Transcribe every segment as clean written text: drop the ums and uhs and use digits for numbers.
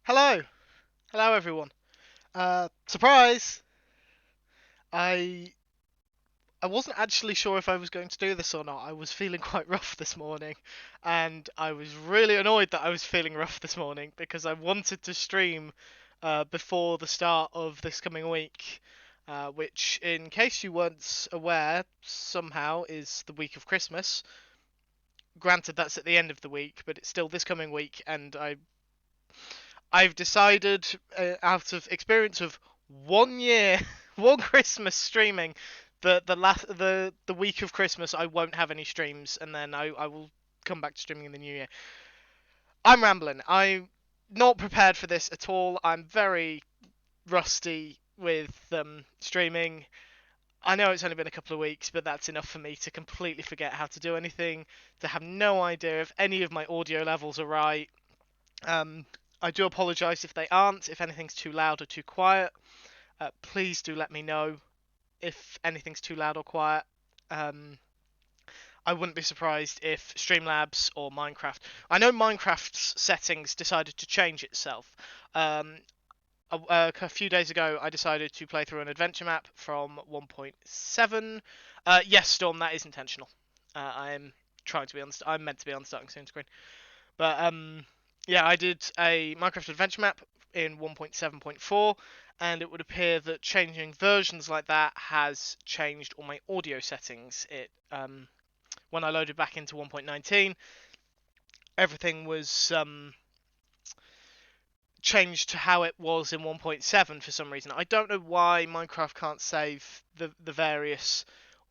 Hello, hello everyone. Surprise! I I wasn't actually sure if I was going to do this or not. I was feeling quite rough this morning, and I was really annoyed that I was feeling rough this morning because I wanted to stream before the start of this coming week, which, in case you weren't aware, somehow is the week of Christmas. Granted, that's at the end of the week, but it's still this coming week, and I've decided, out of experience of 1 year, one Christmas streaming, the week of Christmas I won't have any streams, and then I will come back to streaming in the new year. I'm rambling. I'm not prepared for this at all. I'm very rusty with streaming. I know it's only been a couple of weeks, but that's enough for me to completely forget how to do anything, to have no idea if any of my audio levels are right. Um, I do apologise if they aren't. If anything's too loud or too quiet, please do let me know if anything's too loud or quiet. Um, I wouldn't be surprised if Streamlabs or Minecraft. I know Minecraft's settings decided to change itself. Um, a few days ago, I decided to play through an adventure map from 1.7. Yes, Storm, that is intentional. I'm trying to be on. I'm meant to be on the starting soon screen. But yeah, I did a Minecraft adventure map in 1.7.4, and it would appear that changing versions like that has changed all my audio settings. It when I loaded back into 1.19, everything was changed to how it was in 1.7 for some reason. I don't know why Minecraft can't save the various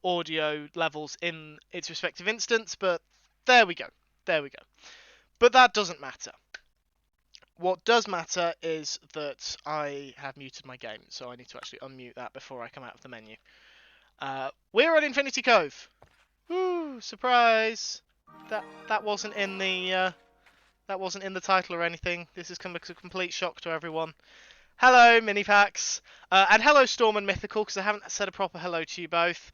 audio levels in its respective instance, but there we go. There we go. But that doesn't matter. What does matter is that I have muted my game, so I need to actually unmute that before I come out of the menu. We're at Infinity Cove. Woo! Surprise! That wasn't in the that wasn't in the title or anything. This has come as a complete shock to everyone. Hello, Minipax. And hello, Storm and Mythical, because I haven't said a proper hello to you both.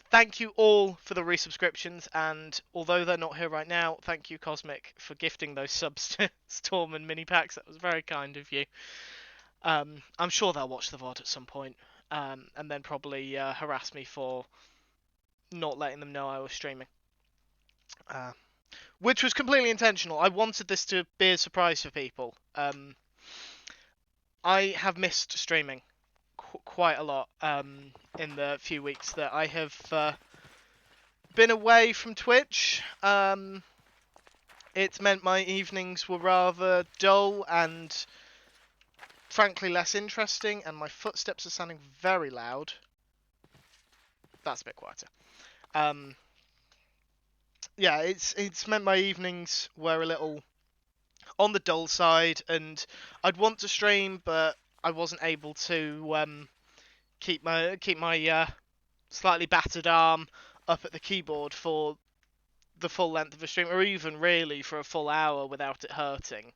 Thank you all for the resubscriptions, and although they're not here right now, thank you, Cosmic, for gifting those subs to Storm and Minipax. That was very kind of you. I'm sure they'll watch the VOD at some point, and then probably harass me for not letting them know I was streaming. Uh, which was completely intentional. I wanted this to be a surprise for people. I have missed streaming quite a lot in the few weeks that I have been away from Twitch. It's meant my evenings were rather dull and frankly less interesting, and my footsteps are sounding very loud. That's a bit quieter. Yeah, it's meant my evenings were a little on the dull side, and I'd want to stream, but I wasn't able to keep my slightly battered arm up at the keyboard for the full length of a stream, or even really for a full hour without it hurting.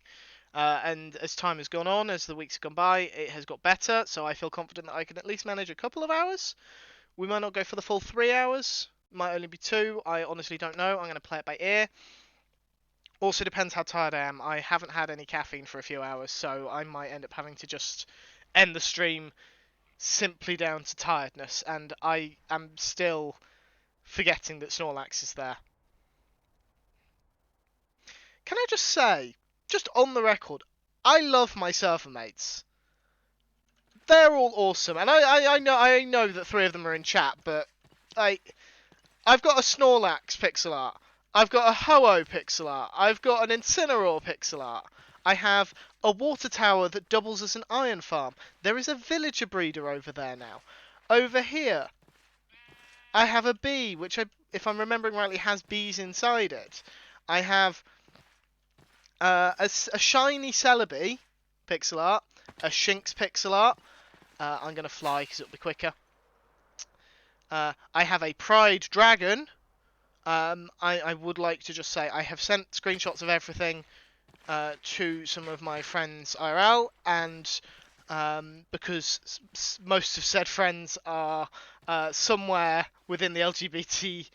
And as time has gone on, as the weeks have gone by, it has got better, so I feel confident that I can at least manage a couple of hours. We might not go for the full 3 hours, might only be two, I honestly don't know. I'm going to play it by ear. Also depends how tired I am. I haven't had any caffeine for a few hours, so I might end up having to just end the stream simply down to tiredness, and I am still forgetting that Snorlax is there. Can I just say, just on the record, I love my server mates. They're all awesome, and I know that three of them are in chat, but I've got a Snorlax pixel art, I've got a Ho-Oh pixel art, I've got an Incineroar pixel art, I have a water tower that doubles as an iron farm. There is a villager breeder over there now. Over here, I have a bee, which, if I'm remembering rightly, has bees inside it. I have a shiny Celebi pixel art, a Shinx pixel art. I'm going to fly because it'll be quicker. I have a Pride Dragon. I would like to just say I have sent screenshots of everything to some of my friends IRL, and because most of said friends are somewhere within the LGBT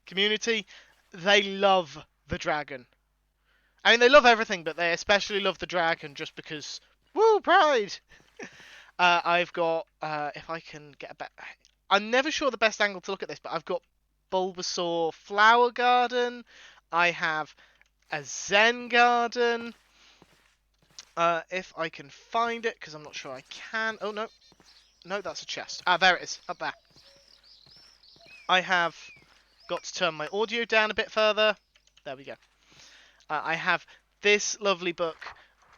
community, they love the dragon. I mean, they love everything, but they especially love the dragon just because, woo, pride! I've got, if I can get a better... I'm never sure the best angle to look at this, but I've got Bulbasaur Flower Garden. I have a Zen Garden. If I can find it, because I'm not sure I can. Oh, no. No, that's a chest. Ah, there it is. Up there. I have got to turn my audio down a bit further. There we go. I have this lovely book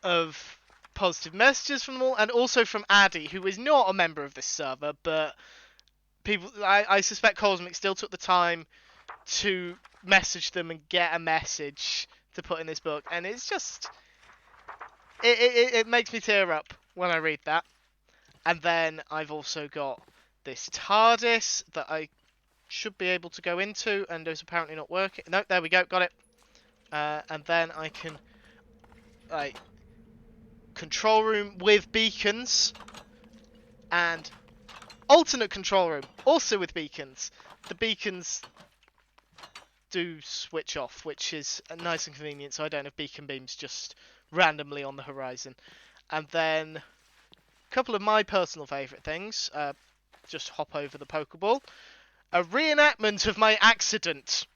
of positive messages from them all, and also from Addy, who is not a member of this server, but I suspect Cosmic still took the time to message them and get a message to put in this book, and it's just... It makes me tear up when I read that. And then I've also got this TARDIS that I should be able to go into, and is apparently not working. No, there we go, got it. And then I can, like, control room with beacons, and alternate control room, also with beacons. The beacons do switch off, which is nice and convenient, so I don't have beacon beams just randomly on the horizon. And then a couple of my personal favourite things, just hop over the Pokeball. A reenactment of my accident.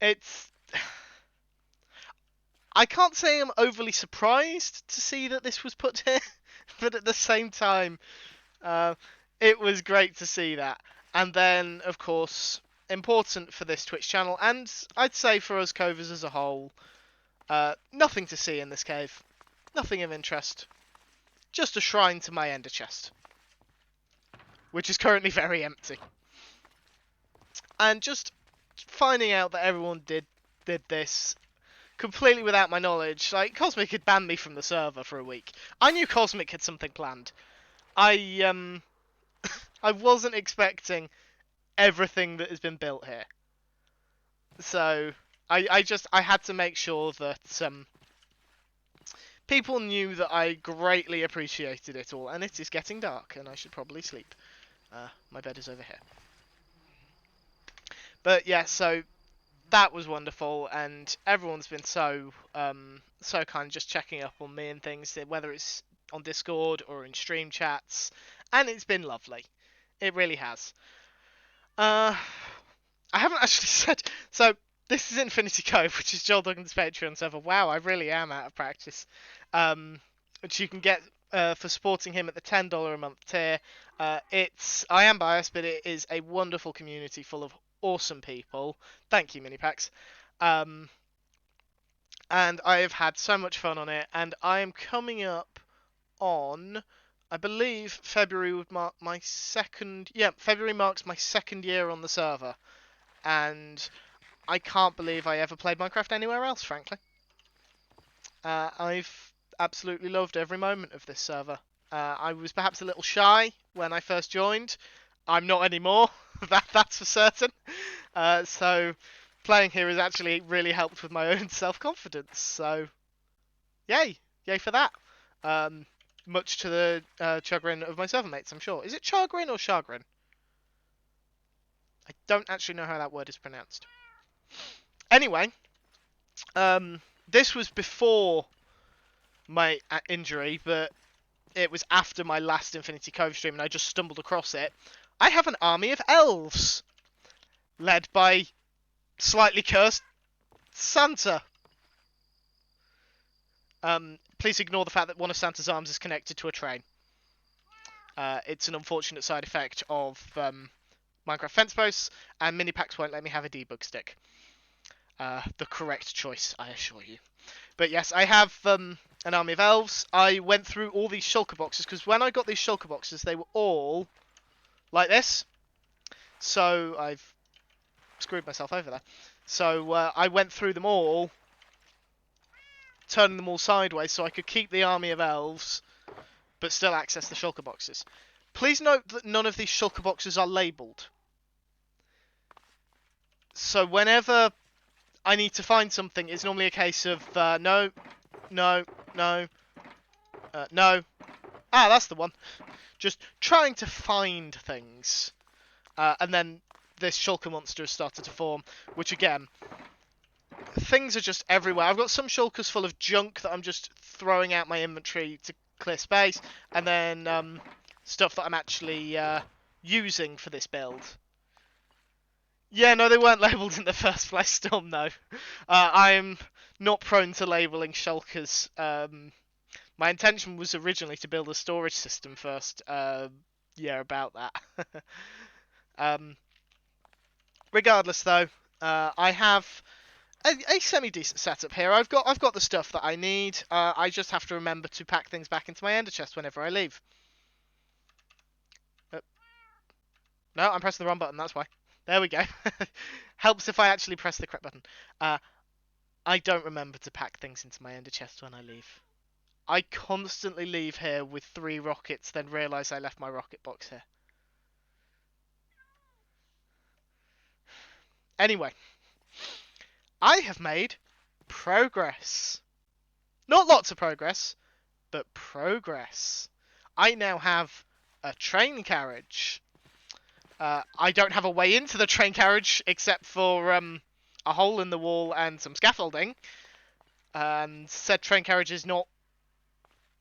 It's... I can't say I'm overly surprised to see that this was put here, but at the same time, it was great to see that. And then, of course, important for this Twitch channel, and I'd say for us covers as a whole, nothing to see in this cave. Nothing of interest. Just a shrine to my ender chest, which is currently very empty. And just finding out that everyone did this completely without my knowledge. Like, Cosmic had banned me from the server for a week. I knew Cosmic had something planned. I wasn't expecting everything that has been built here. So I had to make sure that people knew that I greatly appreciated it all. And it is getting dark, and I should probably sleep. My bed is over here. But yeah, so that was wonderful, and everyone's been so kind, just checking up on me and things, whether it's on Discord or in stream chats, and it's been lovely. It really has. I haven't actually said... So, this is Infinity Cove, which is Joel Duggan's Patreon server. Wow, I really am out of practice. Which you can get for supporting him at the $10 a month tier. I am biased, but it is a wonderful community full of awesome people. Thank you, Minipacks. And I have had so much fun on it, and I am coming up on... I believe February would mark my second... Yeah, February marks my second year on the server. And I can't believe I ever played Minecraft anywhere else, frankly. I've absolutely loved every moment of this server. I was perhaps a little shy when I first joined. I'm not anymore, that's for certain. So playing here has actually really helped with my own self-confidence. So, yay for that. Much to the chagrin of my server mates, I'm sure. Is it chagrin or chagrin? I don't actually know how that word is pronounced. Anyway, this was before my injury, but it was after my last Infinity Cove stream, and I just stumbled across it. I have an army of elves, led by slightly cursed Santa. Please ignore the fact that one of Santa's arms is connected to a train. It's an unfortunate side effect of Minecraft fence posts, and Minipacks won't let me have a debug stick. The correct choice, I assure you. But yes, I have an army of elves. I went through all these shulker boxes, because when I got these shulker boxes, they were all like this. So I've screwed myself over there. So I went through them all, turning them all sideways so I could keep the army of elves, but still access the shulker boxes. Please note that none of these shulker boxes are labelled. So whenever I need to find something, it's normally a case of no. No. Ah, that's the one. Just trying to find things. And then this shulker monster has started to form, which again, things are just everywhere. I've got some shulkers full of junk that I'm just throwing out my inventory to clear space, and then stuff that I'm actually using for this build. Yeah, no, they weren't labelled in the first place, Storm, no. I'm not prone to labelling shulkers. My intention was originally to build a storage system first. Yeah, about that. um, Regardless, though, I have a semi-decent setup here. I've got the stuff that I need. I just have to remember to pack things back into my ender chest whenever I leave. No, I'm pressing the wrong button. That's why. There we go. Helps if I actually press the correct button. I don't remember to pack things into my ender chest when I leave. I constantly leave here with 3 rockets, then realise I left my rocket box here. Anyway, I have made progress. Not lots of progress, but progress. I now have a train carriage. I don't have a way into the train carriage except for a hole in the wall and some scaffolding. And said train carriage is not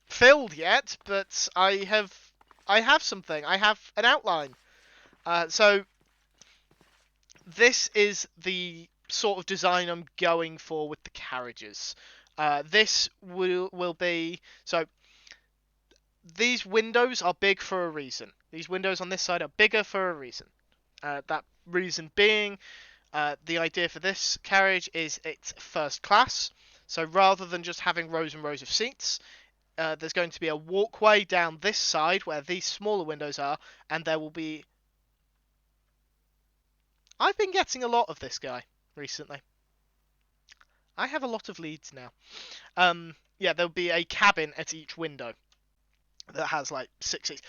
filled yet, but I have something. I have an outline. So this is the sort of design I'm going for with the carriages. This will be so. These windows are big for a reason. These windows on this side are bigger for a reason. That reason being, the idea for this carriage is it's first class. So rather than just having rows and rows of seats, there's going to be a walkway down this side where these smaller windows are, and there will be... I've been getting a lot of this guy recently. I have a lot of leads now. Yeah, there'll be a cabin at each window that has like 6 seats.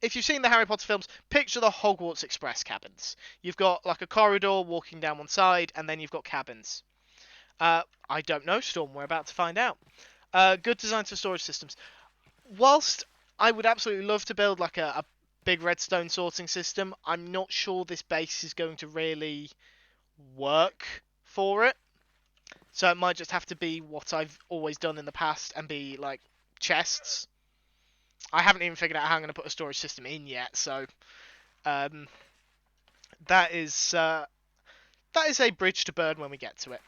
If you've seen the Harry Potter films, picture the Hogwarts Express cabins. You've got like a corridor walking down one side, and then you've got cabins. I don't know, Storm. We're about to find out. Good design for storage systems. Whilst I would absolutely love to build like a big redstone sorting system, I'm not sure this base is going to really work for it. So it might just have to be what I've always done in the past and be like chests. I haven't even figured out how I'm going to put a storage system in yet, so that is a bridge to burn when we get to it.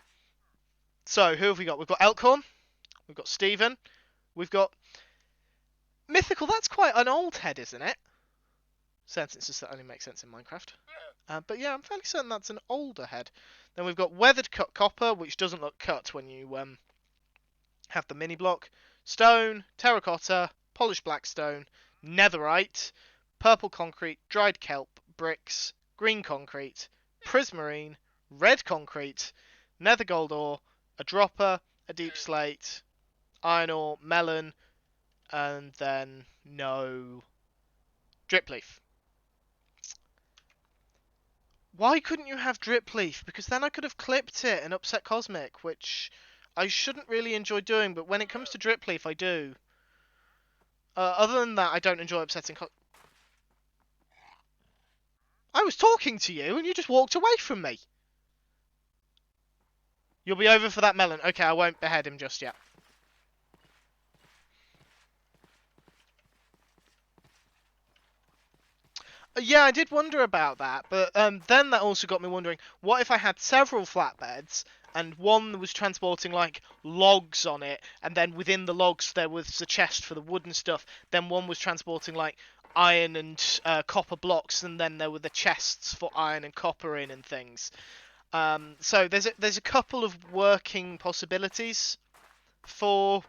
So who have we got? We've got Elkhorn, we've got Stephen, we've got Mythical. That's quite an old head, isn't it? Sentences that only make sense in Minecraft. But yeah, I'm fairly certain that's an older head. Then we've got Weathered Cut Copper, which doesn't look cut when you have the mini block. Stone, Terracotta, Polished Blackstone, Netherite, Purple Concrete, Dried Kelp, Bricks, Green Concrete, Prismarine, Red Concrete, Nether Gold Ore, a Dropper, a Deep Slate, Iron Ore, Melon, and then no Drip Leaf. Why couldn't you have Drip Leaf? Because then I could have clipped it and upset Cosmic, which I shouldn't really enjoy doing, but when it comes to Drip Leaf, I do. Other than that, I don't enjoy upsetting I was talking to you, and you just walked away from me. You'll be over for that melon. Okay, I won't behead him just yet. Yeah, I did wonder about that, but then that also got me wondering, what if I had several flatbeds, and one was transporting, like, logs on it, and then within the logs there was a chest for the wood and stuff, then one was transporting, like, iron and copper blocks, and then there were the chests for iron and copper in and things. So there's a couple of working possibilities for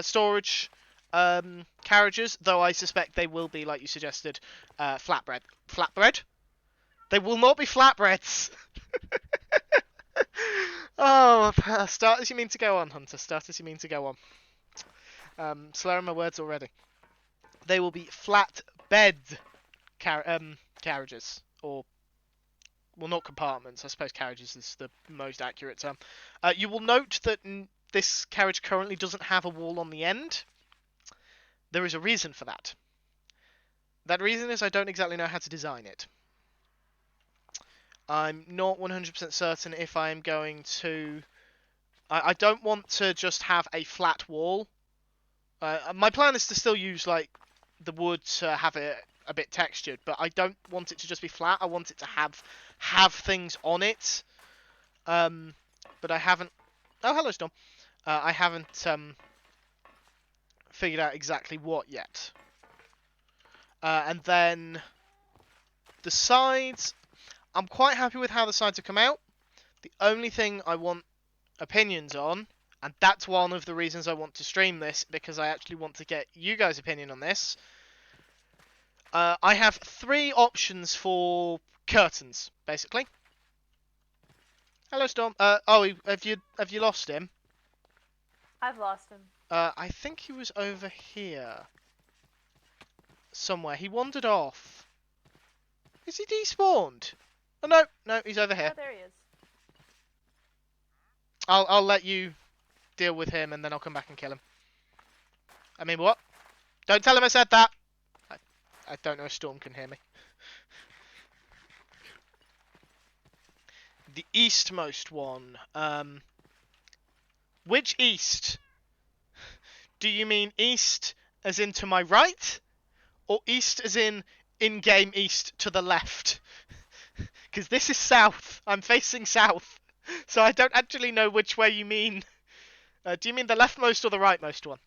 storage carriages, though I suspect they will be, like you suggested, flatbread. Flatbread? They will not be flatbreads! Oh, start as you mean to go on, Hunter. Start as you mean to go on. Slurring my words already. They will be flatbed carriages. Or, well, not compartments. I suppose carriages is the most accurate term. You will note that this carriage currently doesn't have a wall on the end. There is a reason for that. That reason is I don't exactly know how to design it. I'm not 100% certain if I'm going to... I don't want to just have a flat wall. My plan is to still use like the wood to have it a bit textured, but I don't want it to just be flat. I want it to have things on it. But I haven't... Oh, hello, Storm. I haven't figured out exactly what yet. And then the sides... I'm quite happy with how the sides have come out. The only thing I want opinions on, and that's one of the reasons I want to stream this, because I actually want to get you guys' opinion on this. I have 3 options for curtains, basically. Hello, Storm. Have you lost him? I've lost him. I think he was over here somewhere. He wandered off. Is he despawned? Oh no, he's over here. Oh, there he is. I'll let you deal with him, and then I'll come back and kill him. I mean, what? Don't tell him I said that. I don't know if Storm can hear me. The eastmost one. Which east? Do you mean east as in to my right? Or east as in-game east to the left? Because this is south. I'm facing south. So I don't actually know which way you mean. Do you mean the leftmost or the rightmost one?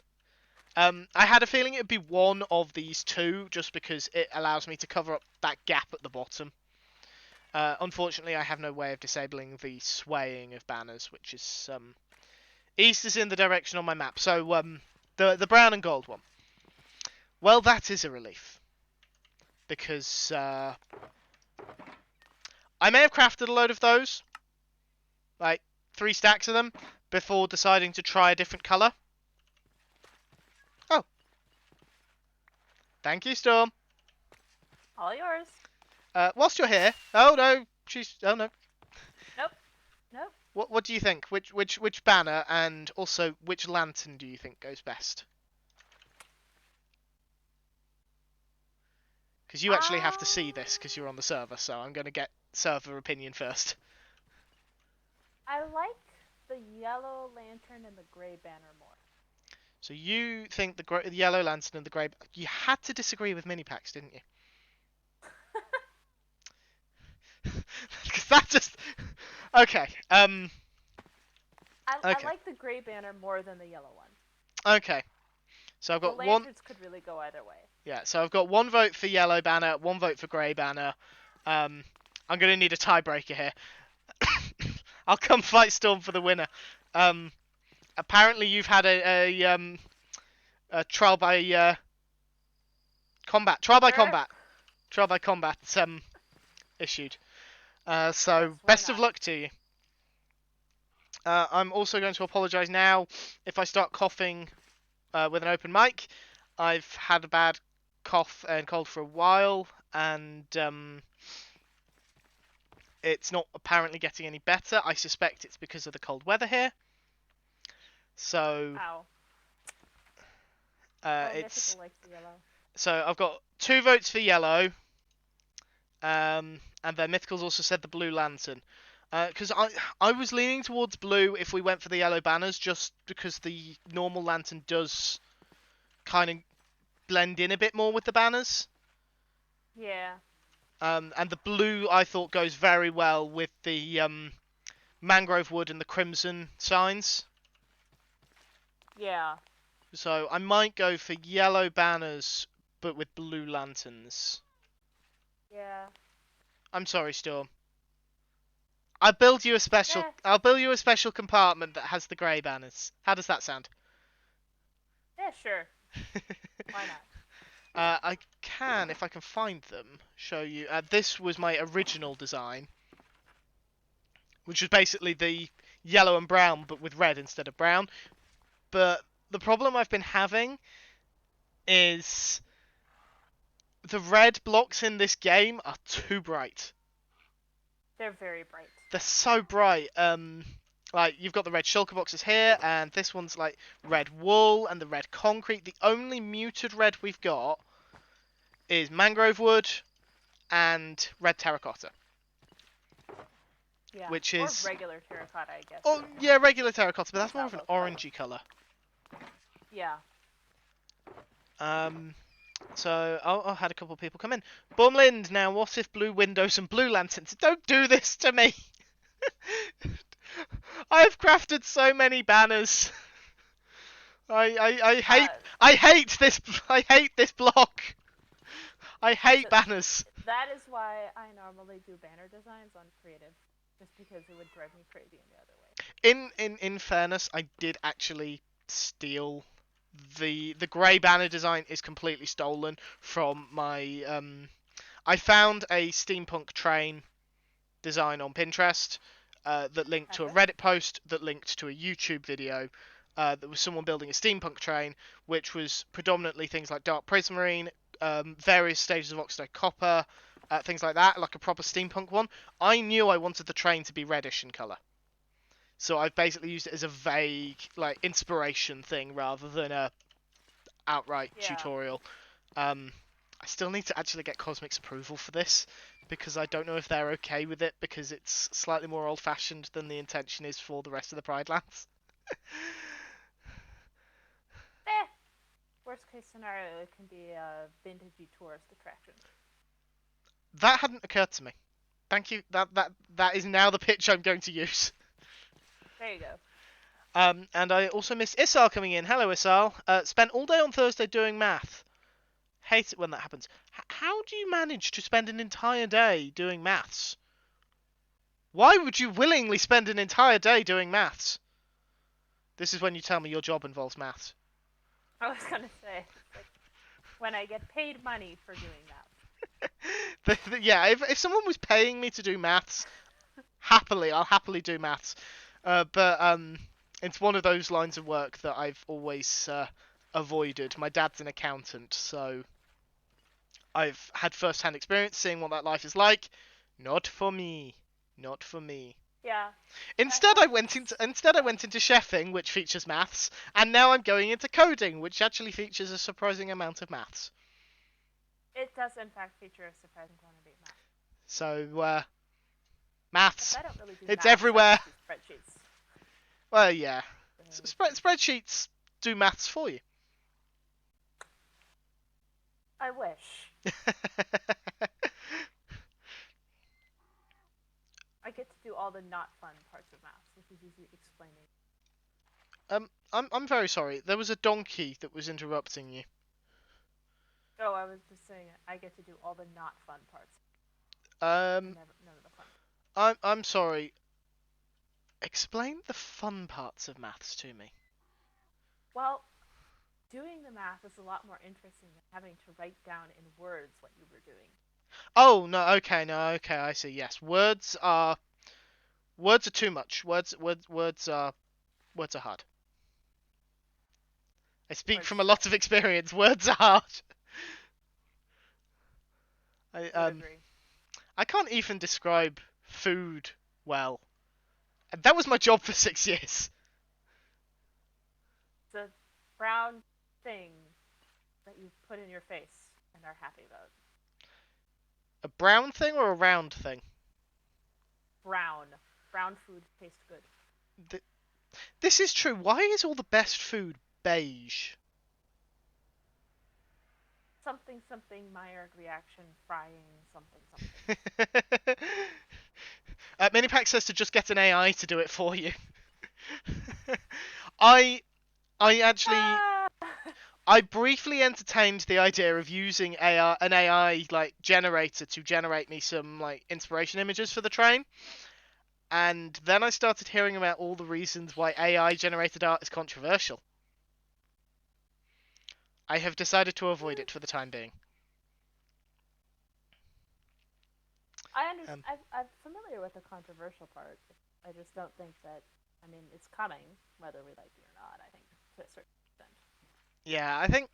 I had a feeling it would be one of these two, just because it allows me to cover up that gap at the bottom. Unfortunately, I have no way of disabling the swaying of banners, which is... East is in the direction on my map, so the brown and gold one. Well, that is a relief. Because I may have crafted a load of those, like 3 stacks of them, before deciding to try a different colour. Oh. Thank you, Storm. All yours. Whilst you're here... Oh, no. Oh, no. Nope. What do you think? Which banner, and also which lantern do you think goes best? Because you actually have to see this because you're on the server, so I'm going to get server opinion first. I like the yellow lantern and the gray banner more. So you think the yellow lantern and the grey... You had to disagree with mini packs, didn't you? Because that just... Okay. I Okay. like the gray banner more than the yellow one. Okay. So I've got the lanterns could really go either way. Yeah, so I've got 1 vote for yellow banner, 1 vote for grey banner. I'm going to need a tiebreaker here. I'll come fight Storm for the winner. Apparently you've had a trial by combat. Trial by combat issued. So best of luck to you. I'm also going to apologise now if I start coughing with an open mic. I've had a bad cough and cold for a while, and it's not apparently getting any better. I suspect it's because of the cold weather here. So it's likes the yellow. So I've got 2 votes for yellow, and then Mythical's also said the blue lantern. Because I was leaning towards blue if we went for the yellow banners, just because the normal lantern does kind of blend in a bit more with the banners. Yeah. And the blue I thought goes very well with the mangrove wood and the crimson signs. Yeah. So I might go for yellow banners, but with blue lanterns. Yeah. I'm sorry, Storm. I'll build you a special. Yeah. I'll build you a special compartment that has the grey banners. How does that sound? Yeah, sure. Why not? I can, if I can find them, show you. This was my original design, which was basically the yellow and brown, but with red instead of brown. But the problem I've been having is the red blocks in this game are too bright. They're very bright. They're so bright. Like, you've got the red shulker boxes here, and this one's like red wool and the red concrete. The only muted red we've got is mangrove wood and red terracotta. Yeah. which Or is regular terracotta, I guess. oh yeah, regular terracotta, but Comes that's more out of an both ways. orangey colour. Yeah. So I had a couple of people come in. Bumlind, now what if blue windows and blue lanterns? Don't do this to me. I've crafted so many banners. I hate Uh, I hate this I hate this block. I hate so banners. that is why I normally do banner designs on creative, just because it would drive me crazy in the other way. In fairness, I did actually steal the grey banner design is completely stolen from my I found a steampunk train design on Pinterest that linked to a Okay. Reddit post that linked to a YouTube video that was someone building a steampunk train, which was predominantly things like dark prismarine, various stages of oxide copper, things like that, like a proper steampunk one. I knew I wanted the train to be reddish in colour. So I've basically used it as a vague, like, inspiration thing rather than a outright Yeah. tutorial. I still need to actually get Cosmic's approval for this because I don't know if they're okay with it because it's slightly more old-fashioned than the intention is for the rest of the Pride Lands. Eh. Worst case scenario, it can be a vintagey tourist attraction. That hadn't occurred to me. Thank you. That is now the pitch I'm going to use. There you go. And I also missed Isal coming in. Hello, Isal. Spent all day on Thursday doing math. Hate it when that happens. How do you manage to spend an entire day doing maths? Why would you willingly spend an entire day doing maths? This is when you tell me your job involves maths. I was gonna say, it's like when I get paid money for doing that. Yeah, if someone was paying me to do maths, I'll happily do maths. But it's one of those lines of work that I've always avoided. My dad's an accountant, so I've had first-hand experience seeing what that life is like. Not for me. Not for me. Yeah. Instead, I I yeah. went into chefing, which features maths, and now I'm going into coding, which actually features a surprising amount of maths. It does in fact feature a surprising quantity of math. So Because maths, I don't really do it's maths, I everywhere. just do spreadsheets. Well, yeah, So, spreadsheets do maths for you. I wish. I get to do all the not fun parts of maths, which is usually explaining. I'm very sorry. There was a donkey that was interrupting you. Oh, I was just saying I get to do all the not fun parts. And Um, none of the fun. I'm sorry. Explain the fun parts of maths to me. Well, doing the math is a lot more interesting than having to write down in words what you were doing. Oh no, okay, I see. Yes, words are too much. Words are hard. I speak Words from a lot suck. of experience. Words are hard. I Would agree. I can't even describe food well. And that was my job for 6 years. It's a brown thing that you put in your face and are happy about. A brown thing or a round thing? Brown. Brown food tastes good. This is true. Why is all the best food beige? Something something Maillard reaction frying something something. Minipack says to just get an AI to do it for you. I I actually Ah! I briefly entertained the idea of using an AI like generator to generate me some like inspiration images for the train, and then I started hearing about all the reasons why AI generated art is controversial. I have decided to avoid it for the time being. I understand. Um, I'm familiar with the controversial part. I just don't think that. I mean, it's coming, whether we like it or not. I think to a certain extent. yeah, I think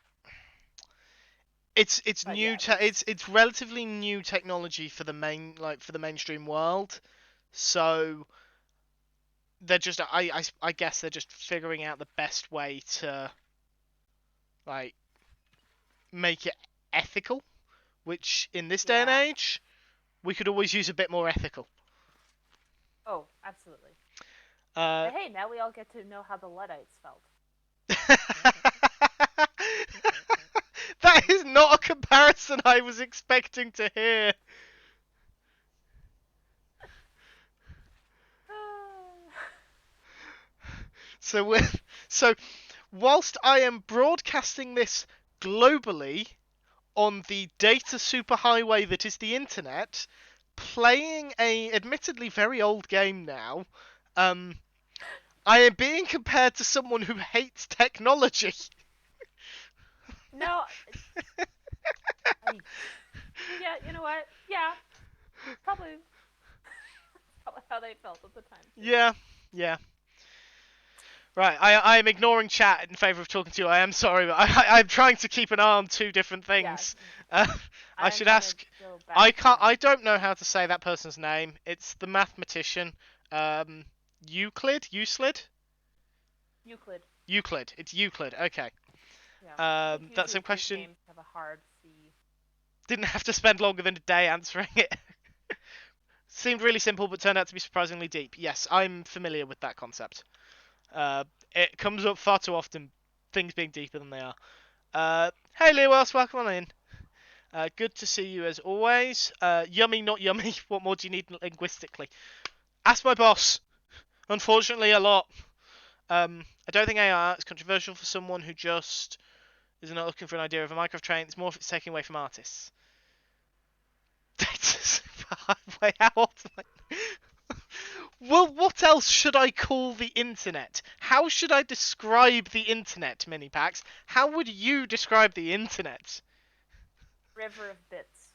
it's But new. yeah, there's. It's relatively new technology for for the mainstream world. So they're just I guess they're just figuring out the best way to like make it ethical, which in this day and Yeah. age we could always use a bit more ethical. Oh, absolutely. Uh, But hey, now we all get to know how the Luddites felt. that is not a comparison I was expecting to hear. So with so whilst I am broadcasting this globally on the data superhighway that is the internet, playing a admittedly very old game now, um, I am being compared to someone who hates technology. No, I, yeah, you know what? Yeah, probably, probably how they felt at the time too. Yeah, yeah. Right, I am ignoring chat in favour of talking to you. I am sorry, but I'm trying to keep an eye on two different Yeah, things. Uh, I I'm should gonna ask. go I back to can't. my I don't know screen. how to say that person's name. It's the mathematician. Um, Euclid. Euclid. Euclid. Euclid. It's Euclid. Okay. Yeah, I think That's usually a Greek question. names have a hard C. Didn't have to spend longer than a day answering it. Seemed really simple, but turned out to be surprisingly deep. Yes, I'm familiar with that concept. Uh, it comes up far too often. Things being deeper than they are. Hey Lewis, welcome on in. Good to see you as always. Yummy, not yummy. What more do you need linguistically? Ask my boss. Unfortunately, a lot. I don't think AI art is controversial for someone who just is not looking for an idea of a Minecraft train. It's more if it's taking away from artists. Wait, how often? Well, what else should I call the internet? How should I describe the internet, Minipax? How would you describe the internet? River of bits.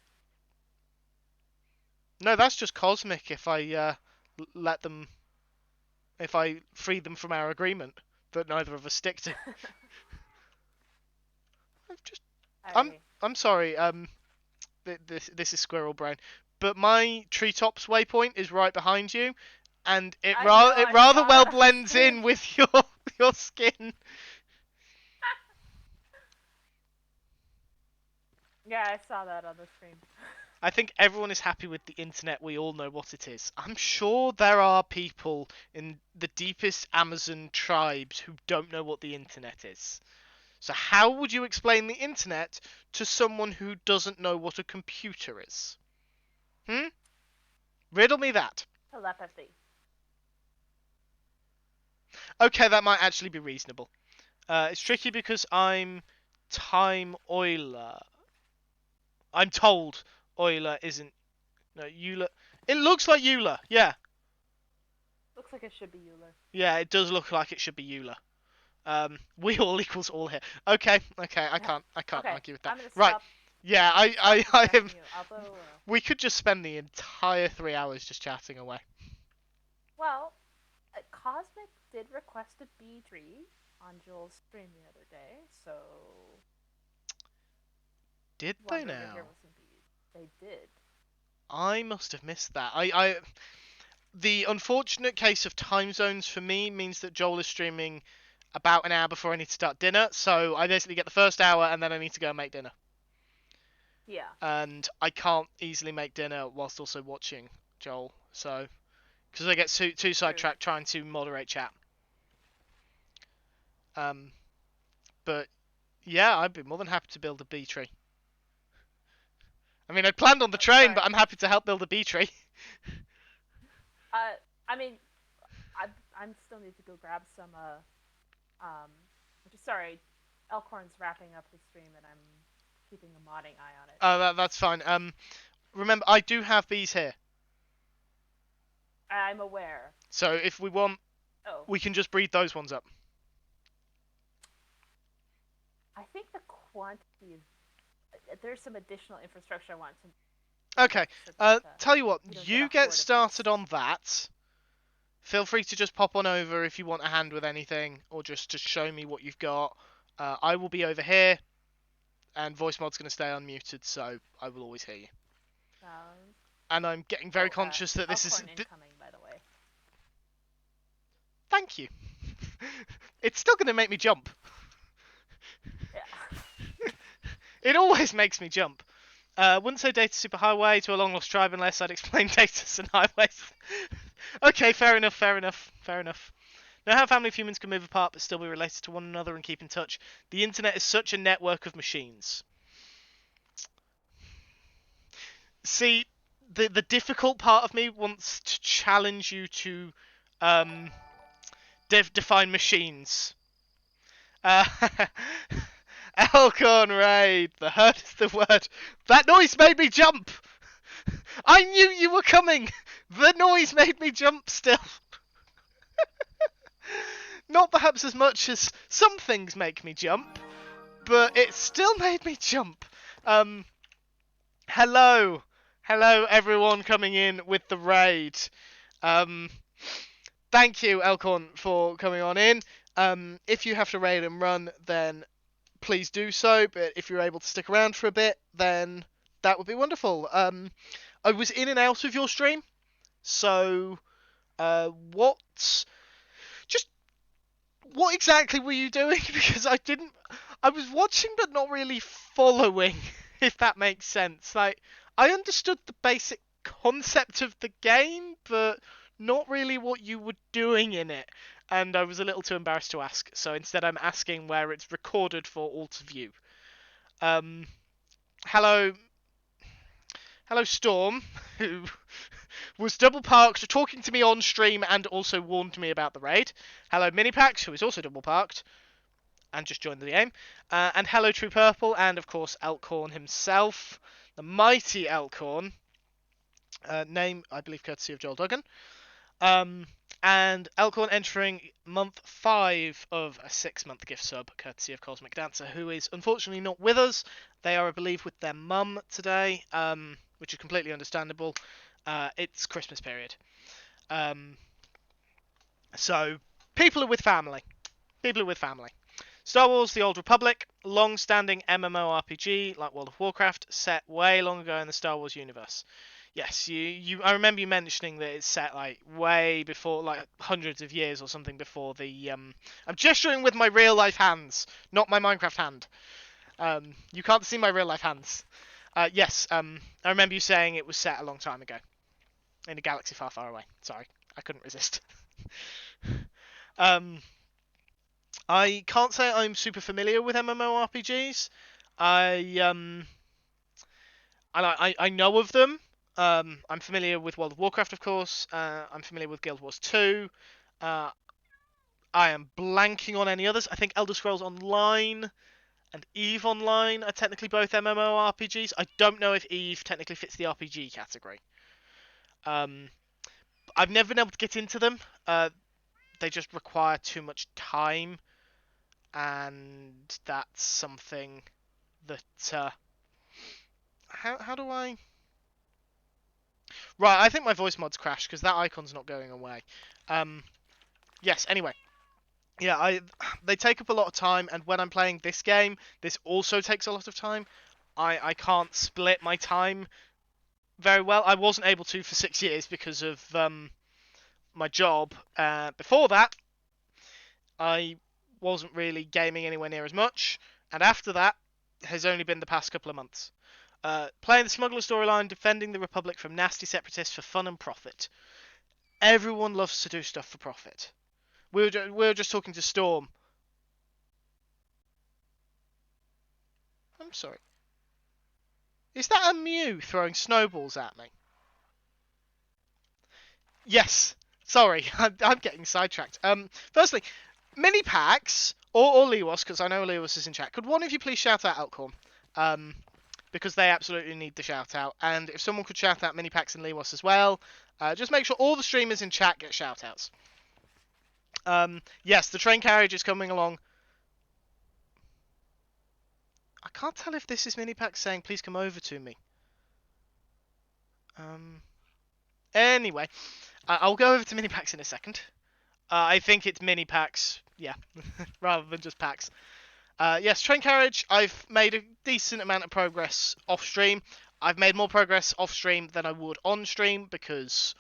No, that's just cosmic if I let them if I free them from our agreement that neither of us stick to. I'm just, I'm, I I'm sorry. This is Squirrel Brain, but my treetops waypoint is right behind you, and I know it I rather saw well that on the blends screen. in with your skin. Yeah, I saw that on the screen. I think everyone is happy with the internet. We all know what it is. I'm sure there are people in the deepest Amazon tribes who don't know what the internet is. So how would you explain the internet to someone who doesn't know what a computer is? Hmm? Riddle me that. Telepathy. Okay, that might actually be reasonable. It's tricky because I'm time Euler. I'm told Euler isn't. No, Euler. It looks like Euler. Yeah. Looks like it should be Euler. Yeah, it does look like it should be Euler. We all equals all here. Okay, okay, I can't Okay, argue with that. I'm gonna Right. stop Yeah, I am. distracting you. Although, We could just spend the entire 3 hours just chatting away. well, Cosmic did request a B tree on Joel's stream the other day, so Did they wanted over here now? with some bees. They did. I must have missed that. The unfortunate case of time zones for me means that Joel is streaming about an hour before I need to start dinner, so I basically get the first hour and then I need to go and make dinner. Yeah, And I can't easily make dinner whilst also watching Joel, so because I get too true. sidetracked trying to moderate chat. Um, but yeah, I'd be more than happy to build a bee tree. I mean, I'd planned on the Oh, train, but sorry. I'm happy to help build a bee tree. I mean, I'm still need to go grab some. Which is sorry, Elkhorn's wrapping up his stream, and I'm keeping a modding eye on it. That's fine. Remember, I do have bees here, I'm aware. so if we want, Oh, we can just breed those ones up. I think the quantity is. There's some additional infrastructure I want to build Okay. up so that Tell you what, we don't get a you get horde of bees. started on that. Feel free to just pop on over if you want a hand with anything, or just to show me what you've got. I will be over here, and voice mod's going to stay unmuted, so I will always hear you. Um, And I'm getting very oh, conscious that this is. Elkhorn incoming, by the way. Thank you. It's still going to make me jump. Yeah. It always makes me jump. Wouldn't say data superhighway to a long lost tribe unless I'd explain data and highways. Okay, fair enough, fair enough, fair enough. Know how family of humans can move apart but still be related to one another and keep in touch? The internet is such a network of machines. See, the difficult part of me wants to challenge you to um, define machines. Uh, Elkhorn raid. The hurt is the word. That noise made me jump. I knew you were coming. The noise made me jump still. Not perhaps as much as some things make me jump, but it still made me jump. Um, hello. Hello, everyone coming in with the raid. Um, thank you, Elkhorn, for coming on in. If you have to raid and run, then please do so. But if you're able to stick around for a bit, then that would be wonderful. I was in and out of your stream, so what? Just what exactly were you doing? Because I didn't. I was watching, but not really following. If that makes sense. Like I understood the basic concept of the game, but not really what you were doing in it. And I was a little too embarrassed to ask. So instead, I'm asking where it's recorded for all to view. Um, hello, hello, Storm, who was double parked, talking to me on stream, and also warned me about the raid. Hello, Minipax, who is also double parked and just joined the game. And hello, True Purple, and of course, Elkhorn himself, the mighty Elkhorn. Name, I believe, courtesy of Joel Duggan. Um, and Elkhorn entering month 5 of a 6-month gift sub, courtesy of Cosmic Dancer, who is unfortunately not with us. They are, I believe, with their mum today, which is completely understandable. It's Christmas period. So, people are with family. People are with family. Star Wars The Old Republic, long-standing MMORPG like World of Warcraft, set way long ago in the Star Wars universe. Yes, I remember you mentioning that it's set like way before, like hundreds of years or something before the. I'm gesturing with my real life hands, not my Minecraft hand. You can't see my real life hands. Yes, I remember you saying it was set a long time ago in a galaxy far, far away. Sorry, I couldn't resist. um, I can't say I'm super familiar with MMORPGs. I I know of them. I'm familiar with World of Warcraft, of course. I'm familiar with Guild Wars 2. Uh, I am blanking on any others. I think Elder Scrolls Online and EVE Online are technically both MMORPGs. I don't know if EVE technically fits the RPG category. Um, I've never been able to get into them. They just require too much time, and that's something that. How do I? Right, I think my voice mod's crashed because that icon's not going away. Yes. Anyway, yeah, they take up a lot of time, and when I'm playing this game, this also takes a lot of time. I can't split my time very well. I wasn't able to for 6 years because of my job. Before that, I wasn't really gaming anywhere near as much, and after that, has only been the past couple of months. Playing the smuggler storyline, defending the Republic from nasty separatists for fun and profit. Everyone loves to do stuff for profit. We were just talking to Storm. I'm sorry. Is that a Mew throwing snowballs at me? Yes. Sorry, I'm getting sidetracked. Firstly, mini packs or Lewas, because I know Lewas is in chat. Could one of you please shout out Elkhorn? Because they absolutely need the shout out. And if someone could shout out mini packs and Lewas as well, just make sure all the streamers in chat get shout outs. Yes, the train carriage is coming along. I can't tell if this is Minipax saying, please come over to me. Anyway, I'll go over to Minipax in a second. I think it's Minipax, yeah, rather than just packs. Yes, train carriage, I've made a decent amount of progress off stream. I've made more progress off stream than I would on stream because,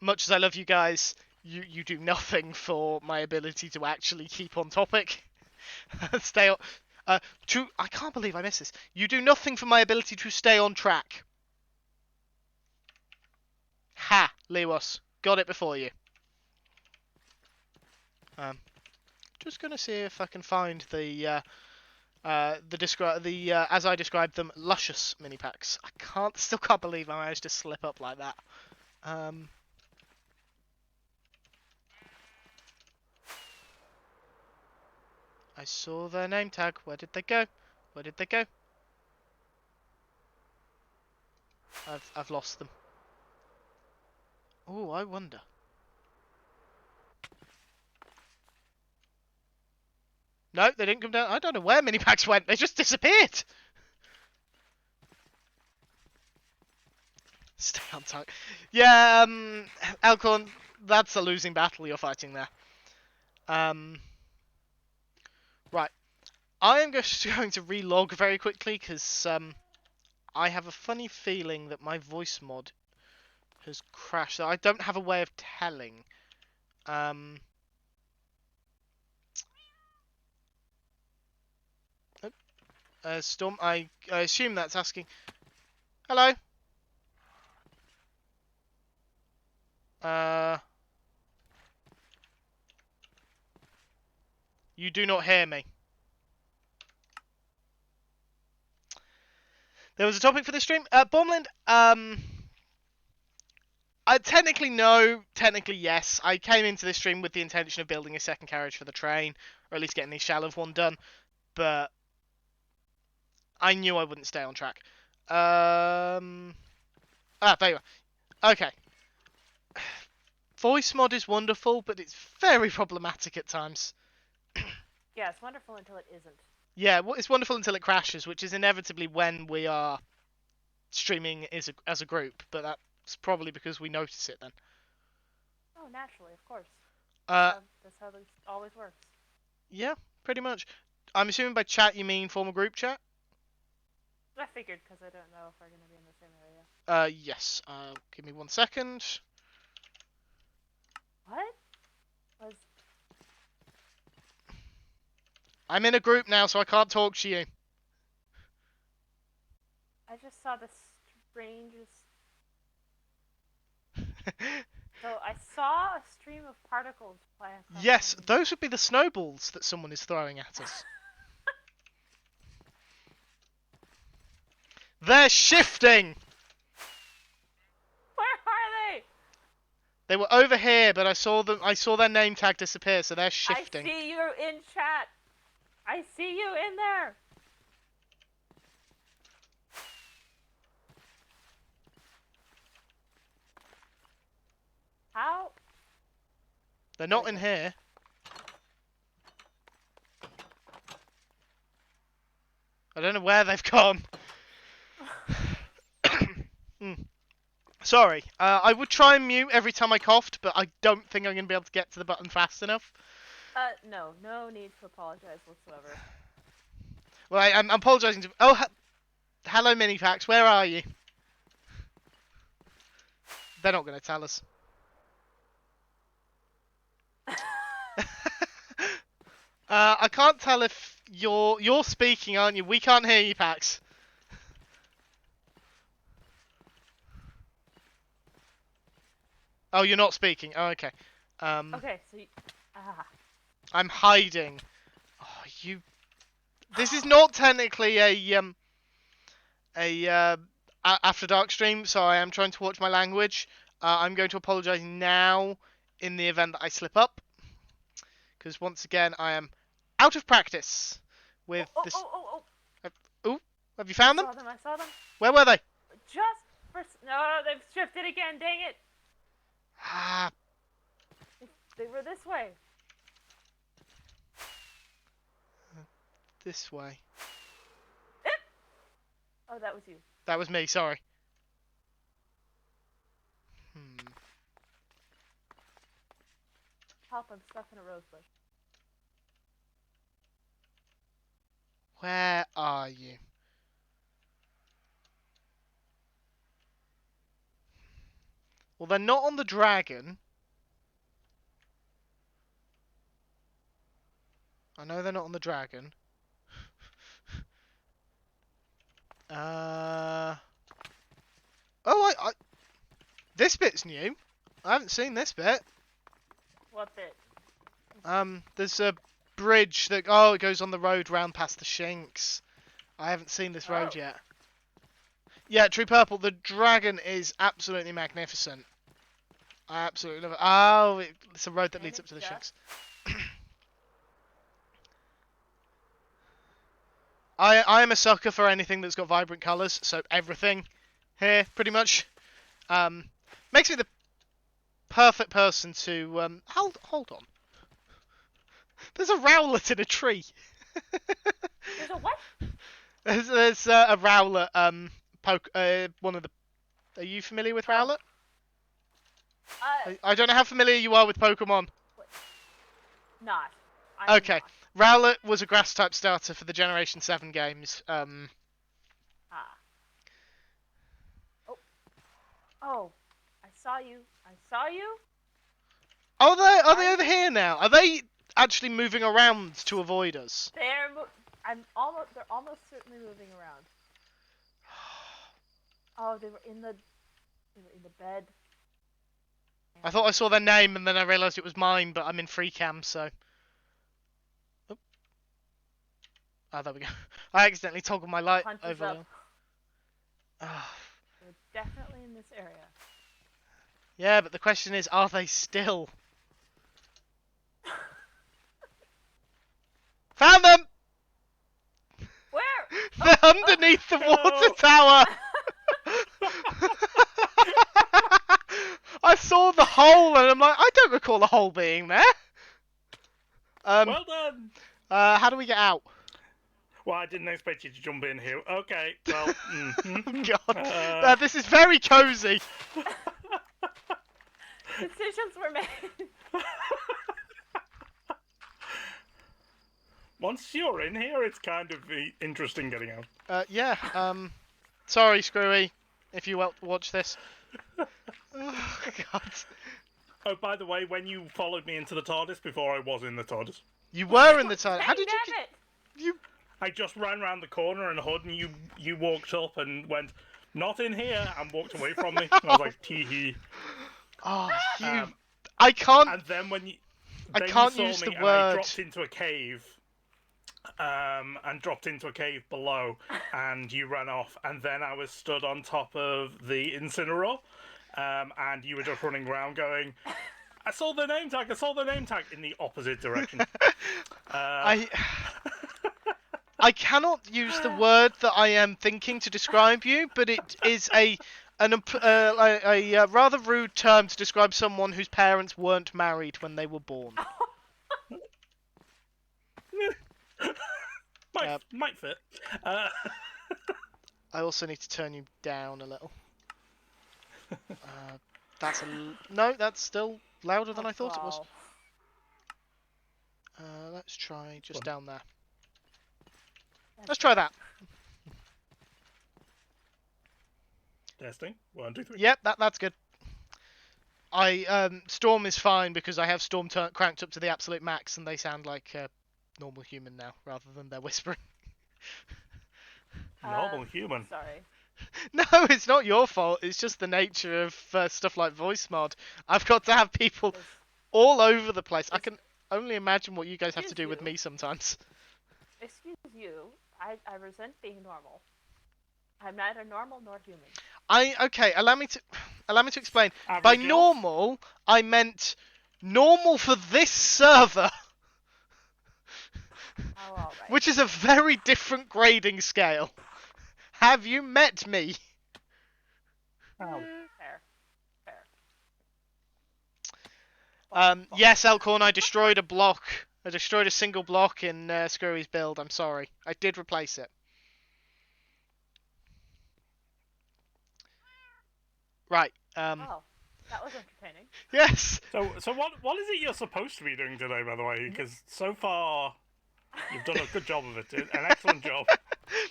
much as I love you guys, you do nothing for my ability to actually keep on topic. Stay on. I can't believe I missed this. You do nothing for my ability to stay on track. Ha, Lewas. got it before you. Just gonna see if I can find the as I described them, luscious mini packs. Still can't believe I managed to slip up like that. I saw their name tag. Where did they go? Where did they go? I've lost them. Oh, I wonder. No, they didn't come down. I don't know where mini packs went. They just disappeared. Stay on target. Yeah, Alcorn, that's a losing battle you're fighting there. Right. I am just going to relog very quickly because I have a funny feeling that my voice mod has crashed. I don't have a way of telling. Storm, I assume that's asking. Hello. You do not hear me. There was a topic for this stream. Bormland, I technically no, technically yes. I came into this stream with the intention of building a second carriage for the train, or at least getting the shell of one done, but I knew I wouldn't stay on track. There you are. Okay. Voice mod is wonderful, but it's very problematic at times. Yeah, it's wonderful until it isn't. Yeah, it's wonderful until it crashes, which is inevitably when we are streaming as a group, but that's probably because we notice it then. Oh, naturally, of course. Uh, That's how this always works. Yeah, pretty much. I'm assuming by chat you mean formal group chat? I figured, because I don't know if we're going to be in the same area. Yes. Give me 1 second. What? Was... I'm in a group now, so I can't talk to you. I just saw the strangest... So I saw a stream of particles fly across. Yes, those would be the snowballs that someone is throwing at us. They're shifting! Where are they? They were over here, but I saw their name tag disappear, so they're shifting. I see you in chat. I see you in there. How? They're not in here. I don't know where they've gone. Sorry. I would try and mute every time I coughed, but I don't think I'm going to be able to get to the button fast enough. No need to apologize whatsoever. Well, I'm apologising to... Oh, hello, Minifax. Where are you? They're not going to tell us. I can't tell if you're speaking, aren't you? We can't hear you, Pax. Oh, you're not speaking. Oh, okay. Okay, so I'm hiding. Oh, you... This is not technically a After Dark stream, so I am trying to watch my language. I'm going to apologise now in the event that I slip up. Because once again, I am out of practice with this... Oh, have you found them? I saw them. Where were they? Just for... No, they've shifted again, dang it. Ah. They were this way. This way. Oh, that was you. That was me, sorry. Help, I'm stuck in a rose bush. Where are you? Well, they're not on the dragon. I know they're not on the dragon. Oh, this bit's new. I haven't seen this bit. What bit? There's a bridge that it goes on the road round past the Shinx. I haven't seen this road Oh. yet. Yeah, True Purple. The dragon is absolutely magnificent. I absolutely love it. Oh, it's a road that And leads it up to the just... Shinx. I am a sucker for anything that's got vibrant colours, so everything here, pretty much, makes me the perfect person to hold on. There's a rowlet in a tree. There's a what? There's a rowlet. One of the. Are you familiar with Oh. rowlet? I don't know how familiar you are with Pokemon. Not. I am Okay, not. Rowlet was a grass type starter for the Generation 7 games. Ah. Oh. I saw you. I saw you. Are they over here now? Are they actually moving around to avoid us? They're almost certainly moving around. Oh, they were in the bed. I thought I saw their name and then I realised it was mine, but I'm in free cam, so. Oh, there we go. I accidentally toggled my light Hunt is over. up. They're definitely in this area. Yeah, but the question is, are they still? Found them! Where? They're underneath the water tower! I saw the hole and I'm like, I don't recall a hole being there. Well done! How do we get out? Well, I didn't expect you to jump in here. Okay, well... God, this is very cozy. Decisions were made. Once you're in here, it's kind of interesting getting out. Yeah, sorry, Screwy, if you watch this. Oh, God. Oh, by the way, when you followed me into the TARDIS before I was in the TARDIS. You were in the TARDIS. How did you... I just ran around the corner and Hood, and you walked up and went, not in here, and walked away from me. And I was like, tee-hee. Oh, I can't... And then when you... I then can't you saw use me the and word. I dropped into a cave. And dropped into a cave below, and you ran off, and then I was stood on top of the Incineroar, and you were just running around going, I saw the name tag, in the opposite direction. I cannot use the word that I am thinking to describe you, but it is a rather rude term to describe someone whose parents weren't married when they were born. Might fit. I also need to turn you down a little. No, that's still louder than I thought it was. Let's try just down there. Let's try that. Testing. 1, 2, 3. Yep, that's good. Storm is fine because I have Storm cranked up to the absolute max, and they sound like normal human now, rather than they're whispering. Normal human. Sorry. No, it's not your fault. It's just the nature of stuff like voice mod. I've got to have people all over the place. I can only imagine what you guys have to do with me sometimes. Excuse you. I resent being normal. I'm neither normal nor human. Okay, allow me to explain. Average By elf? normal, I meant normal for this server. Oh, all right. Which is a very different grading scale. Have you met me? Oh. Fair. Yes, Elkhorn, I destroyed a block. I destroyed a single block in Scurry's build. I'm sorry. I did replace it. Right. Oh, that was entertaining. Yes. So what is it you're supposed to be doing today, by the way? Because so far you've done a good job of it, an excellent job.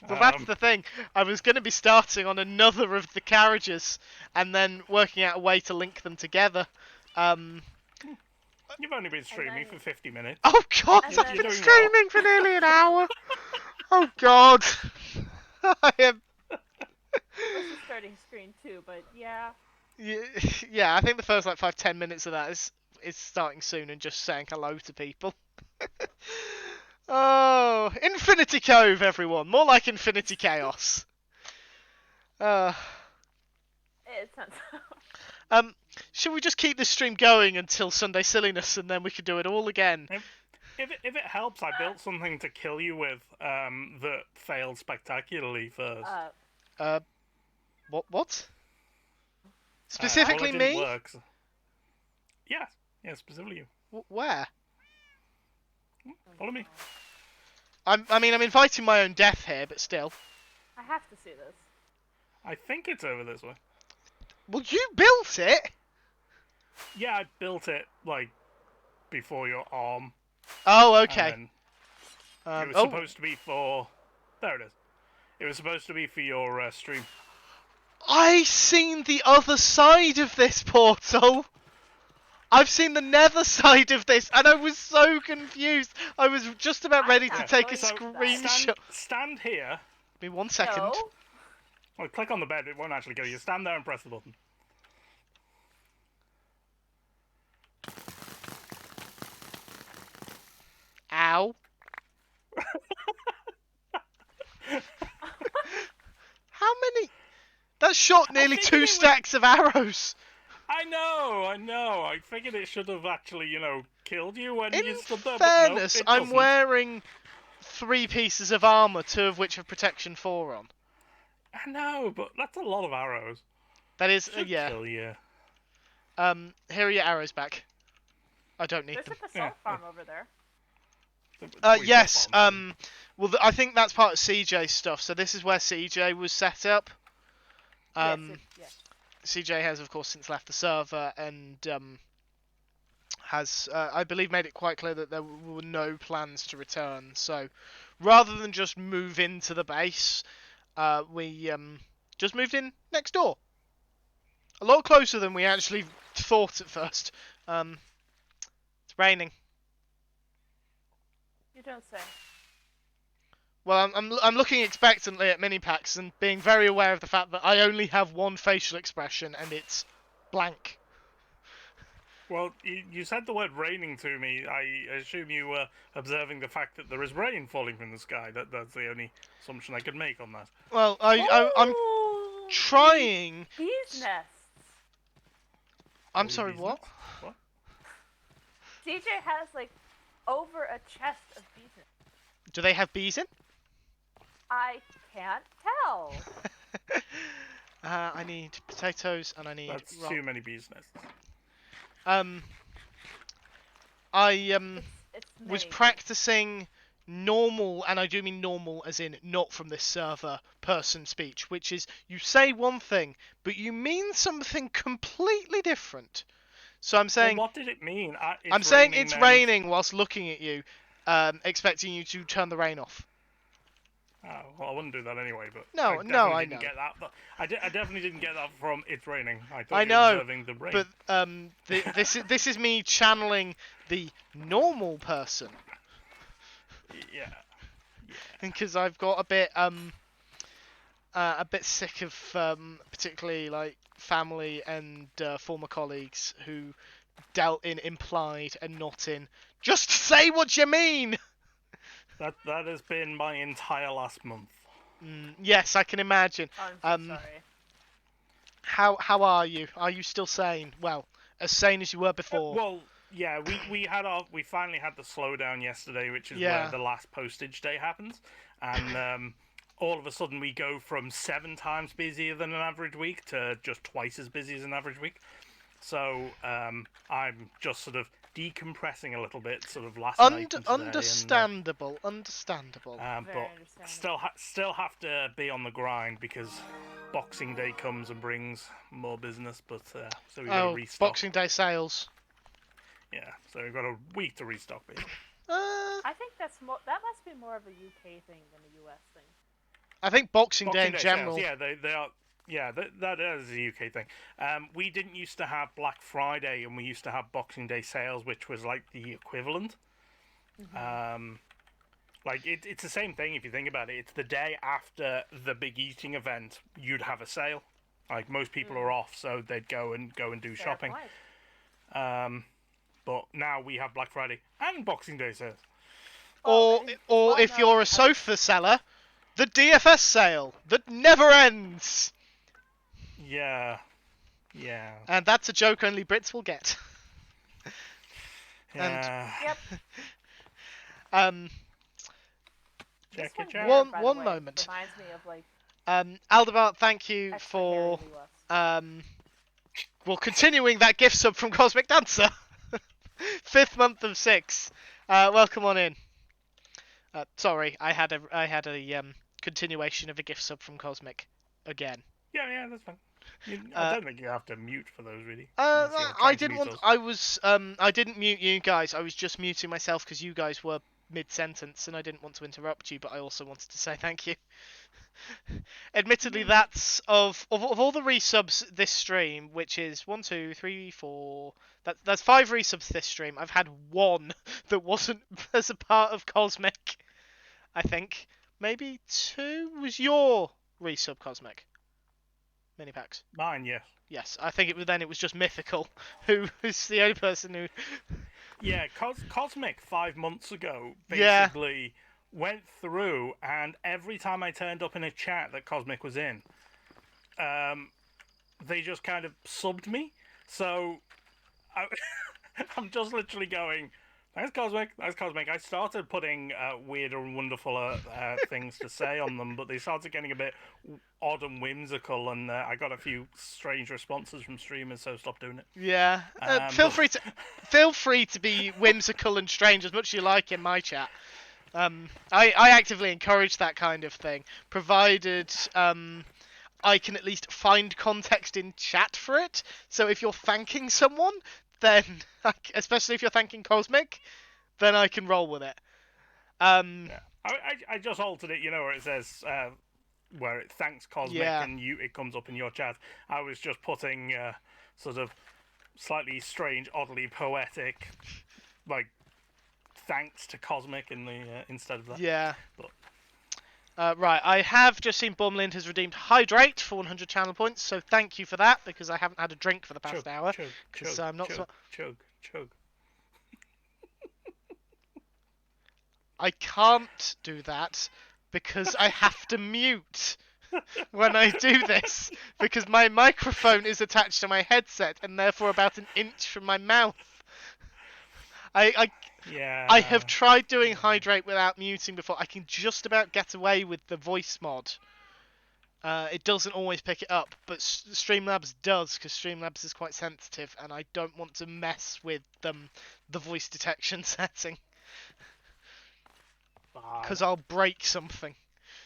Well, that's the thing. I was going to be starting on another of the carriages and then working out a way to link them together. You've only been streaming for 50 minutes. Oh God, And I've then- been You're doing streaming for nearly an hour. Oh God. I am. This is starting screen too, but yeah. Yeah, I think the first like 5-10 minutes of that is starting soon and just saying hello to people. Oh, Infinity Cove, everyone. More like Infinity Chaos. Uh, It sounds. um, should we just keep this stream going until Sunday silliness, and then we can do it all again? If it helps, I built something to kill you with that failed spectacularly first. What? Well, Specifically it didn't me? work. So... Yeah, specifically you. Where? Follow me. I mean, I'm inviting my own death here, but still. I have to see this. I think it's over this way. Well, you built it. Yeah, I built it like before your arm. Oh, okay. And then it was supposed to be for. There it is. It was supposed to be for your stream. I seen the other side of this portal. I've seen the nether side of this, and I was so confused. I was just about ready to take a screenshot. Stand here. Give me 1 second. No. Well, click on the bed. It won't actually go. You stand there and press the button. Ow. How many? That shot nearly 2 stacks of arrows. I know. I figured it should have actually, killed you when you stood there. In fairness, but no, I'm wearing 3 pieces of armor, 2 of which have protection 4 on. I know, but that's a lot of arrows. That is, Should yeah. kill you. Here are your arrows back. I don't need There's them. a basalt farm over there. Yes. Well, I think that's part of CJ's stuff. So this is where CJ was set up. Yes. CJ has, of course, since left the server and has, I believe, made it quite clear that there were no plans to return. So rather than just move into the base, we just moved in next door. A lot closer than we actually thought at first. It's raining. You don't say. Well, I'm looking expectantly at mini packs and being very aware of the fact that I only have one facial expression and it's blank. Well, you said the word raining to me. I assume you were observing the fact that there is rain falling from the sky. That's the only assumption I could make on that. Well, I'm trying. Bees nests. I'm sorry, what? What? DJ has like over a chest of bees nests. Do they have bees in? I can't tell. I need potatoes and I need. That's too many bees nests. I It's was many. practicing normal, and I do mean normal as in not from this server person speech, which is you say one thing, but you mean something completely different. So I'm saying. Well, what did it mean? I'm saying it's raining whilst looking at you, expecting you to turn the rain off. Oh, well, I wouldn't do that anyway, but No, I I definitely didn't know. get that. But I definitely didn't get that from it's raining. I thought I you were know, observing the rain. but this is me channeling the normal person. Yeah. Because I've got a bit sick of particularly like family and former colleagues who dealt in implied and not in just say what you mean. That has been my entire last month. Yes, I can imagine. I'm so sorry. How are you? Are you still sane? Well, as sane as you were before. Well, yeah, we finally had the slowdown yesterday, which is Yeah. where the last postage day happens, and all of a sudden we go from 7 times busier than an average week to just twice as busy as an average week. So I'm just sort of decompressing a little bit, sort of last night and today, Understandable. but still have to be on the grind because Boxing Day comes and brings more business. But so we got to restock. Boxing Day sales. Yeah, so we've got a week to restock, basically. I think that must be more of a UK thing than a US thing. I think Boxing Day in general. Sales, yeah, they are. Yeah, that is a UK thing. We didn't used to have Black Friday, and we used to have Boxing Day sales, which was like the equivalent. Mm-hmm. It's the same thing if you think about it. It's the day after the big eating event, you'd have a sale. Like most people are off, so they'd go and do Fair shopping. point. But now we have Black Friday and Boxing Day sales. Or Well, it's or well if you're known a sofa seller, the DFS sale that never ends. Yeah. Yeah. And that's a joke only Brits will get. And Yeah. Yep. um This Check it, one check. here, by the one way, moment. reminds me of like Aldebart, thank you extra hairy for Lewis. well, continuing that gift sub from Cosmic Dancer. 5th month of 6. Welcome on in. Sorry, I had a continuation of a gift sub from Cosmic again. Yeah, that's fine. I don't think you have to mute for those, really. I didn't want. I didn't mute you guys. I was just muting myself because you guys were mid-sentence, and I didn't want to interrupt you. But I also wanted to say thank you. Admittedly, that's of all the resubs this stream, which is 1, 2, 3, 4. That's 5 resubs this stream. I've had one that wasn't as a part of Cosmic. I think maybe 2 was your resub, Cosmic. Mini packs. Mine, yes. Yes, I think it was just Mythical, who is the only person who. Yeah, Cosmic 5 months ago Yeah. basically went through, and every time I turned up in a chat that Cosmic was in, they just kind of subbed me. So I'm just literally going, thanks, Cosmic. Thanks, Cosmic. I started putting weirder and wonderful things to say on them, but they started getting a bit odd and whimsical, and I got a few strange responses from streamers, so stopped doing it. Yeah. Feel free to be whimsical and strange as much as you like in my chat. I actively encourage that kind of thing, provided I can at least find context in chat for it. So if you're thanking someone, then, especially if you're thanking Cosmic, then I can roll with it. Yeah. I just altered it, where it says where it thanks Cosmic and it comes up in your chat. I was just putting sort of slightly strange, oddly poetic, like thanks to Cosmic in the instead of that. Yeah. But right, I have just seen Bumlind has redeemed Hydrate for 100 channel points, so thank you for that, because I haven't had a drink for the past hour. Chug. I can't do that, because I have to mute when I do this, because my microphone is attached to my headset, and therefore about an inch from my mouth. I have tried doing Hydrate without muting before. I can just about get away with the voice mod. It doesn't always pick it up, but Streamlabs does, because Streamlabs is quite sensitive, and I don't want to mess with the voice detection setting, because I'll break something.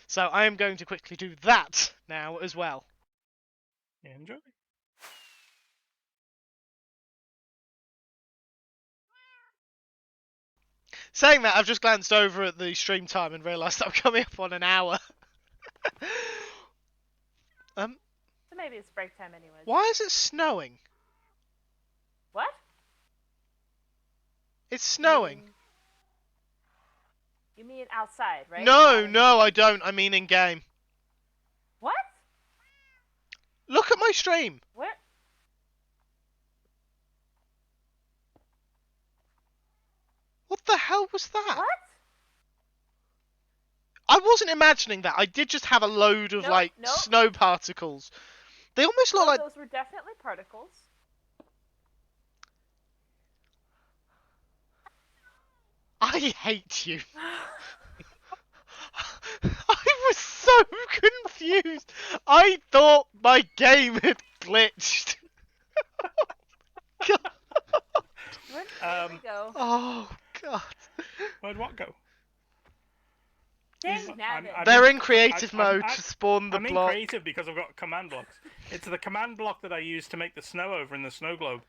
So I am going to quickly do that now as well. Enjoy. Saying that, I've just glanced over at the stream time and realised I'm coming up on an hour. So maybe it's break time anyways. Why is it snowing? What? It's snowing. You mean outside, right? No, I don't. I mean in game. What? Look at my stream. Where? What the hell was that? What? I wasn't imagining that. I did just have a load of snow particles. They almost look like those were definitely particles. I hate you. I was so confused. I thought my game had glitched. God. Where'd we go? Oh, God. Where'd what go? Dang nabbit. They're in creative mode to spawn the I'm block. in creative because I've got command blocks. It's the command block that I use to make the snow over in the snow globe.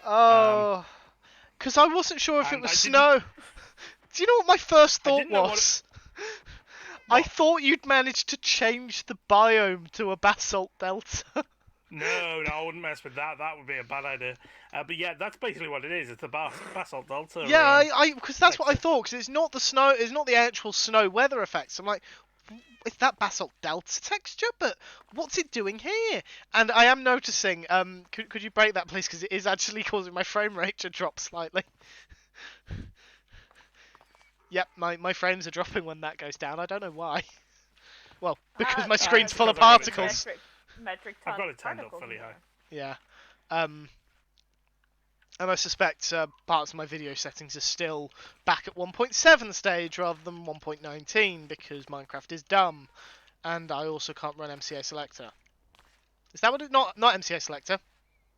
Oh. Because I wasn't sure if it was snow. Do you know what my first thought was? I thought you'd managed to change the biome to a basalt delta. No, I wouldn't mess with that. That would be a bad idea. But yeah, that's basically what it is. It's a basalt delta. Yeah, because that's what I thought. Because it's not the snow. It's not the actual snow weather effects. I'm like, it's that basalt delta texture, but what's it doing here? And I am noticing, could you break that please, because it is actually causing my frame rate to drop slightly. Yep, my frames are dropping when that goes down. I don't know why. Well, because my screen's full of because I've got it particles. Metric I've tons got of it turned up particles fairly in high. there. Yeah. And I suspect parts of my video settings are still back at 1.7 stage rather than 1.19 because Minecraft is dumb. And I also can't run MCA Selector. Is that what it... Not MCA Selector.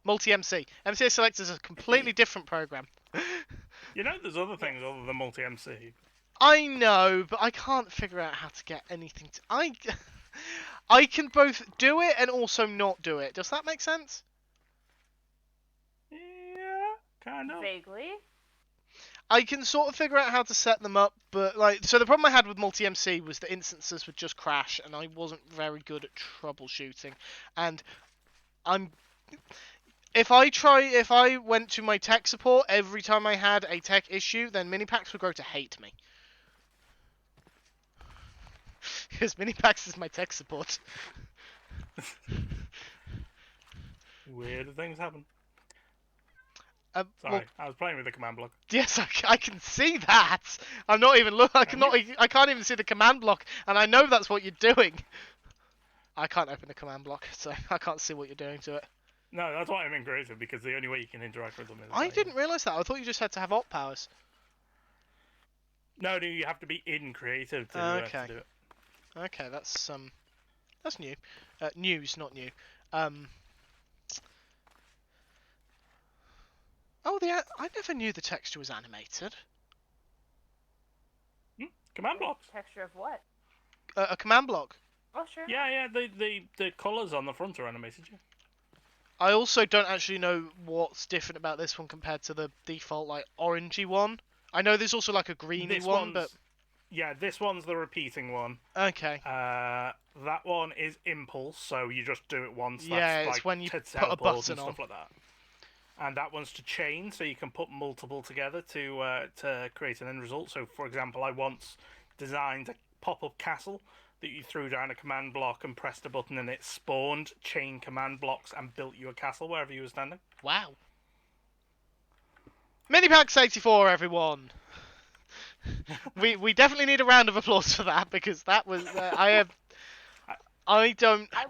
Multi-MC. MCA Selector is a completely different program. You know, there's other Yes. things other than multi-MC. I know, but I can't figure out how to get anything to... I can both do it and also not do it. Does that make sense? Yeah, kind of. Vaguely. I can sort of figure out how to set them up, but like, so the problem I had with multi-MC was that instances would just crash, and I wasn't very good at troubleshooting. And if I went to my tech support every time I had a tech issue, then Minipax would grow to hate me. Because Minipax is my tech support. Weird things happen. Well, Sorry, I was playing with the command block. yes, I can see that. I'm not even look. I can't even see the command block, and I know that's what you're doing. I can't open the command block, so I can't see what you're doing to it. No, that's why I'm in creative, because the only way you can interact with them is... I didn't realise that. I thought you just had to have op powers. No, you have to be in creative to do it. Okay, that's new. News, not new. Oh, I never knew the texture was animated. Command blocks. Texture of what? A command block. Oh, sure. Yeah, the colours on the front are animated, yeah. I also don't actually know what's different about this one compared to the default, like, orangey one. I know there's also, like, a greeny one, but... Yeah, this one's the repeating one. Okay. That one is impulse, so you just do it once. Yeah, That's it's like when you to put a teleport button and on. stuff like that. And that one's to chain, so you can put multiple together to create an end result. So, for example, I once designed a pop-up castle that you threw down a command block and pressed a button, and it spawned chain command blocks and built you a castle wherever you were standing. Wow. Minipax 84, everyone. we definitely need a round of applause for that, because that was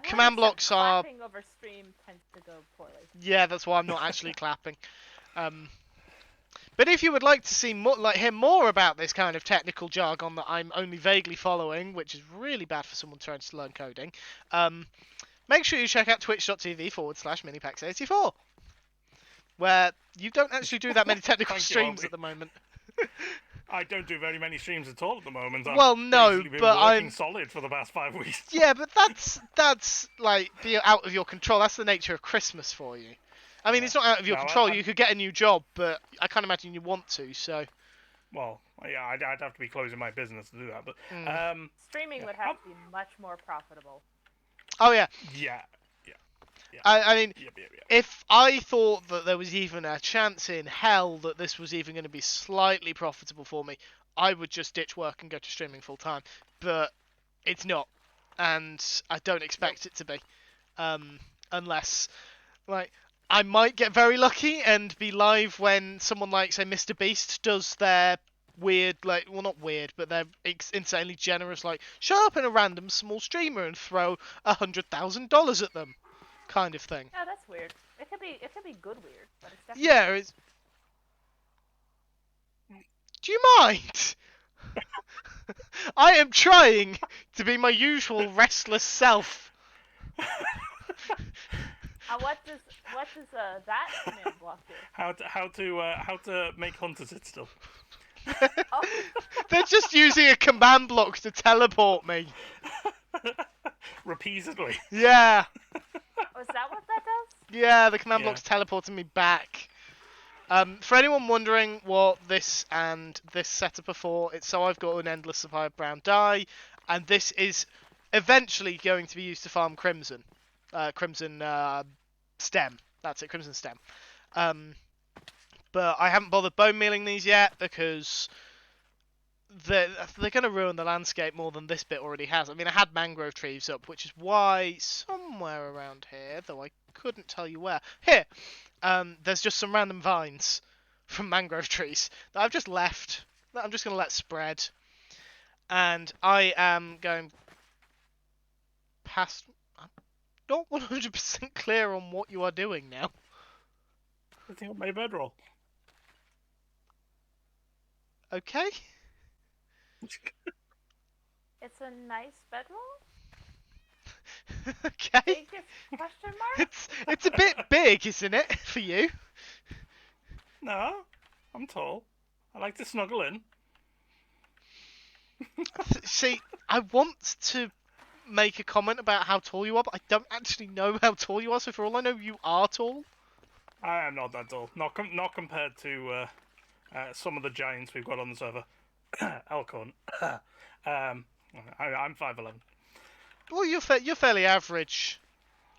command blocks are... Clapping over stream tends to go poorly. Yeah, that's why I'm not actually clapping. But if you would like to see hear more about this kind of technical jargon that I'm only vaguely following, which is really bad for someone trying to learn coding, make sure you check out twitch.tv/minipax84, where you don't actually do that many technical streams at the moment. I don't do very many streams at all at the moment. Well, no, basically been but working solid for the past 5 weeks. Yeah, but that's like out of your control. That's the nature of Christmas for you. I mean, it's not out of your control. You could get a new job, but I can't imagine you want to. So. Well, yeah, I'd have to be closing my business to do that, but streaming would have to be much more profitable. Oh yeah. Yeah. I mean, Yep. if I thought that there was even a chance in hell that this was even going to be slightly profitable for me, I would just ditch work and go to streaming full time. But it's not, and I don't expect it to be, unless, like, I might get very lucky and be live when someone like, say, Mr. Beast does their weird, like, well, not weird, but they're insanely generous, like, show up in a random small streamer and throw $100,000 at them. Kind of thing. Yeah, that's weird. It could be good weird, but it's definitely... Yeah, it's... Do you mind? I am trying to be my usual restless self. What does that command block do? How to make Hunter sit still. Oh. They're just using a command block to teleport me. Repeatedly. Yeah. Oh, is that what that does? Yeah, the command block's teleporting me back. For anyone wondering what this and this setup are for, it's so I've got an endless supply of brown dye, and this is eventually going to be used to farm crimson. Crimson stem. That's it, crimson stem. But I haven't bothered bone mealing these yet because they're going to ruin the landscape more than this bit already has. I mean, I had mangrove trees up, which is why somewhere around here, though I couldn't tell you where. Here, there's just some random vines from mangrove trees that I've just left. That I'm just going to let spread. And I am going past. I'm not 100% clear on what you are doing now. Setting up my bedroll. Okay. It's a nice bedroll. Okay. Biggest question mark? It's a bit big, isn't it, for you? No, I'm tall. I like to snuggle in. See, I want to make a comment about how tall you are, but I don't actually know how tall you are. So for all I know, you are tall. I am not that tall. Not compared to some of the giants we've got on the server. Elkhorn. I'm 5'11". Well, you're fairly average,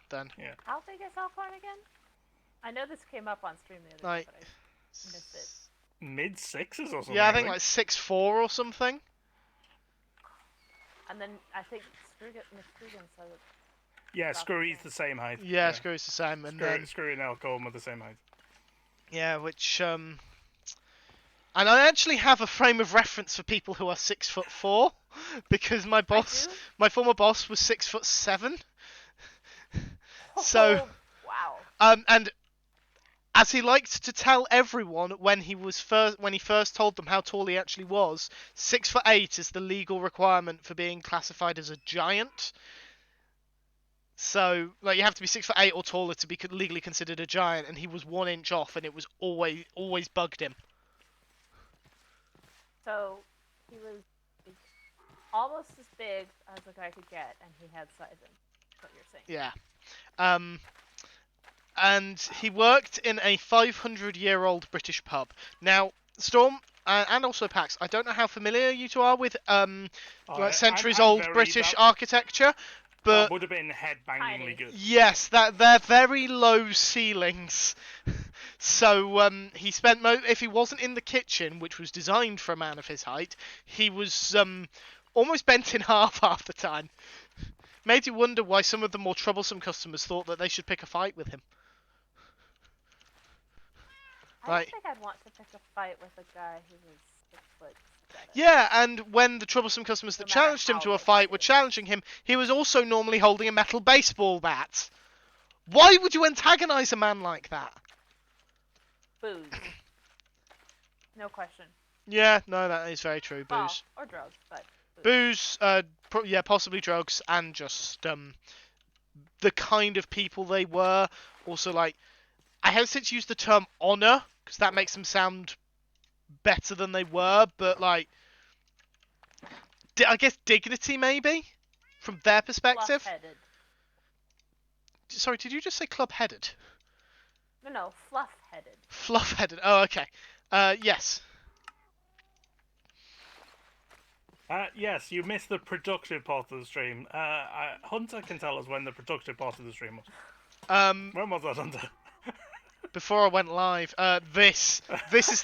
then. Yeah. How big is Elkhorn again? I know this came up on stream the other Like, day, but I missed it. Mid sixes or something. Yeah, I think like 6'4" or something. And then I think McScrugan said it. Yeah, about the Screwy's same. the same height. Yeah, Screwy's the same, and then Screwy and Elkhorn were the same height. yeah, which and I actually have a frame of reference for people who are 4'4", because my former boss was 6'7". So, wow. And as he liked to tell everyone when he first told them how tall he actually was, 6'8" is the legal requirement for being classified as a giant. So, like, you have to be 6'8" or taller to be legally considered a giant, and he was 1 inch off, and it was always bugged him. So he was almost as big as a guy could get, and he had sizing. That's what you're saying. Yeah. And he worked in a 500-year-old British pub. Now, Storm and also Pax, I don't know how familiar you two are with like centuries-old British architecture, but that would have been head-bangingly good. Yes, they're very low ceilings. So he spent if he wasn't in the kitchen, which was designed for a man of his height, he was almost bent in half the time. Made you wonder why some of the more troublesome customers thought that they should pick a fight with him. I don't think I'd want to pick a fight with a guy who was 6'7". Yeah, and when the troublesome customers that challenged him to a fight were challenging him, he was also normally holding a metal baseball bat. Why would you antagonize a man like that? Booze. No question. Yeah, no, that is very true. Booze. Well, or drugs, but booze, yeah, possibly drugs, and just the kind of people they were. Also, like, I hesitate to use the term honor because that makes them sound better than they were, but like, I guess dignity maybe from their perspective. Fluff-headed. Sorry, did you just say club-headed? No, fluff-headed. Fluff-headed. Oh, okay. Yes. Yes, you missed the productive part of the stream. Hunter can tell us when the productive part of the stream was. When was that, Hunter? Before I went live. This is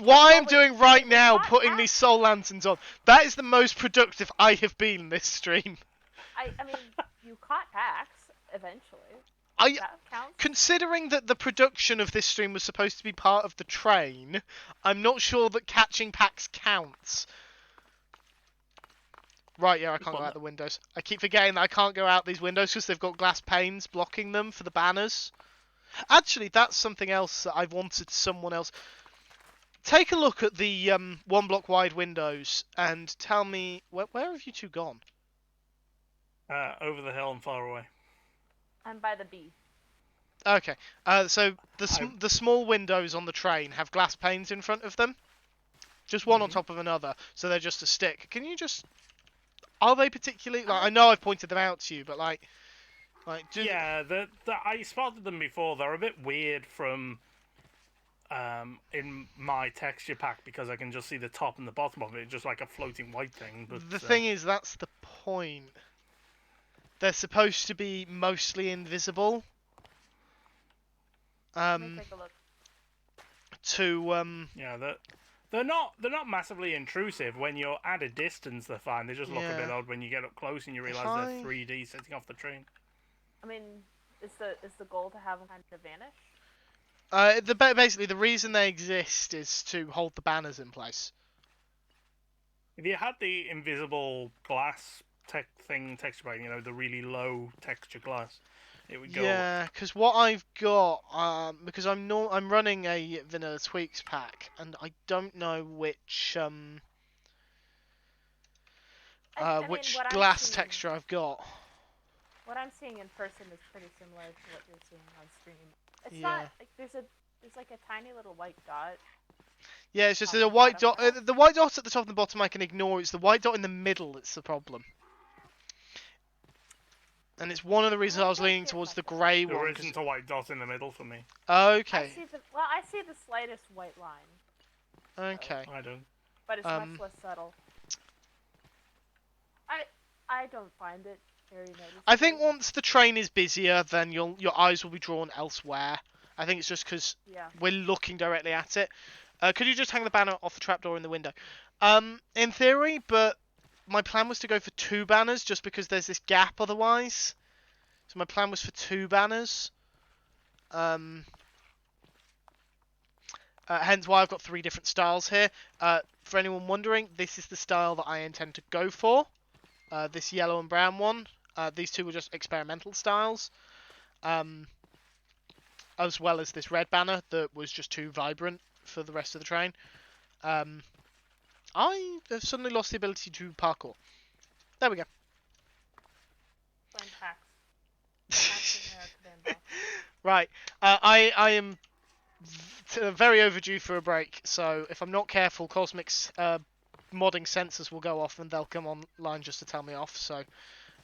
what I'm doing right now, putting these soul lanterns on. That is the most productive I have been in this stream. I mean, you caught Pax eventually. That counts. Considering that the production of this stream was supposed to be part of the train, I'm not sure that catching Pax counts. Right, yeah, I can't go out the windows. I keep forgetting that I can't go out these windows because they've got glass panes blocking them for the banners. Actually, that's something else that I've wanted someone else. Take a look at the 1 block wide windows and tell me where have you two gone? Over the hill and far away. I'm by the B. Okay. So the small windows on the train have glass panes in front of them, just one on top of another, so they're just a stick. Can you just? Are they particularly? Like, I know I've pointed them out to you, but like. Yeah, I spotted them before. They're a bit weird from in my texture pack because I can just see the top and the bottom of it, just like a floating white thing. But the thing is, that's the point. They're supposed to be mostly invisible. Let me take a look. To yeah, They're not massively intrusive. When you're at a distance, they're fine. They just look a bit Yeah. odd when you get up close and you If realise I... they're 3D setting off the train. I mean, is the goal to have them kind of vanish? Basically, the reason they exist is to hold the banners in place. If you had the invisible glass texture pack, the really low texture glass, it would go. Yeah, because what I've got, because I'm running a vanilla tweaks pack, and I don't know which which what I'm glass seeing, texture I've got. what I'm seeing in person is pretty similar to what you're seeing on stream. It's Yeah. not like there's like a tiny little white dot. Yeah, it's just Top there's a and white dot. bottom. The white dot at the top and the bottom I can ignore. It's the white dot in the middle that's the problem. And it's one of the reasons I was don't leaning see it towards like the that. grey There one. isn't a white dot in the middle for me. Okay. I see the slightest white line. Okay. I don't. But it's much less subtle. I don't find it very noticeable. I think once the train is busier, then your eyes will be drawn elsewhere. I think it's just because we're looking directly at it. Could you just hang the banner off the trapdoor in the window? In theory, but my plan was to go for 2 banners just because there's this gap otherwise. So my plan was for 2 banners. Hence why I've got 3 different styles here. For anyone wondering, this is the style that I intend to go for. This yellow and brown one. These 2 were just experimental styles. As well as this red banner that was just too vibrant for the rest of the train. I have suddenly lost the ability to parkour. There we go. Right. I am very overdue for a break, so if I'm not careful, Cosmic's modding sensors will go off and they'll come online just to tell me off. So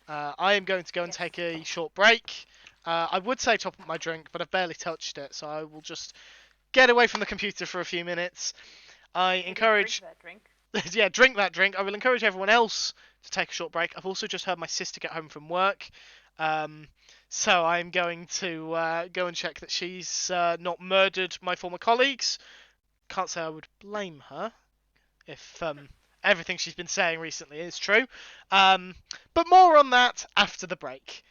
I am going to go and take a short break. I would say top up my drink, but I've barely touched it, so I will just get away from the computer for a few minutes. I encourage... Drink that drink. Yeah, drink that drink. I will encourage everyone else to take a short break. I've also just heard my sister get home from work. So I'm going to go and check that she's not murdered my former colleagues. Can't say I would blame her if everything she's been saying recently is true. But more on that after the break.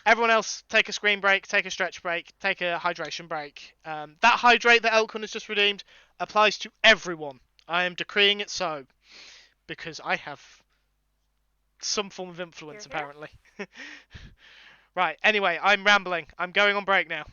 Everyone else, take a screen break, take a stretch break, take a hydration break. That hydrate that Elkun has just redeemed applies to everyone. I am decreeing it so, because I have some form of influence, apparently. Right, anyway, I'm rambling. I'm going on break now.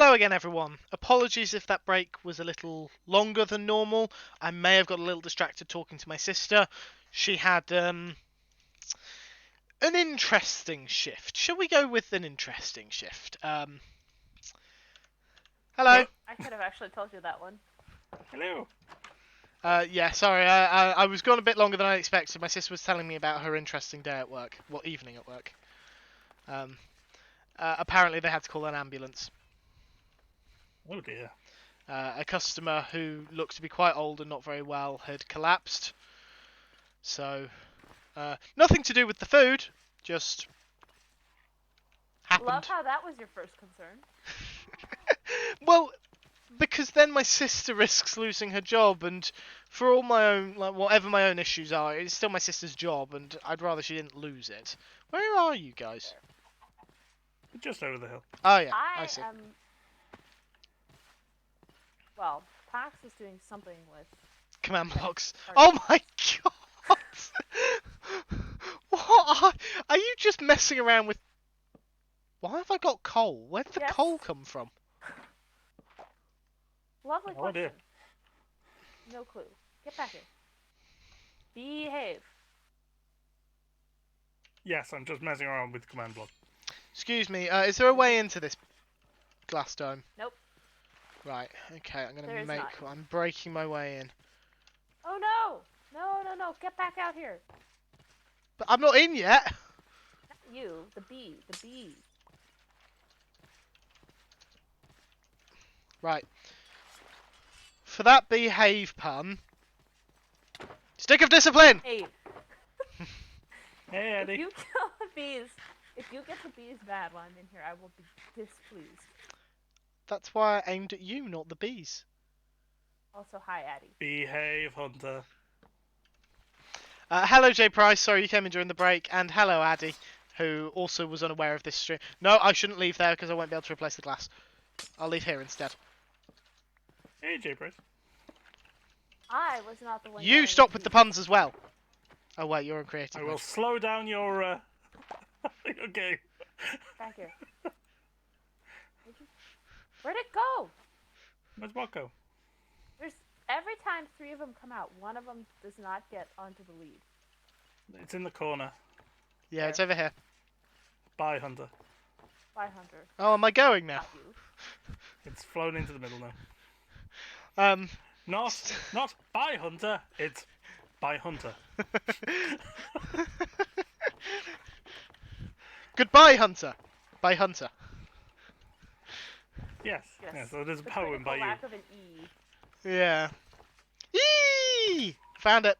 Hello again, everyone. Apologies if that break was a little longer than normal. I may have got a little distracted talking to my sister. She had an interesting shift. Shall we go with an interesting shift? Hello. I could have actually told you that one. Hello. Yeah, sorry. I was gone a bit longer than I expected. My sister was telling me about her interesting day at work. Well, evening at work. Apparently they had to call an ambulance. Oh dear. A customer who looked to be quite old and not very well had collapsed. So, nothing to do with the food, just happened. Love how that was your first concern. Well, because then my sister risks losing her job, and for all my own, like whatever my own issues are, it's still my sister's job, and I'd rather she didn't lose it. Where are you guys? Just over the hill. Oh yeah, I see. Well, Pax is doing something with... Command blocks. Oh my god! What? Are you just messing around with... Why have I got coal? Where did the coal come from? Lovely Oh question. dear. No clue. Get back here. Behave. Yes, I'm just messing around with command block. Excuse me, is there a way into this glass dome? Nope. Right, okay, There is not. I'm breaking my way in. Oh no! No, get back out here. But I'm not in yet! Not you, the bee. Right. For that behave pun... Stick of discipline! Hey. Hey, Eddie. If you kill the bees, if you get the bees mad while I'm in here, I will be displeased. That's why I aimed at you, not the bees. Also, hi, Addie. Behave, Hunter. Hello, Jay Price. Sorry you came in during the break. And hello, Addy, who also was unaware of this stream. No, I shouldn't leave there because I won't be able to replace the glass. I'll leave here instead. Hey, J Price. I was not the one. You stop with the puns as well. Oh, wait, you're in creative I will mode. slow down your, Okay. Back here. Where'd it go? Where's Rocco? There's every time 3 of them come out, one of them does not get onto the lead. It's in the corner. Yeah, There. it's over here. Bye, Hunter. Bye, Hunter. Oh, am I going now? Not you. It's flown into the middle now. Not bye, Hunter. It's bye, Hunter. Goodbye, Hunter. Bye, Hunter. Yes. So there's a poem by you. Lack of an E. Yeah. Eee! Found it.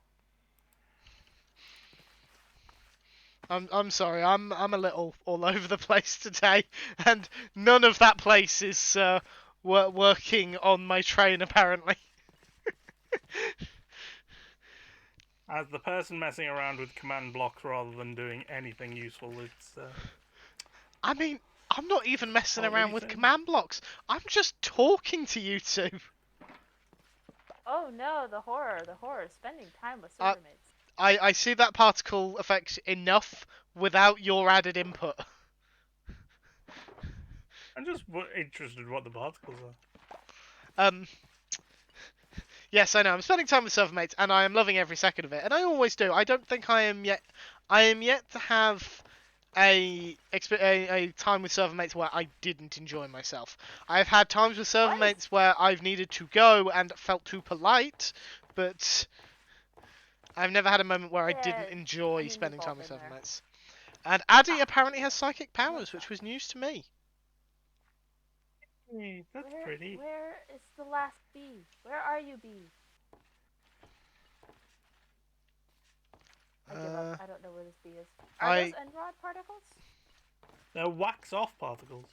I'm sorry. I'm a little all over the place today, and none of that place is working on my train apparently. As the person messing around with command blocks rather than doing anything useful, it's. I mean, I'm not even messing What were around you with saying? command blocks. I'm just talking to you two. Oh no, the horror, spending time with server mates. I see that particle effect enough without your added input. I'm just interested in what the particles are. Yes, I know. I'm spending time with server mates, and I am loving every second of it, and I always do. I don't think I am yet. I am yet to have a time with server mates where I didn't enjoy myself. I've had times with server mates where I've needed to go and felt too polite, but I've never had a moment where I didn't enjoy spending time with server mates. And Addy apparently has psychic powers, which was news to me. Hey, that's pretty. Where is the last bee? Where are you, bee? I give up. I don't know where this bee is. Are those end rod particles? They're wax-off particles.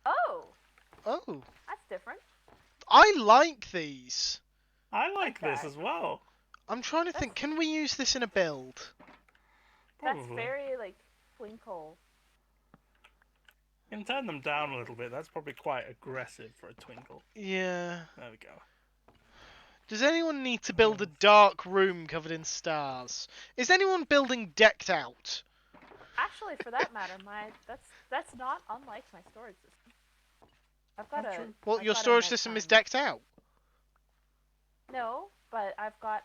Oh! Oh. That's different. I like these. I like this as well. I'm trying to think, can we use this in a build? That's very, twinkle. You can turn them down a little bit. That's probably quite aggressive for a twinkle. Yeah. There we go. Does anyone need to build a dark room covered in stars? Is anyone building decked out? Actually, for that matter, that's not unlike my storage system. I've got That's a. true. Well, I've your got a storage system is nighttime- decked out. No, but I've got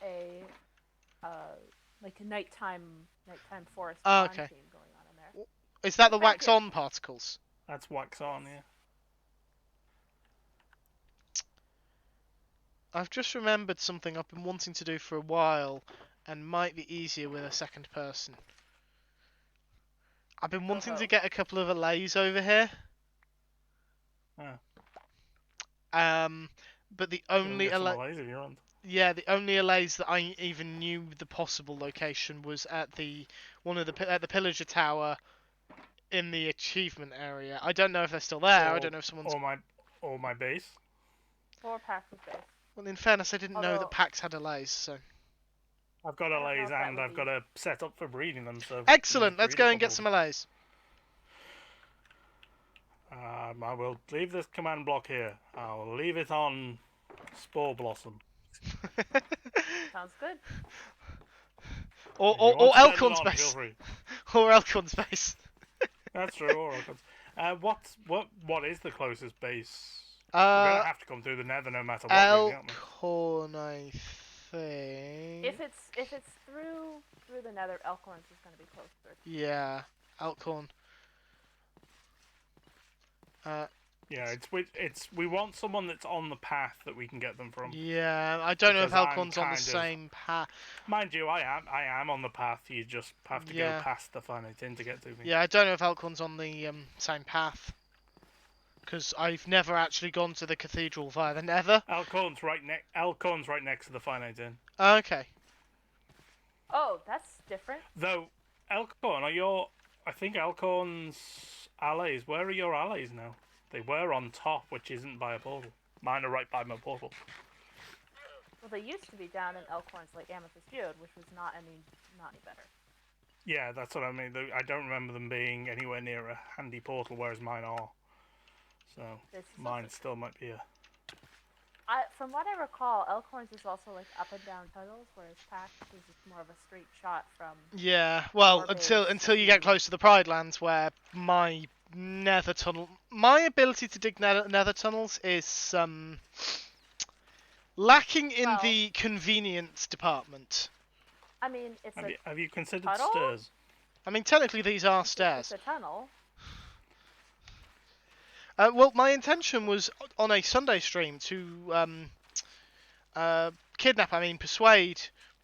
like a nighttime forest Oh, pond okay. theme going on in there. Is that the Thank wax you. on particles? That's wax on, yeah. I've just remembered something I've been wanting to do for a while, and might be easier with a second person. I've been wanting to get a couple of allays over here. Oh. But the You can only get some allay, allays if you want. yeah, the only allays that I even knew the possible location was at the at the pillager tower in the achievement area. I don't know if they're still there. I don't know if someone's. Or my base. 4 packs of space. Well, in fairness, I didn't know that Although- packs had allays, so. I've got I don't know allays if that and would I've got be- a set up for breeding them, so... Excellent. you know, Let's go and get some allays. I will leave this command block here. I'll leave it on Spore Blossom. Sounds good. or If you or, want or to set it Elkhorn on, feel space. free. Or Elkhorn space. That's true, or what is the closest base? We're gonna have to come through the Nether no matter what, really, aren't we? Elkhorn, I think. If it's through the Nether, Elkhorns is going to be closer. Yeah, Elkhorn. Yeah, we want someone that's on the path that we can get them from. Yeah, I don't know if Because I'm Elkhorn's on the kind of- same path. Mind you, I am on the path. You just have to Yeah. go past the finite inn to get to me. Yeah, I don't know if Elkhorn's on the same path. Because I've never actually gone to the cathedral via the Nether. Elkhorn's right next to the finite inn. Okay. Oh, that's different. Though Elkhorn, I think Elkhorn's allies. Where are your allies now? They were on top, which isn't by a portal. Mine are right by my portal. Well, they used to be down in Elkhorn's like Amethyst Geode, which was not any better. Yeah, that's what I mean. I don't remember them being anywhere near a handy portal, whereas mine are. So mine still might be a. From what I recall, Elkhorn's is also like up and down tunnels, whereas Pax is just more of a straight shot from. Yeah, well, Our until base you get to- close to the Pride Lands, where my nether tunnel, my ability to dig nether tunnels is lacking in Well- the convenience department. I mean, it's Have you considered tunnel? stairs? I mean, technically these are it's stairs. a tunnel. Well, my intention was on a Sunday stream to persuade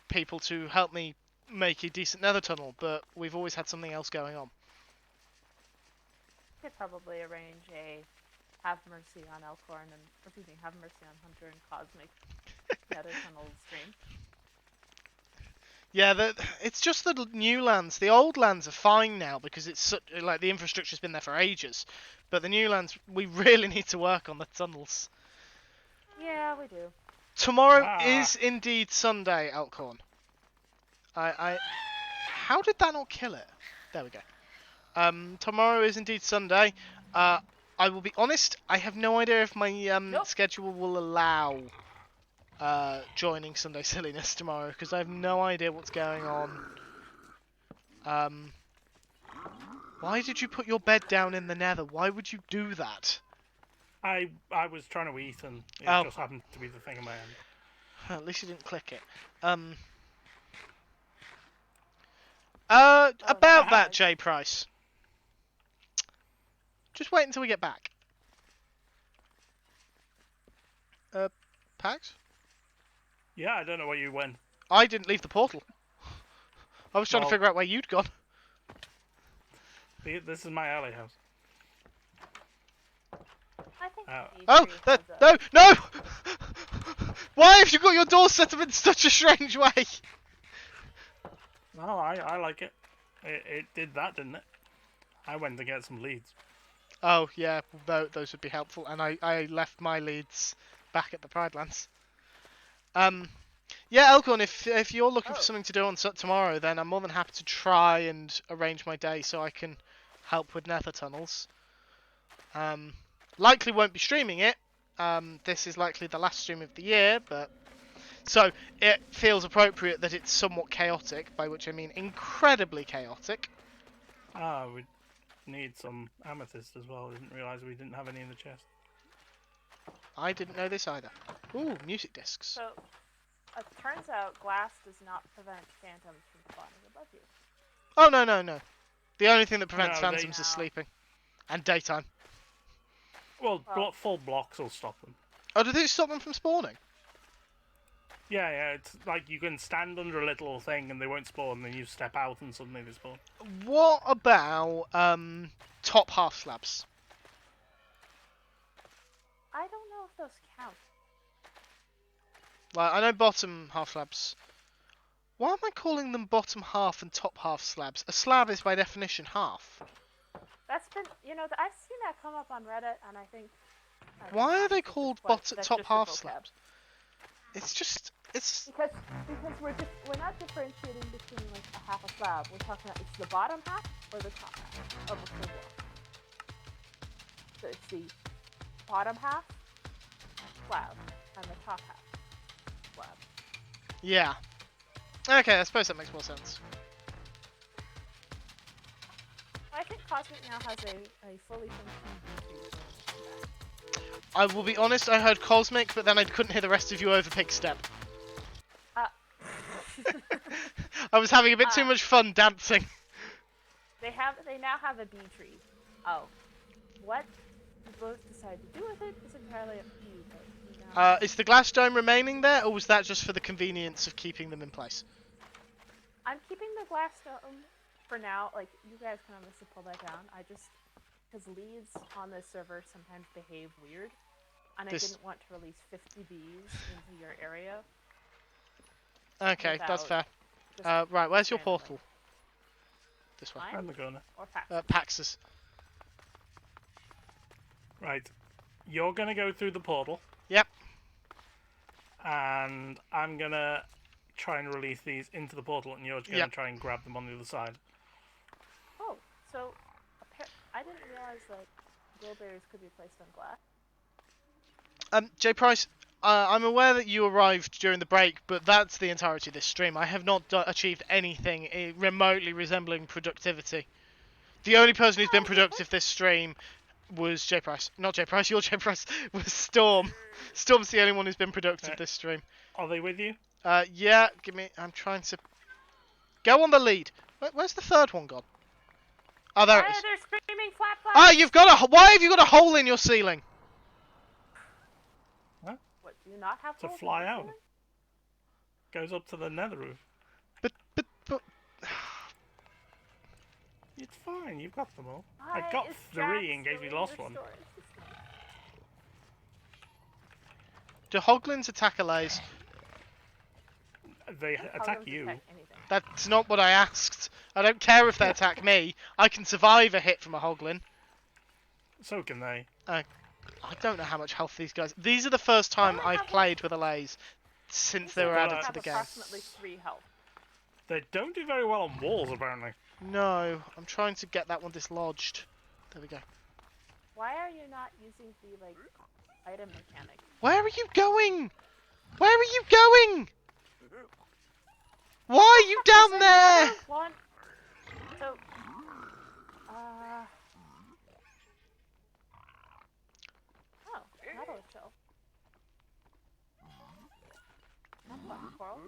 people to help me make a decent nether tunnel, but we've always had something else going on. Could probably arrange a Have Mercy on Elkhorn Have Mercy on Hunter and Cosmic Nether Tunnel stream. Yeah, it's just the new lands. The old lands are fine now because it's like the infrastructure's been there for ages. But the new lands, we really need to work on the tunnels. Yeah, we do. Tomorrow is indeed Sunday, Elkhorn. How did that not kill it? There we go. Tomorrow is indeed Sunday. I will be honest, I have no idea if my Nope. schedule will allow joining Sunday Silliness tomorrow, because I have no idea what's going on. Why did you put your bed down in the Nether? Why would you do that? I was trying to eat and it just happened to be the thing in my hand. At least you didn't click it. Oh, About that, J Price. Just wait until we get back. Pax? Yeah, I don't know where you went. I didn't leave the portal. I was trying to Well- figure out where you'd gone. This is my alley house. I think. Oh, E3 has no, no! Why have you got your door set up in such a strange way? No, I like it. It did that, didn't it? I went to get some leads. Oh, yeah, those would be helpful. And I left my leads back at the Pride Lands. Yeah, Elkhorn, if you're looking for something to do on tomorrow, then I'm more than happy to try and arrange my day so I can help with nether tunnels. Likely won't be streaming it. This is likely the last stream of the year, but so it feels appropriate that it's somewhat chaotic, by which I mean incredibly chaotic. We need some amethyst as well. I didn't realise we didn't have any in the chest. I didn't know this either. Ooh, music discs. So, it turns out glass does not prevent phantoms from spawning above you. Oh, no, no, no. The only thing that prevents No, they- phantoms is No. sleeping. And daytime. Well, Well- full blocks will stop them. Oh, did it stop them from spawning? Yeah, it's like you can stand under a little thing and they won't spawn, then you step out and suddenly they spawn. What about, top half slabs? I don't know if those count. Like, I know bottom half slabs. Why am I calling them bottom half and top half slabs? A slab is by definition half. That's been, I've seen that come up on Reddit, and I think. Why are they it's just called that's top just half the vocab. slabs? It's just, it's... Because we're not differentiating between like a half a slab. We're talking about it's the bottom half or the top half of a full block. So it's the bottom half slab and the top half slab. Yeah. Okay, I suppose that makes more sense. I think Cosmic now has a fully functioning beach. I will be honest, I heard Cosmic, but then I couldn't hear the rest of you over Pig Step. I was having a bit too much fun dancing. They now have a bee tree. Oh, what you both decide to do with it is entirely up to you. But you now Is the glass dome remaining there, or was that just for the convenience of keeping them in place? I'm keeping the glass dome for now. Like, you guys can honestly pull that down. Because leads on this server sometimes behave weird, and I didn't want to release 50 bees into your area. Okay, that's fair. Just Right, where's your randomly. portal? This way. Mine Around the corner. or Pax? Pax's. Right. You're gonna go through the portal. Yep. And I'm gonna try and release these into the portal, and you're gonna try and grab them on the other side. Oh, so I didn't realize that glowberries could be placed on glass. J Price, I'm aware that you arrived during the break, but that's the entirety of this stream. I have not achieved anything remotely resembling productivity. The only person who's been productive this stream was J Price. Not J Price, you're J Price. Was Storm. Storm's the only one who's been productive this stream. Are they with you? Yeah, I'm trying to... Go on the lead. Where's the third one gone? Oh, there it is. They're screaming flap flap! Ah, you've got a... Why have you got a hole in your ceiling? What, do you not have To holes in fly your out. ceiling? Goes up to the nether roof. But... It's fine, you've got them all. Why I got is 3 Jack in case we still in lost your one. storage system? Do hoglins attack allays? They How attack does it you. affect anything? That's not what I asked. I don't care if they attack me. I can survive a hit from a hoglin. So can they. I don't know how much health these guys... These are the first time only I've have played with allays since they were only added have to the game. Approximately 3 health. They don't do very well on walls, apparently. No, I'm trying to get that one dislodged. There we go. Why are you not using the item mechanic? Where are you going? Where are you going? Why are you down there? One. So, oh, metal shelf. That's fun, coral.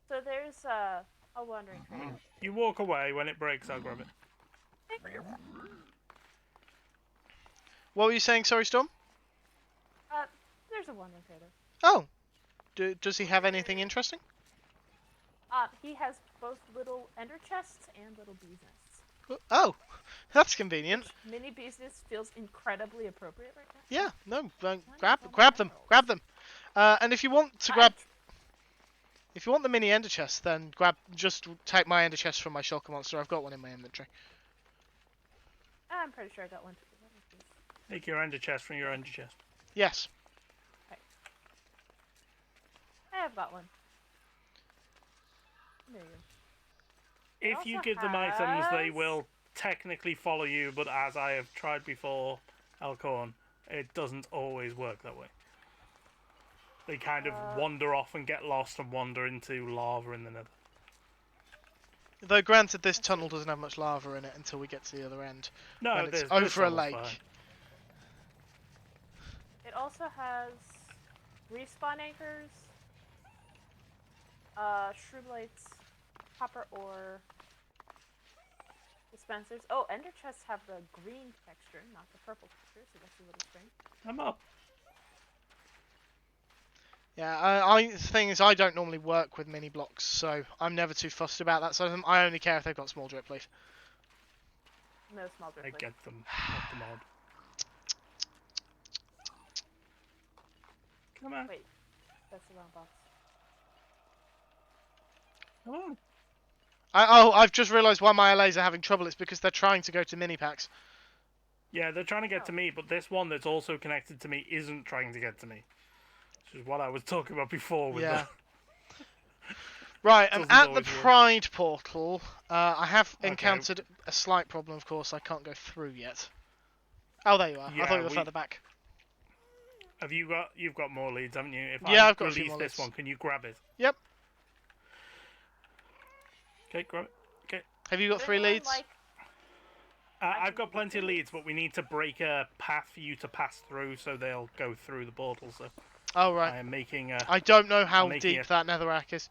So there's a wandering trader. You walk away, when it breaks, I'll grab it. What were you saying, sorry, Storm? There's a wandering trader. Oh. Does he have anything interesting? He has both little ender chests and little bees nests. Oh, that's convenient. Mini bees nest feels incredibly appropriate right now. Yeah, no, grab them. And if you want to grab... If you want the mini ender chest, then just take my ender chest from my shulker monster. I've got one in my inventory. I'm pretty sure I got one too. Take your ender chest from your ender chest. Yes. I have got one. There you go. If you also give them items, they has- will technically follow you, but as I have tried before, Elcorn, it doesn't always work that way. They kind of wander off and get lost and wander into lava in the nether. Though granted, this tunnel doesn't have much lava in it until we get to the other end. No, when it's this over a tunnel's lake. fine. also has respawn anchors, shroom lights, copper ore, dispensers. Oh, ender chests have the green texture, not the purple texture, so that's a little strange. I'm up. Yeah, the thing is, I don't normally work with mini blocks, so I'm never too fussed about that side of them. I only care if they've got small drip leaf. No small drip I leaf. get them. Not the mod. Come on. Wait, that's the wrong box. Come on. I've just realised why my LAs are having trouble. It's because they're trying to go to mini packs. Yeah, they're trying to get to me, but this one that's also connected to me isn't trying to get to me. Which is what I was talking about before with Yeah. Right, I'm Doesn't at the always work. Pride portal. I have Okay. encountered a slight problem, of course. I can't go through yet. Oh, there you are. I thought Yeah, you were further back. You've got more leads, haven't you? If Yeah, I I've got a few release more this leads. one, can you grab it? Yep. Okay, grab it. Okay. Have you got Does 3 anyone leads? like- I've got plenty of leads, but we need to break a path for you to pass through, so they'll go through the portal. So Oh, I right. am making a. I don't know how making deep it- that netherrack is.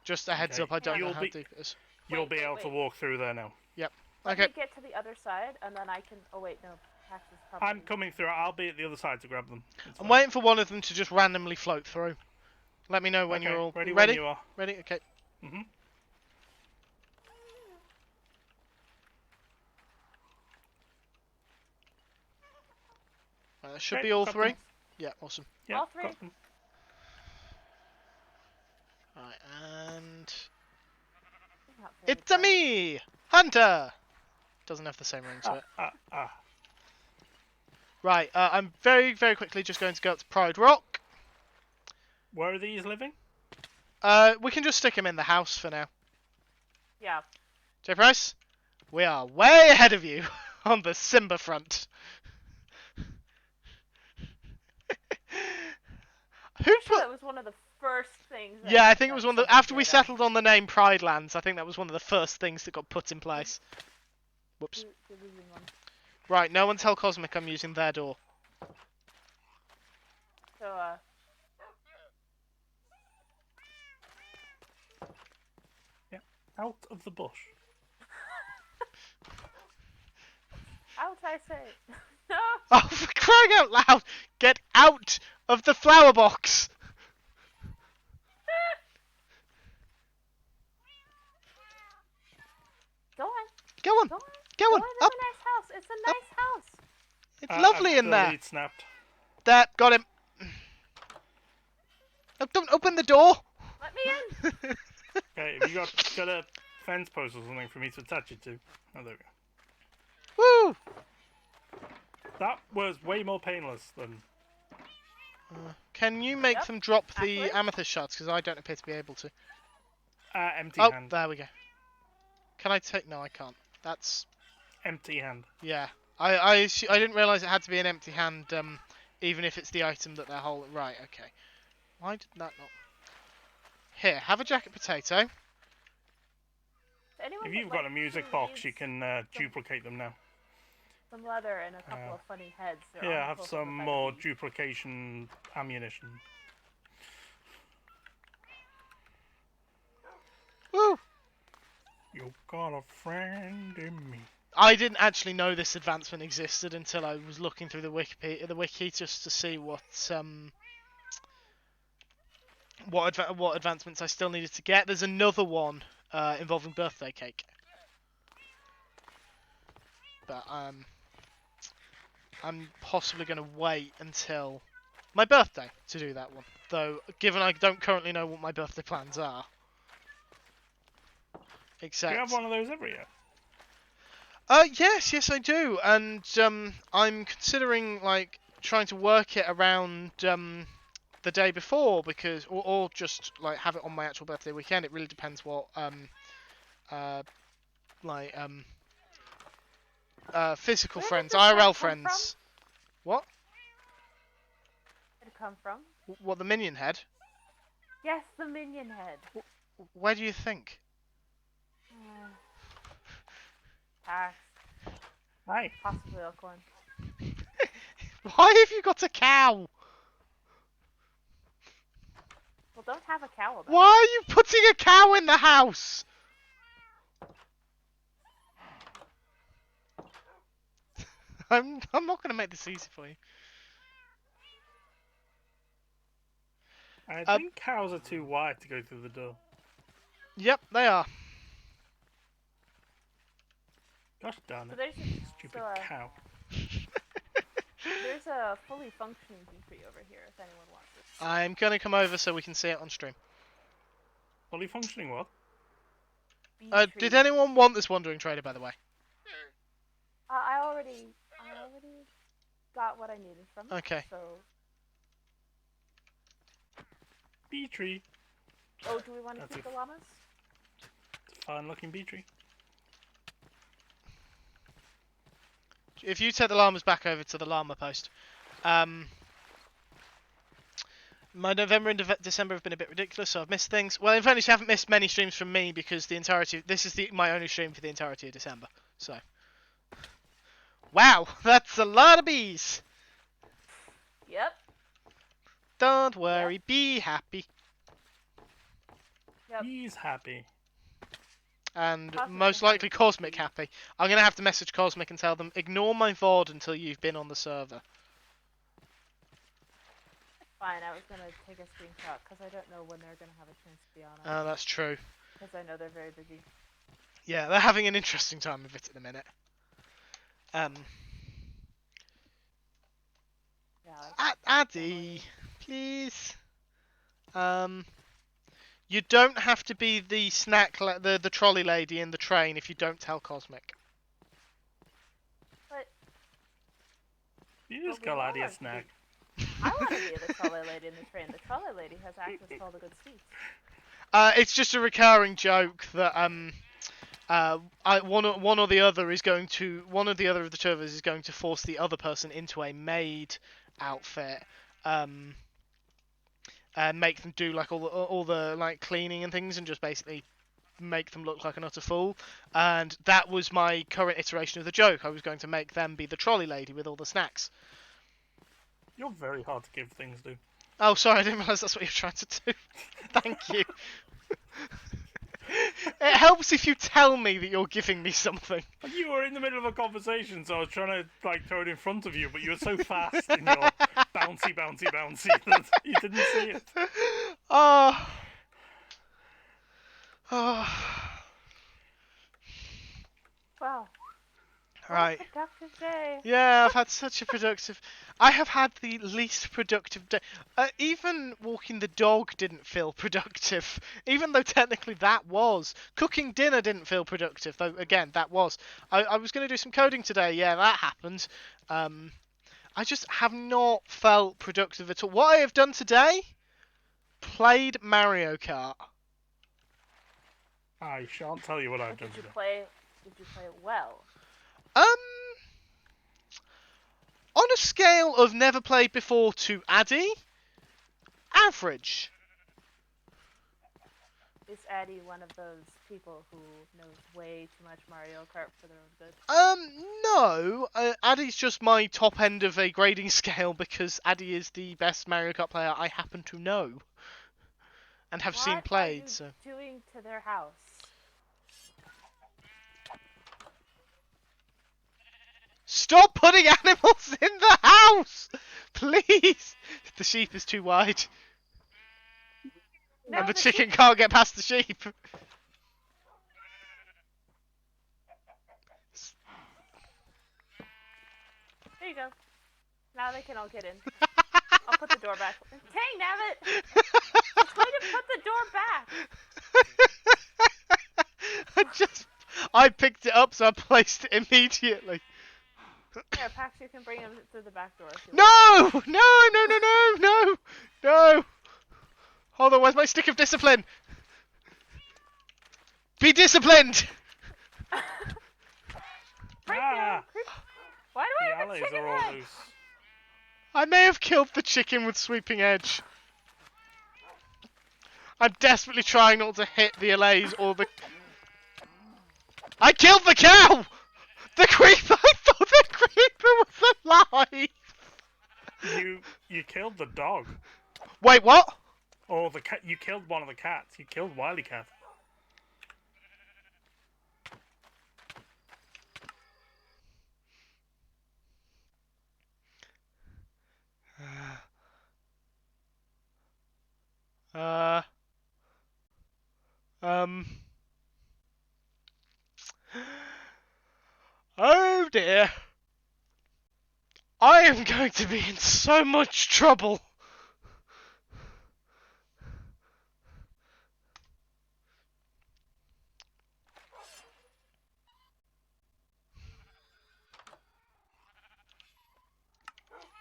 Just a heads Okay. up, I don't know You'll how be- deep it is. You'll Wait, be wait, able to wait. walk through there now. Let Okay. me get to the other side, and then I can. Oh wait, no. Pax is probably. I'm coming through. I'll be at the other side to grab them. It's I'm fine. waiting for one of them to just randomly float through. Let me know when Okay, you're all ready. ready. When you are. Ready? Okay. Mhm. That should Okay, be all got 3. them. Yeah, awesome. Yeah, All 3. got them. Right, and Not very it's a bright. me, Hunter. Doesn't have the same ring to it. Right, I'm very, very quickly just going to go up to Pride Rock. Where are these living? We can just stick him in the house for now. Yeah. J Price, we are way ahead of you on the Simba front. Who I'm sure put? that was one of the first things. Yeah, I think it was one of the. somebody After we did. settled on the name Pride Lands, I think that was one of the first things that got put in place. Whoops. You're losing one. Right, no one tell Cosmic I'm using their door. So Out of the bush. how would I say? No. Oh, for crying out loud! Get out of the flower box! Go on. Go on, Go on. go Go on, in. up! It's a nice house. It's a nice house. It's lovely in the there. lead snapped. There, got him. No, don't open the door. Let me in. Okay, have you got a fence post or something for me to attach it to? Oh, there we go. Woo! That was way more painless than. Can you make Yep, them drop the actually. amethyst shards? Because I don't appear to be able to. Empty Oh, hand. there we go. Can I take? No, I can't. That's Empty hand. yeah. I didn't realise it had to be an empty hand. Even if it's the item that they're holding. Right. Okay. Why did that not? Here, have a jacket potato. Anyone If that, you've got a like, music really box, you needs can duplicate them now. some leather and a couple of funny heads. They're Yeah, on have both of some the more magazines. duplication ammunition. Woo! You got a friend in me. I didn't actually know this advancement existed until I was looking through the wiki just to see what advancements I still needed to get. There's another one involving birthday cake, but I'm possibly going to wait until my birthday to do that one. Though, given I don't currently know what my birthday plans are, except Do you have one of those every year? yes, I do, and I'm considering like trying to work it around the day before because, or just like have it on my actual birthday weekend. It really depends what physical Where friends, did this head IRL come friends. What? Where did it come from? What, the minion head? Yes, the minion head. Where do you think? Pax. Hi. Possibly Elkhorn. Why have you got a cow? Well, don't have a cow about Why are you putting a cow in the house? I'm not going to make this easy for you. I think cows are too wide to go through the door. Yep, they are. Gosh darn So it. there's Stupid cow. there's a fully functioning beetree over here if anyone wants it. I'm going to come over so we can see it on stream. Fully functioning what? Did anyone want this wandering trader, by the way? I already got what I needed from it. Okay. So. Bee tree. Oh, do we want to keep the llamas? It's a fine looking bee tree. If you take the llamas back over to the llama post. My November and December have been a bit ridiculous, so I've missed things. Well, in fairness, you haven't missed many streams from me because this is my only stream for the entirety of December. So, wow, that's a lot of bees. Yep. Don't worry, be happy. Yep. He's happy. And Cosmic most and likely Happy. Cosmic happy. I'm gonna have to message Cosmic and tell them ignore my VOD until you've been on the server. Fine, I was gonna take a screenshot because I don't know when they're gonna have a chance to be on it. Oh, that's true. Because I know they're very busy. Yeah, they're having an interesting time of it at the minute. Yeah. Addy, please. You don't have to be the the trolley lady in the train if you don't tell Cosmic. But You just we got all Addy a want to snack. I want to be the trolley lady in the train. The trolley lady has access to all the good seats. It's just a recurring joke that one or the other is going to one of the other of the two of us is going to force the other person into a maid outfit. Make them do like all the like cleaning and things, and just basically make them look like an utter fool. And that was my current iteration of the joke. I was going to make them be the trolley lady with all the snacks. You're very hard to give things to. Oh, sorry, I didn't realise that's what you're trying to do. Thank you. It helps if you tell me that you're giving me something. You were in the middle of a conversation, so I was trying to like throw it in front of you, but you were so fast in your bouncy that you didn't see it. Oh. Wow. Right. Productive day. Yeah, I've had such a productive... I have had the least productive day. Even walking the dog didn't feel productive, even though technically that was. Cooking dinner didn't feel productive, though, again, that was. I was going to do some coding today, yeah, that happened. I just have not felt productive at all. What I have done today? Played Mario Kart. I shan't tell you what I've done Did you today. play it well? On a scale of never played before to Addy, average. Is Addy one of those people who knows way too much Mario Kart for their own good? No. Addy's just my top end of a grading scale because Addy is the best Mario Kart player I happen to know and have seen played. What are So. you doing to their house? Stop putting animals in the house! Please! The sheep is too wide. No, And the chicken can't get past the sheep. There you go. Now they can all get in. I'll put the door back. Dang, nabbit! I was going to put the door back! I picked it up, so I placed it immediately. Here, Pax, you can bring him through the back door. If you No! No! Hold on, where's my stick of discipline? Be disciplined! Right Ah! there. Why do The I have a alleys chicken are all head? loose. I may have killed the chicken with sweeping edge. I'm desperately trying not to hit the allays or the... I killed the cow! The creeper! I thought the creeper was alive! You killed the dog. Wait, what? Or the cat. You killed one of the cats. You killed Wily Cat. Uh, um. Oh dear. I am going to be in so much trouble.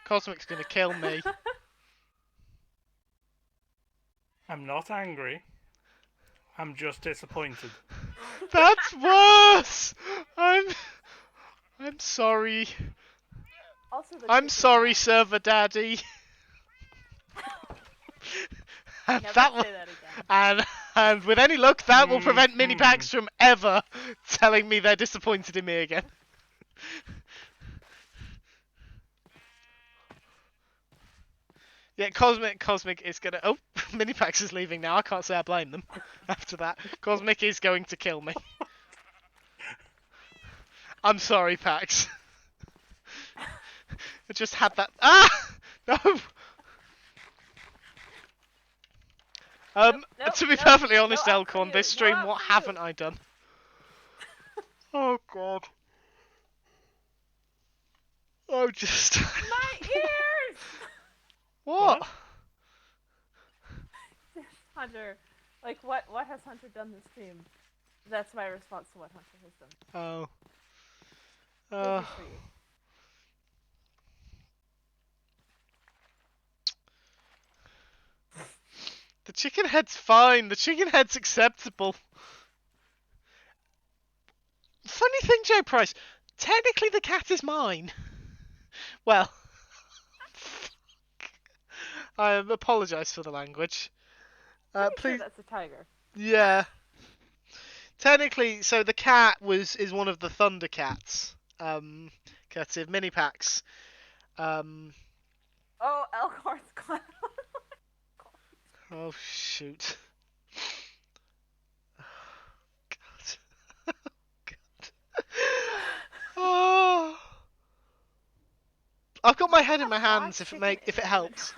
Cosmic's gonna kill me. I'm not angry. I'm just disappointed. That's worse. I'm sorry. Also, the I'm chicken sorry, cat. server daddy. And Never that will, say that again. and with any luck, that will prevent mini Hmm. packs from ever telling me they're disappointed in me again. Yeah, Cosmic is gonna. Oh, Minipax is leaving now. I can't say I blame them. After that, Cosmic is going to kill me. I'm sorry, Pax. I just had that. Ah, no. Nope, To be nope, perfectly no honest, out for Elcorn, you. this No stream, out what for you. haven't I done? Oh God. Oh, just. My ears! What? What? Hunter, like what has Hunter done this stream? That's my response to what Hunter has done. Oh. This is for you. The chicken head's fine. The chicken head's acceptable. Funny thing, Joe Price. Technically, the cat is mine. Well, I apologise for the language. Pretty sure Please, that's a tiger. yeah. Technically, so the cat is one of the Thundercats. Courtesy of mini packs. Um. Oh, Elkhorn's clown. Oh shoot. God. God. Oh. I've got my head in my hands. If it helps.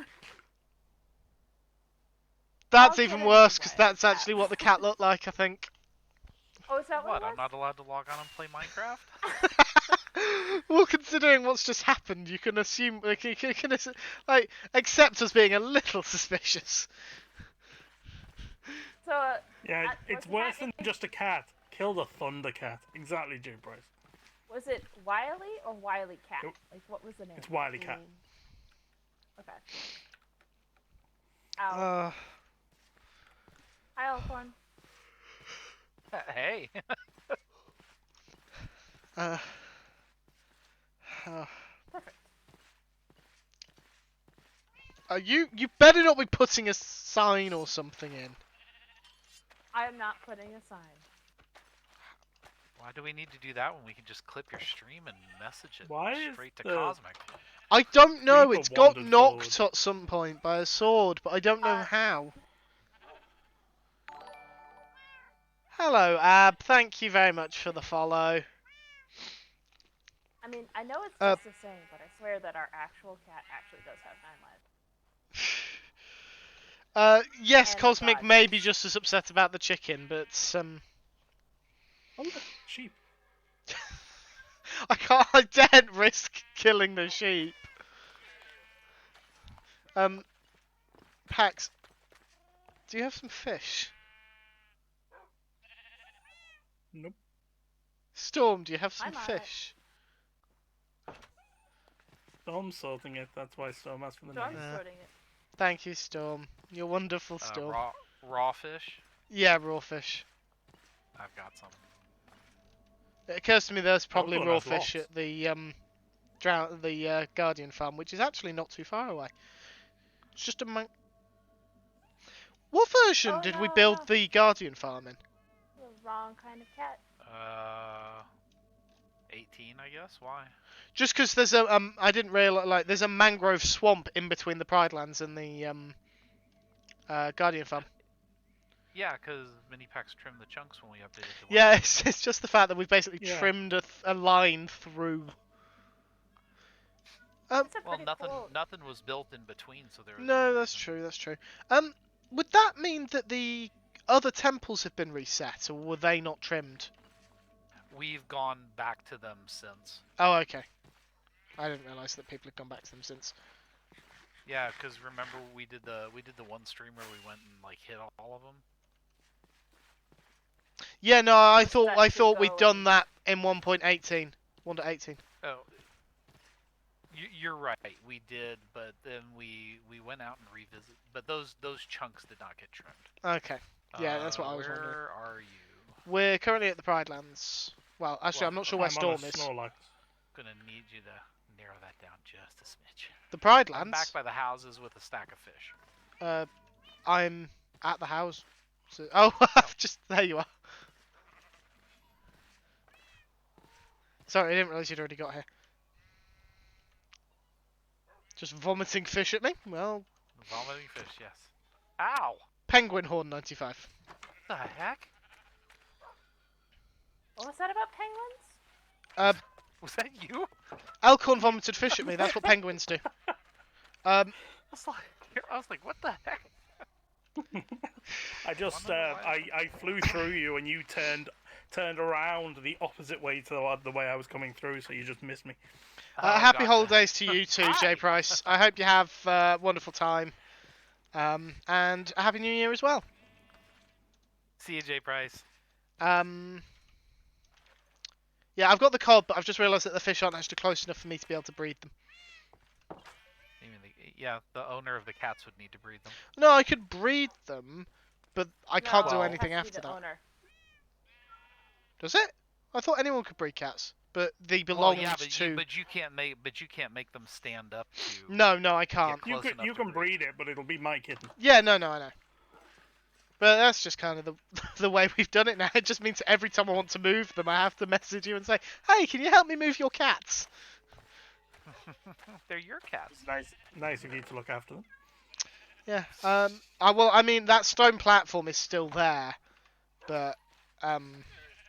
That's All even kidding worse because aside, that's actually what the cat looked like. I think. Oh, is that what What? it I'm was? not allowed to log on and play Minecraft? Well, considering what's just happened, you can assume, like, you can like, accept us being a little suspicious. So, Yeah, was it's the worse cat than just a cat. Kill the Thundercat. Exactly, Jim Price. Was it Wily or Wily Cat? Nope. Like, what was the name? It's Wily Cat. Okay. Ow. Hi, Elkhorn. Hey. Perfect. You better not be putting a sign or something in. I am not putting a sign. Why do we need to do that when we can just clip your stream and message it Why is straight to the- Cosmic? I don't know. Reaper It's got wandered knocked forward. at some point by a sword, but I don't know how. Hello, Ab. Thank you very much for the follow. I mean, I know it's just a saying, but I swear that our actual cat actually does have 9 lives. Yes, And Cosmic God. may be just as upset about the chicken, but Oh, look, sheep. I daren't risk killing the sheep. Pax, do you have some fish? Nope. Storm, do you have some I'm fish? Storm's sorting it. That's why Storm asked for the So I'm name. sorting it. Thank you, Storm. You're wonderful, Storm. Raw fish? Yeah, raw fish. I've got some. It occurs to me there's probably Elkhorn raw has fish lots. at the Guardian farm, which is actually not too far away. It's just a What version did we build the Guardian farm in? The wrong kind of cat. 18, I guess. Why? Just because there's a I didn't realize there's a mangrove swamp in between the Pride Lands and the Guardian Farm. Yeah, because mini packs trimmed the chunks when we updated the. Yeah, it's just the fact that we've basically Yeah. trimmed a line through. That's a Well, pretty nothing cool. nothing was built in between, so there was No, no that's reason. true. That's true. Would that mean that the other temples have been reset, or were they not trimmed? We've gone back to them since. Oh, okay. I didn't realise that people had gone back to them since. Yeah, because remember we did the one stream where we went and like hit all of them. Yeah, no, I Just that you thought we'd go done and- that in 1.18. 1.18. Oh, you're right. We did, but then we went out and revisited. But those chunks did not get trimmed. Okay. Yeah, that's what I was wondering. Where are you? We're currently at the Pride Lands. Well, actually, I'm not sure where I'm on a Storm is. Snorlax. Gonna need you to narrow that down just a smidge. The Pride I'm back Lands. by the houses with a stack of fish. I'm at the house. So, oh, just there you are. Sorry, I didn't realise you'd already got here. Just vomiting fish at me? Well, Vomiting fish, yes. Ow! Penguin Horn 95. What the heck? What was that about penguins? Was that you? Elkhorn vomited fish at me. That's what penguins do. I was like, what the heck? I just Wonder why. I flew through you and you turned around the opposite way to the way I was coming through, so you just missed me. Happy Gotcha. holidays to you too, Hi. Jay Price. I hope you have a wonderful time. And a Happy New Year as well. See you, Jay Price. Yeah, I've got the cod, but I've just realised that the fish aren't actually close enough for me to be able to breed them. The owner of the cats would need to breed them. No, I could breed them, but I can't do No, it anything has to be after the that. owner. Does it? I thought anyone could breed cats, but they Well, belong yeah, to. but you can't make them stand up to. No, I can't. You Close can enough you to can breed. breed it, but it'll be my kitten. Yeah, no, I know. But that's just kind of the the way we've done it now. It just means every time I want to move them, I have to message you and say, "Hey, can you help me move your cats?" They're your cats. It's nice of you to look after them. Yeah. I mean, that stone platform is still there, but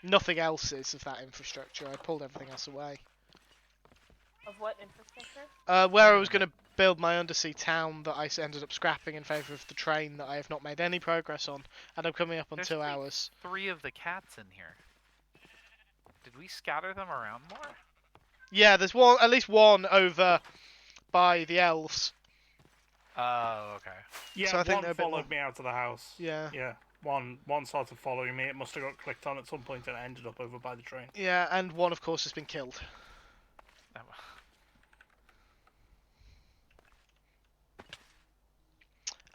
nothing else is of that infrastructure. I pulled everything else away. Of what infrastructure? Where I was going to build my undersea town that I ended up scrapping in favour of the train that I have not made any progress on, and I'm coming up on There's 2 hours. 3 of the cats in here. Did we scatter them around more? Yeah, there's at least one over by the elves. Oh, okay. Yeah, So I think one they're a bit followed more- me out of the house. Yeah. Yeah, one started following me. It must have got clicked on at some point and it ended up over by the train. Yeah, and one, of course, has been killed. That-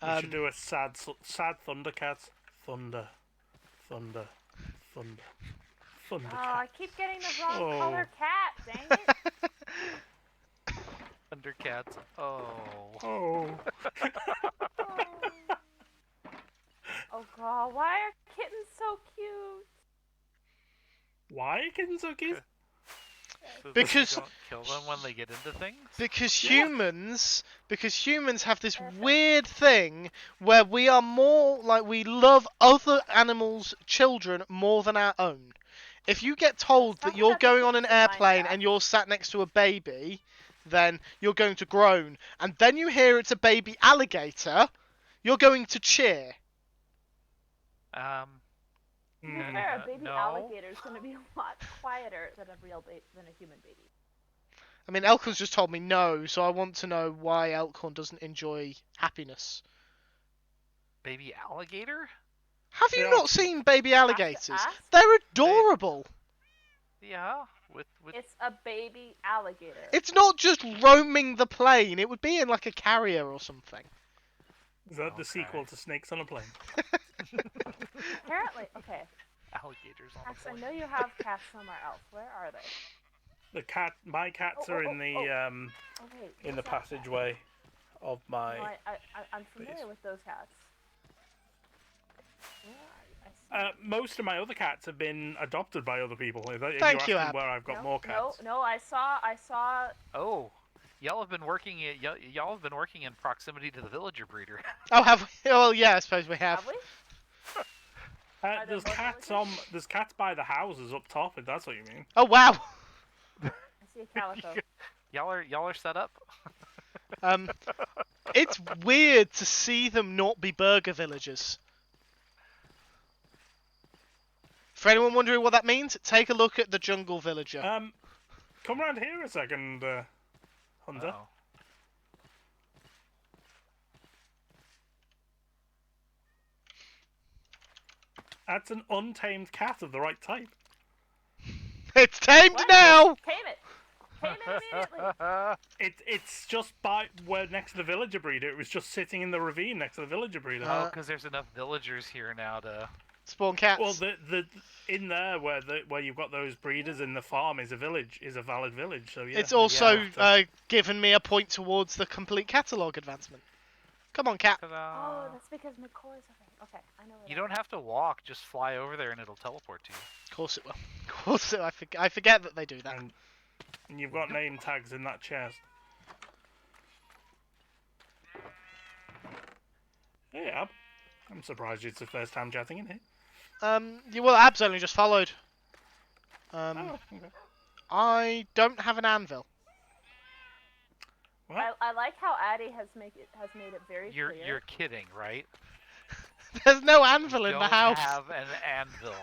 We should do a sad Thundercats. Thunder, thunder, thunder, Oh, Thundercat. I keep getting the wrong Oh. color cat. Dang it. Thundercats. Oh. Oh. Oh god, why are kittens so cute? Why are kittens so cute? So that Because- you don't kill them when they get into things? Because humans have this weird thing where we are more like we love other animals' children more than our own. If you get told that Talk you're about the going on an kittens in airplane Minecraft. and you're sat next to a baby, then you're going to groan. And then you hear it's a baby alligator, you're going to cheer. To be Mm. fair, a baby No. alligator is going to be a lot quieter than a human baby. I mean, Elkhorn's just told me no, so I want to know why Elkhorn doesn't enjoy happiness. Baby alligator? Have you Yeah. not seen baby alligators? ask. They're adorable. Yeah, with It's a baby alligator. It's not just roaming the plane. It would be in like a carrier or something. Is that the Okay. sequel to Snakes on a Plane? Apparently, okay. alligators on Max, the I plane. know you have cats somewhere else. Where are they? My cats Oh, are oh, in the oh. Oh wait. in the what's that cat? passageway of my. No, I'm familiar with those cats. Yeah, I Most of my other cats have been adopted by other people. If Thank you, you're asking Ab. where I've got more cats. No, I saw. Oh, y'all have been working. Y'all have been working in proximity to the villager breeder. Oh, have we? Well, yeah, I suppose we have. Have we? Are there There's more cats villagers? there's cats by the houses up top. If that's what you mean. Oh, wow. I see a calico. y'all are set up. Um, it's weird to see them not be burger villagers. For anyone wondering what that means, take a look at the jungle villager. Come around here a second, Hunter. Oh. That's an untamed cat of the right type. It's tamed What? now! Tame it. Tame it immediately. It's just by where next to the villager breeder. It was just sitting in the ravine next to the villager breeder. Oh, because there's enough villagers here now to. Spawn cats. Well, the in there where you've got those breeders in the farm is a valid village. So yeah. It's also Yeah. given me a point towards the complete catalogue advancement. Come on, cat. Oh, that's because McCoy's over. Okay, I know. You don't have to walk; just fly over there and it'll teleport to you. Of course it will. Of course it will. I forget that they do that. And you've got name tags in that chest. Hey, Ab. I'm surprised it's the first time chatting in here. Well, Ab's only just followed. Oh, okay. I don't have an anvil. What? I like how Addie has made it very You're clear. kidding, right? There's no anvil in Don't the house. have an anvil.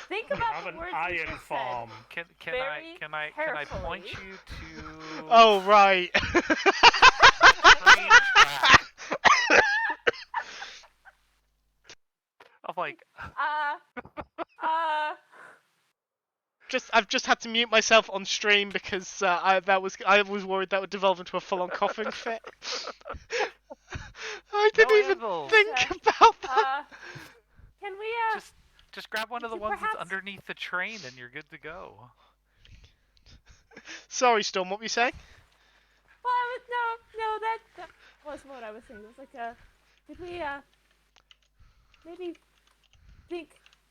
Think You about have the an words you iron just farm. Can Very I point carefully. you to? Oh, right. train track? I'm like, I've just had to mute myself on stream because I was worried that would devolve into a full-on coughing fit. I didn't even anvils. think about that. Can we just grab one of the Could you ones that's perhaps- underneath the train and you're good to go. Sorry, Storm. What were you saying? Well, no, that wasn't what I was saying. It was like did we maybe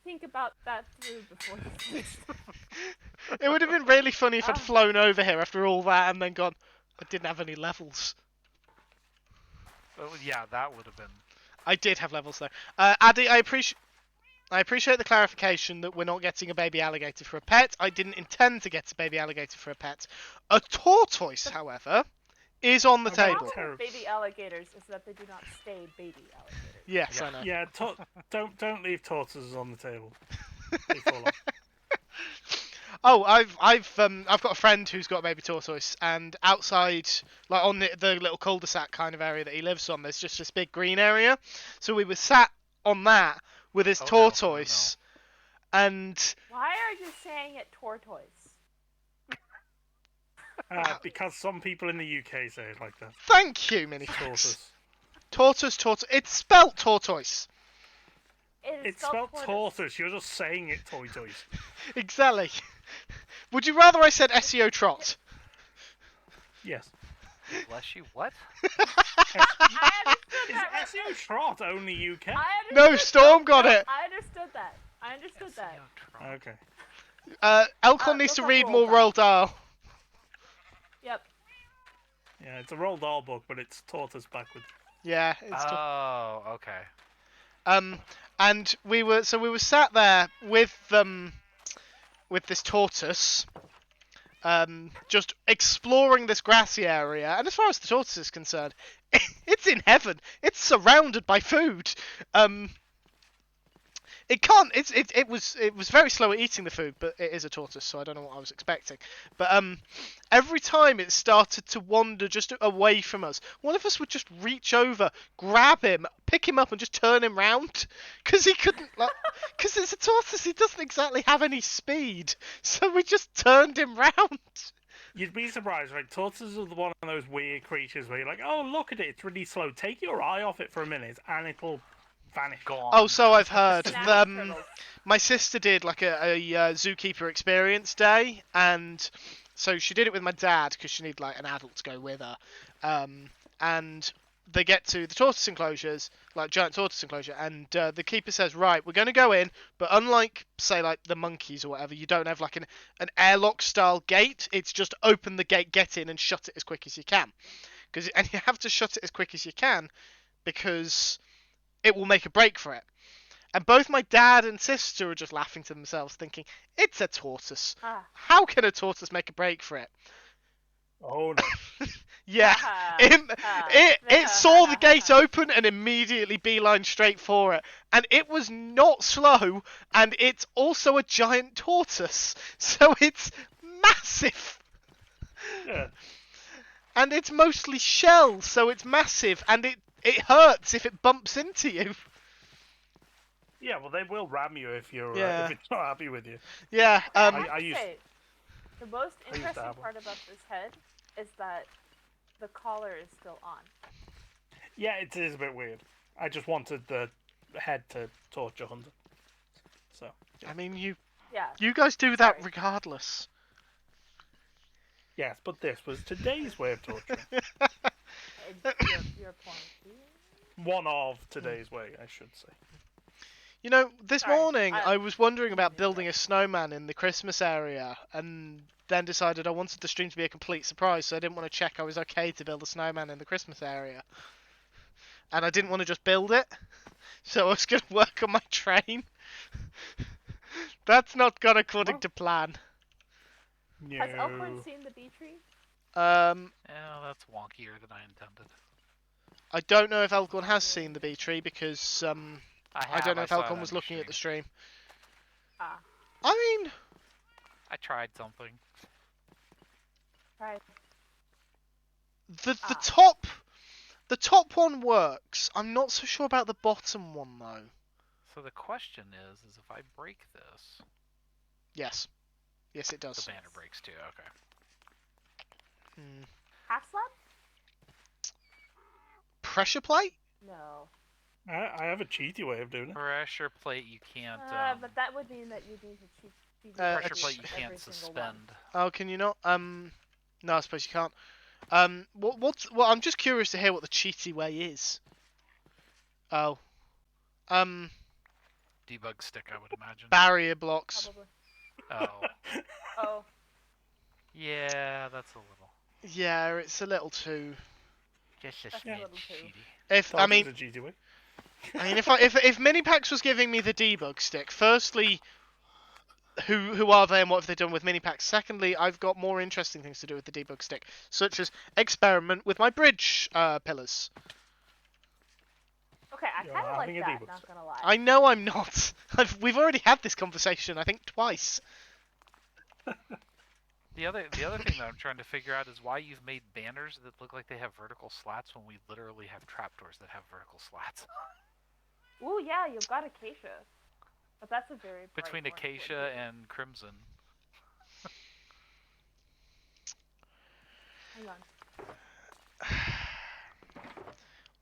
think about that through before you finished? It would have been really funny if I'd Oh. flown over here after all that and then gone, I didn't have any levels. Oh, yeah, that would have been. I did have levels though. Addy, I appreciate the clarification that we're not getting a baby alligator for a pet. I didn't intend to get a baby alligator for a pet. A tortoise, however, is on the Okay. The table. problem with baby alligators is that they do not stay baby alligators. Yes, Yeah. I know. Yeah, don't leave tortoises on the table. They fall off. Oh, I've got a friend who's got a baby tortoise, and outside, like on the little cul-de-sac kind of area that he lives on, there's just this big green area. So we were sat on that with his Oh, no, oh, tortoise, and Why are you saying it tortoise? Because some people in the UK say it like that. thank you, Minifax. Tortoise. Tortoise. It's spelt tortoise. It is It's spelled tortoise. You're just saying it toys. Exactly. Would you rather I said SEO trot? Yes. Bless you. What? I understood Is that. SEO trot only UK? I No, understood Storm got it. I understood that. I understood that. Okay. Elcon needs look to up read Roald more Dahl. Roald Dahl. Yep. Yeah, it's a Roald Dahl book, but it's tortoise backwards. Yeah, it's Oh, okay. and we were sat there with this tortoise, just exploring this grassy area. And as far as the tortoise is concerned, it's in heaven. It's surrounded by food. It can't. It was very slow at eating the food, but it is a tortoise, so I don't know what I was expecting. But every time it started to wander just away from us, one of us would just reach over, grab him, pick him up, and just turn him round, because he couldn't. Because it's a tortoise, he doesn't exactly have any speed, so we just turned him round. You'd be surprised, right? Tortoises are one of those weird creatures where you're like, oh, look at it, it's really slow. Take your eye off it for a minute, and it'll vanish. Gone. Oh, so I've heard. Snap turtles. My sister did like a zookeeper experience day, and so she did it with my dad because she needed like an adult to go with her. And they get to the tortoise enclosures, like giant tortoise enclosure, and the keeper says, right, we're going to go in, but unlike, say, like the monkeys or whatever, you don't have like an airlock style gate. It's just open the gate, get in, and shut it as quick as you can. And you have to shut it as quick as you can because it will make a break for it. And both my dad and sister are just laughing to themselves, thinking, it's a tortoise. Ah. How can a tortoise make a break for it? Oh no. Yeah, it saw the gate open and immediately beelined straight for it. And it was not slow, and it's also a giant tortoise, so it's massive. Yeah. And it's mostly shell, so it's massive, and it hurts if it bumps into you. Yeah, well, they will ram you if you're Yeah. if it's not happy with you. Yeah, I have I to used- say, the most I used to interesting have one. part about this head is that the collar is still on. Yeah, it is a bit weird. I just wanted the head to torture Hunter. So. Yeah. I mean, Yeah. you guys do that Sorry. regardless. Yes, but this was today's way of torturing. Your point. One of today's way, I should say. You know, this Sorry, morning I- I was wondering about Yeah, building sorry. a snowman in the Christmas area, and then decided I wanted the stream to be a complete surprise, so I didn't want to check I was okay to build a snowman in the Christmas area. And I didn't want to just build it, so I was going to work on my train. That's not gone according Well- to plan. No. Has Elkhorn seen the bee tree? Yeah, that's wonkier than I intended. I don't know if Elkhorn has seen the bee tree because I don't know if saw it Elkhorn on was your looking at the stream. stream. Ah, I mean, I tried something. right. the Ah. top one works. I'm not so sure about the bottom one though. So the question is if I break this, Yes, yes it the does. banner breaks too. Okay. Hmm. Half slab? Pressure plate? No. I have a cheaty way of doing it. Pressure plate you can't. But that would mean that you need to cheat. Pressure a plate you ch- can't every single suspend. Oh, can you not? No, I suppose you can't. Well, I'm just curious to hear what the cheaty way is. Oh, Debug stick, I would imagine. barrier blocks. Probably. Oh, Oh. yeah, that's a little. Yeah, it's a little too. Just a That's a smidge little too. cheaty. If I Told you mean, it's a cheaty way. if Minipax was giving me the debug stick, firstly, who are they and what have they done with Minipax? Secondly, I've got more interesting things to do with the debug stick, such as experiment with my bridge pillars. Okay, I You're kind of like having a that, debug not set. gonna lie. I know I'm not. We've already had this conversation, I think, twice. The other thing that I'm trying to figure out is why you've made banners that look like they have vertical slats when we literally have trapdoors that have vertical slats. Ooh, yeah, you've got acacia. But that's a very bright Between orange acacia wood. and crimson. Hang on.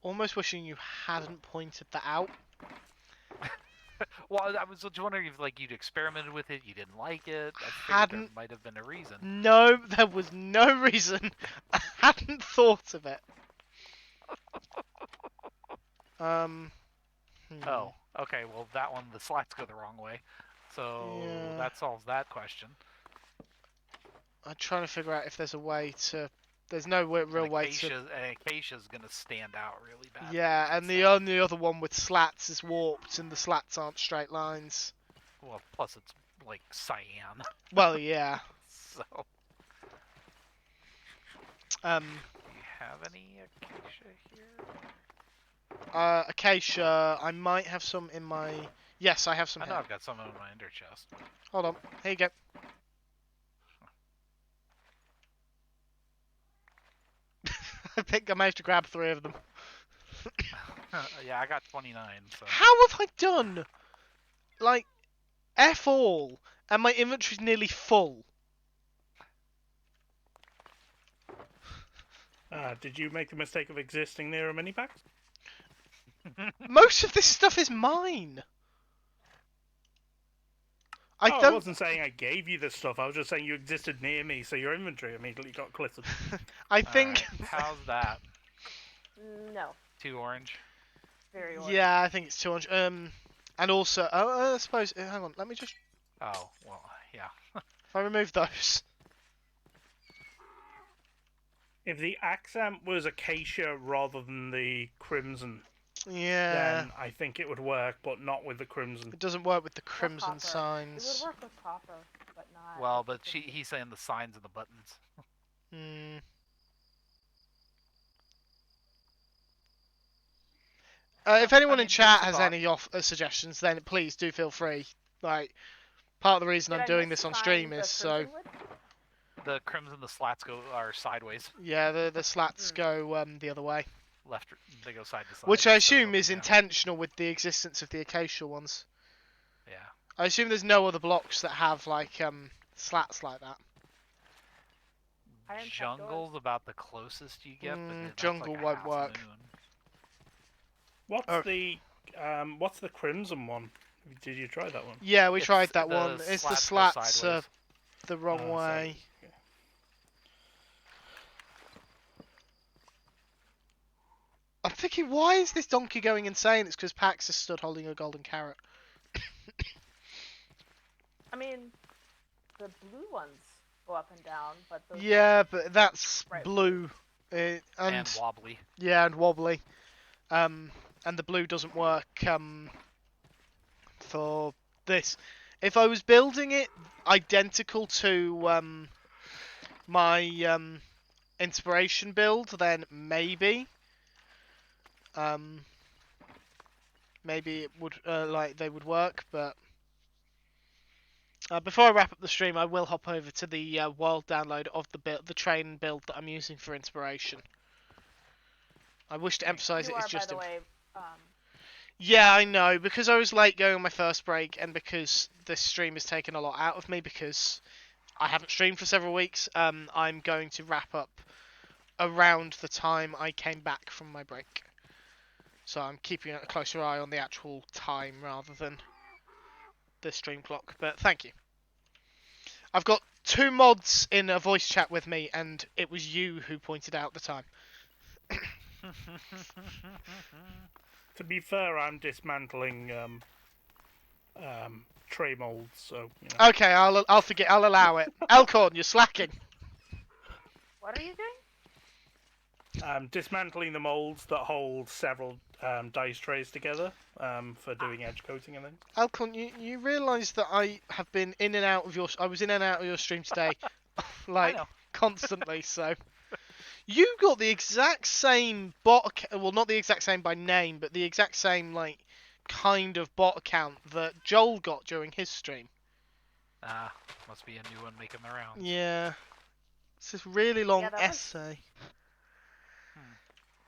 Almost wishing you hadn't pointed that out. Well, I was just wondering if like you'd experimented with it, you didn't like it. I figured there Hadn't- might have been a reason. No, there was no reason. I hadn't thought of it. Hmm. Oh, okay. Well, that one the slats go the wrong way, so Yeah. that solves that question. I'm trying to figure out if there's a way to. There's no real way to. An acacia's gonna stand out really bad. Yeah, and the only other one with slats is warped, and the slats aren't straight lines. Well, plus it's like cyan, Well, yeah. so. Um, Do you have any acacia here? acacia. I might have some in my. Yes, I have some I know here. I've got some in my ender chest. Hold on. Here you go. I think I managed to grab 3 of them. Yeah, I got 29. So How have I done? Like, F all, and my inventory's nearly full. Did you make the mistake of existing near a mini pack? Most of this stuff is mine. I I don't. wasn't saying I gave you this stuff. I was just saying you existed near me, so your inventory immediately got cluttered. I think. Alright, how's that? No, Too orange. very orange. Yeah, I think it's 200. And also, I suppose. Hang on, let me just. Oh, well, yeah. If I remove those. If the accent was acacia rather than the crimson, Yeah. then I think it would work, but not with the crimson. It doesn't work with the Or crimson copper. It signs. would work with copper, but not. Well, with the but crimson. he's saying the signs and the buttons. Hmm. If anyone in mean, chat food's a has thought. any suggestions, then please do feel free. Like, part of the reason Did I'm I doing miss this on sign stream the is so. crimson wood? The crimson, the slats are sideways. Yeah, the slats go the other way. Left, they go side to side. Which I instead of assume up is and down. intentional with the existence of the acacia ones. Yeah. I assume there's no other blocks that have like slats like that. Iron Jungle's about the closest you get, but that's jungle like a won't half work. moon. What's the crimson one? Did you try that one? Yeah, we It's tried that the one. It's the slats go slats sideways. the wrong way. Okay. I'm thinking, why is this donkey going insane? It's because Pax is stood holding a golden carrot. I mean, the blue ones go up and down, but those Yeah, but that's bright blue. And wobbly. Yeah, and wobbly. And the blue doesn't work for this. If I was building it identical to my inspiration build, then maybe maybe it would like they would work. But before I wrap up the stream, I will hop over to the world download of the train build that I'm using for inspiration. I wish to emphasize you it is are, just. by the way, Yeah, I know, because I was late going on my first break, and because this stream has taken a lot out of me, because I haven't streamed for several weeks, I'm going to wrap up around the time I came back from my break. So I'm keeping a closer eye on the actual time rather than the stream clock, but thank you. I've got 2 mods in a voice chat with me, and it was you who pointed out the time. To be fair, I'm dismantling tray molds, so you know. Okay, I'll forget. I'll allow it. Elkhorn, you're slacking. what are you doing? Dismantling the molds that hold several dice trays together for doing edge coating and things. Alcon, you realise that I have been in and out of your... I was in and out of your stream today, like, constantly, so... You got the exact same bot... Well, not the exact same by name, but the exact same, like, kind of bot account that Joel got during his stream. Ah, must be a new one making the rounds. Yeah. It's this really long that was- essay.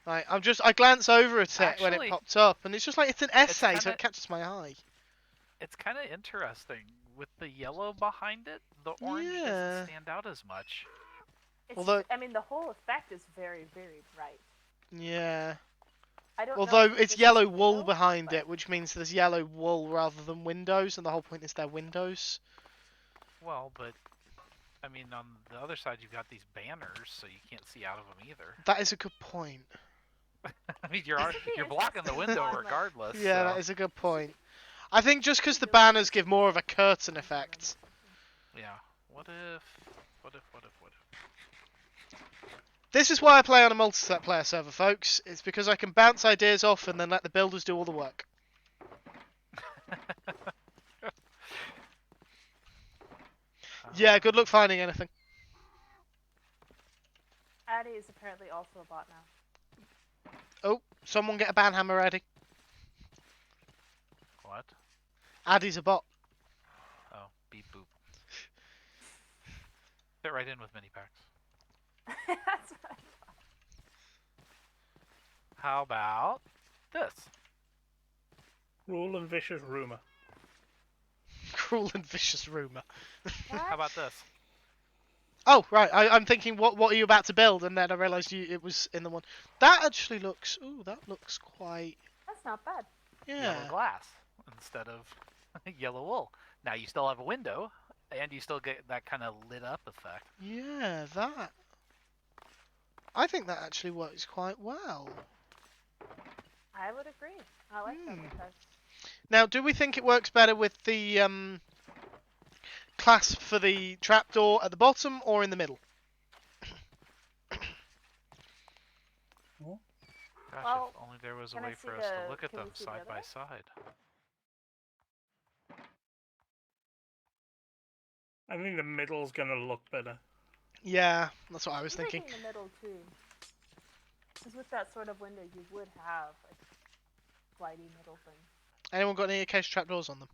Like, I glance over at it when it Actually, popped up, and it's just like, it's an essay, so kinda- it catches my eye. It's kind of interesting. With the yellow behind it, the orange Yeah. doesn't stand out as much. Although- I mean, the whole effect is very, very bright. Yeah. I don't Although know if it's this yellow is wool real, behind but it, which means there's yellow wool rather than windows, and the whole point is they're windows. Well, but I mean, on the other side, you've got these banners, so you can't see out of them either. That is a good point. I mean, you're blocking the window regardless. Yeah, so. that is a good point. I think just because the banners give more of a curtain effect. Yeah. What if? This is why I play on a multiplayer server, folks. It's because I can bounce ideas off and then let the builders do all the work. Yeah, good luck finding anything. Addy is apparently also a bot now. Oh, someone get a banhammer ready. What? Addy's a bot. Oh, beep boop. Fit right in with mini packs. That's what I thought. How about this? Cruel and vicious rumor. Cruel and vicious rumour. How about this? Oh, right. I'm thinking, what are you about to build? And then I realised it was in the one. That actually looks... Ooh, that looks quite... That's not bad. Yeah. Yellow glass instead of yellow wool. Now you still have a window, and you still get that kind of lit up effect. Yeah, that... I think that actually works quite well. I would agree. I like that because Now, do we think it works better with the clasp for the trapdoor at the bottom or in the middle? Gosh, Well, if only there was a can I way see for us to the- look at can we them see the side other by one? side. I think the middle's gonna look better. Yeah, that's what I was I'm thinking. the middle too. Because with that sort of window, you would have a slidey middle thing. Anyone got any occasional trapdoors on them?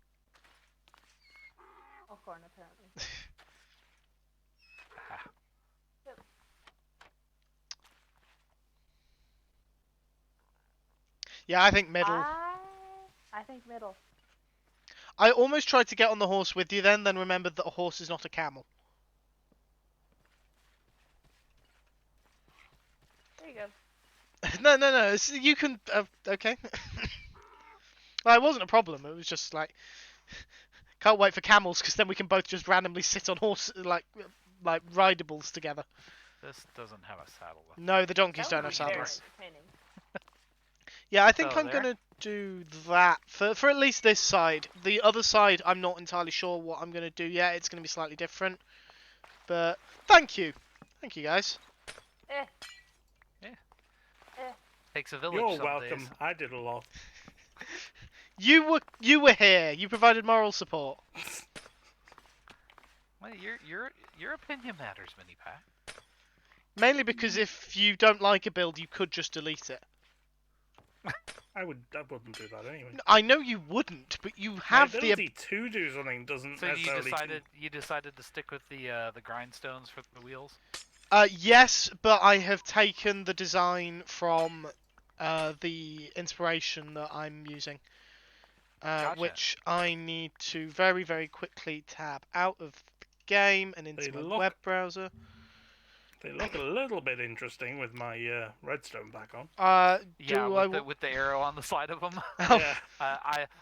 Alcorn, apparently. Yeah, I think middle. I think middle. I almost tried to get on the horse with you then remembered that a horse is not a camel. There you go. No. You can... okay. Well, it wasn't a problem. It was just like... Can't wait for camels, because then we can both just randomly sit on horse, like rideables together. This doesn't have a saddle. No, the donkeys That don't would have be very saddles. entertaining. Yeah, I think So I'm there. going to do that for at least this side. The other side, I'm not entirely sure what I'm going to do yet. It's going to be slightly different. But thank you. Thank you, guys. Eh. Yeah. Eh. Takes a village You're some welcome. days. I did a lot. You were here. You provided moral support. Well, your opinion matters, Mini Pack. Mainly because if you don't like a build, you could just delete it. I wouldn't do that anyway. I know you wouldn't, but you My have the... ability to do something doesn't So necessarily. you decided to stick with the grindstones for the wheels. Yes, but I have taken the design from the inspiration that I'm using. Gotcha. Which I need to very, very quickly tab out of the game and into my web browser. They look a little bit interesting with my redstone back on. Yeah, with the arrow on the side of them. Oh. Yeah.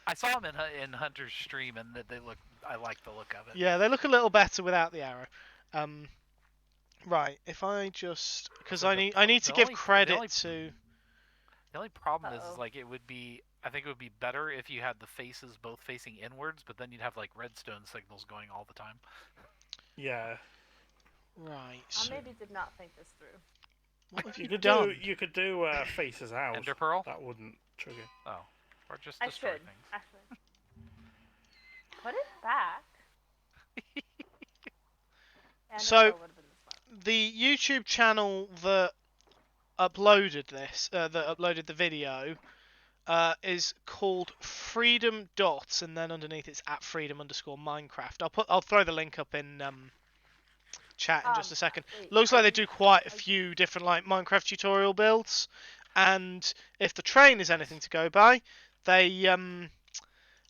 I saw them in Hunter's stream, and they look. I like the look of it. Yeah, they look a little better without the arrow. Right, if I just... Because So I need to give credit to... The only problem is Uh-oh. like it would be. I think it would be better if you had the faces both facing inwards, but then you'd have like redstone signals going all the time. Yeah. Right, I so maybe did not think this through. what have You you could done? do faces out. Ender Pearl? That wouldn't trigger. Oh, or just I destroy should, things. actually. Put it back. And So- I know it would've been this The YouTube channel that uploaded this, that uploaded the video, is called Freedom Dots, and then underneath it's at freedom_Minecraft. I'll throw the link up in chat in just a second. wait, Looks like they do quite a I- few different like Minecraft tutorial builds, and if the train is anything to go by, they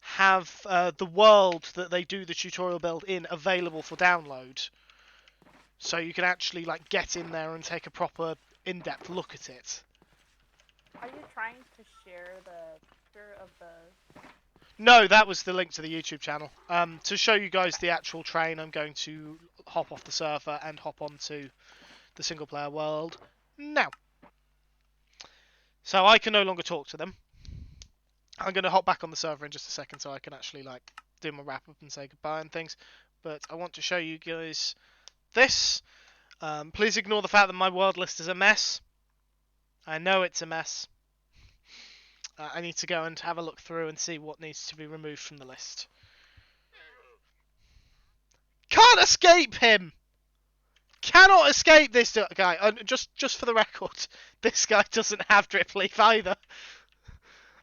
have the world that they do the tutorial build in available for download. So you can actually like get in there and take a proper in-depth look at it. Are you trying to share the picture of the... No, that was the link to the YouTube channel. To show you guys the actual train, I'm going to hop off the server and hop onto the single-player world now. So I can no longer talk to them. I'm going to hop back on the server in just a second so I can actually like do my wrap-up and say goodbye and things. But I want to show you guys this. Please ignore the fact that my world list is a mess. I know it's a mess. I need to go and have a look through and see what needs to be removed from the list. Can't escape him! Cannot escape this guy. Just for the record, this guy doesn't have drip leaf either.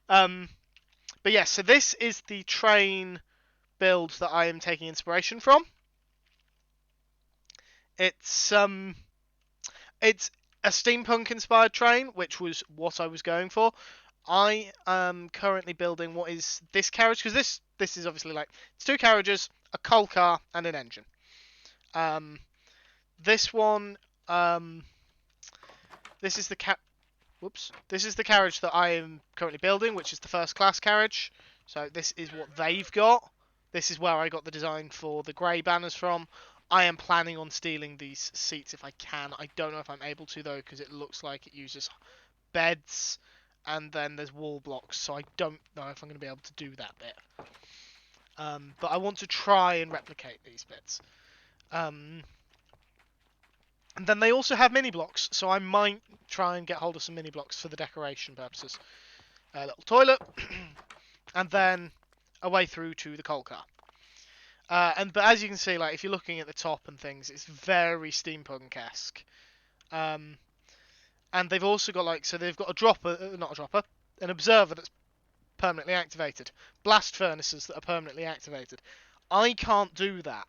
But yeah, so this is the train build that I am taking inspiration from. It's a steampunk inspired train, which was what I was going for. I am currently building what is this carriage, because this is obviously like it's two carriages, a coal car, and an engine. This one, this is the This is the carriage that I am currently building, which is the first class carriage. So this is what they've got. This is where I got the design for the grey banners from. I am planning on stealing these seats if I can. I don't know if I'm able to though, because it looks like it uses beds and then there's wall blocks, so I don't know if I'm going to be able to do that bit. But I want to try and replicate these bits. And then they also have mini blocks, so I might try and get hold of some mini blocks for the decoration purposes. A little toilet, and then a way through to the coal car. But as you can see, like if you're looking at the top and things, it's very steampunk-esque. And they've also got they've got a dropper, not a dropper, an observer that's permanently activated, blast furnaces that are permanently activated. I can't do that.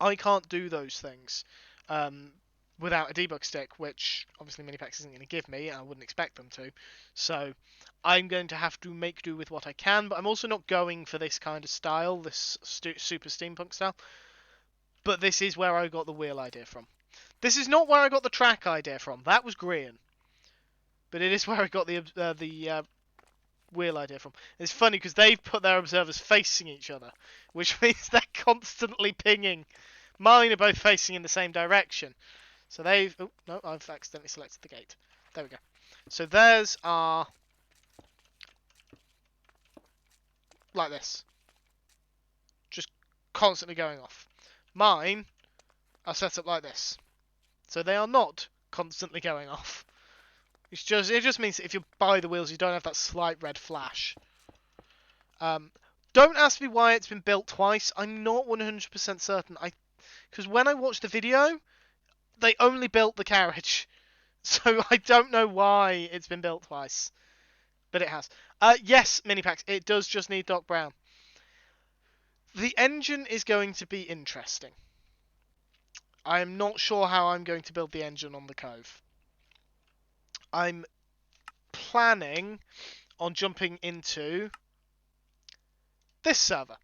I can't do those things without a debug stick, which obviously Minipax isn't going to give me. I wouldn't expect them to. So I'm going to have to make do with what I can, but I'm also not going for this kind of style, this super steampunk style. But this is where I got the wheel idea from. This is not where I got the track idea from. That was green. But it is where I got the wheel idea from. It's funny because they've put their observers facing each other, which means they're constantly pinging. Mine are both facing in the same direction. So they've... Oh, no, I've accidentally selected the gate. There we go. So theirs are... like this. Just constantly going off. Mine are set up like this. So they are not constantly going off. It just means that if you buy the wheels, you don't have that slight red flash. Don't ask me why it's been built twice. I'm not 100% certain. Because when I watched the video, they only built the carriage. So I don't know why it's been built twice. But it has. Yes, Minipax, it does just need Doc Brown. The engine is going to be interesting. I am not sure how I'm going to build the engine on the Cove. I'm planning on jumping into this server,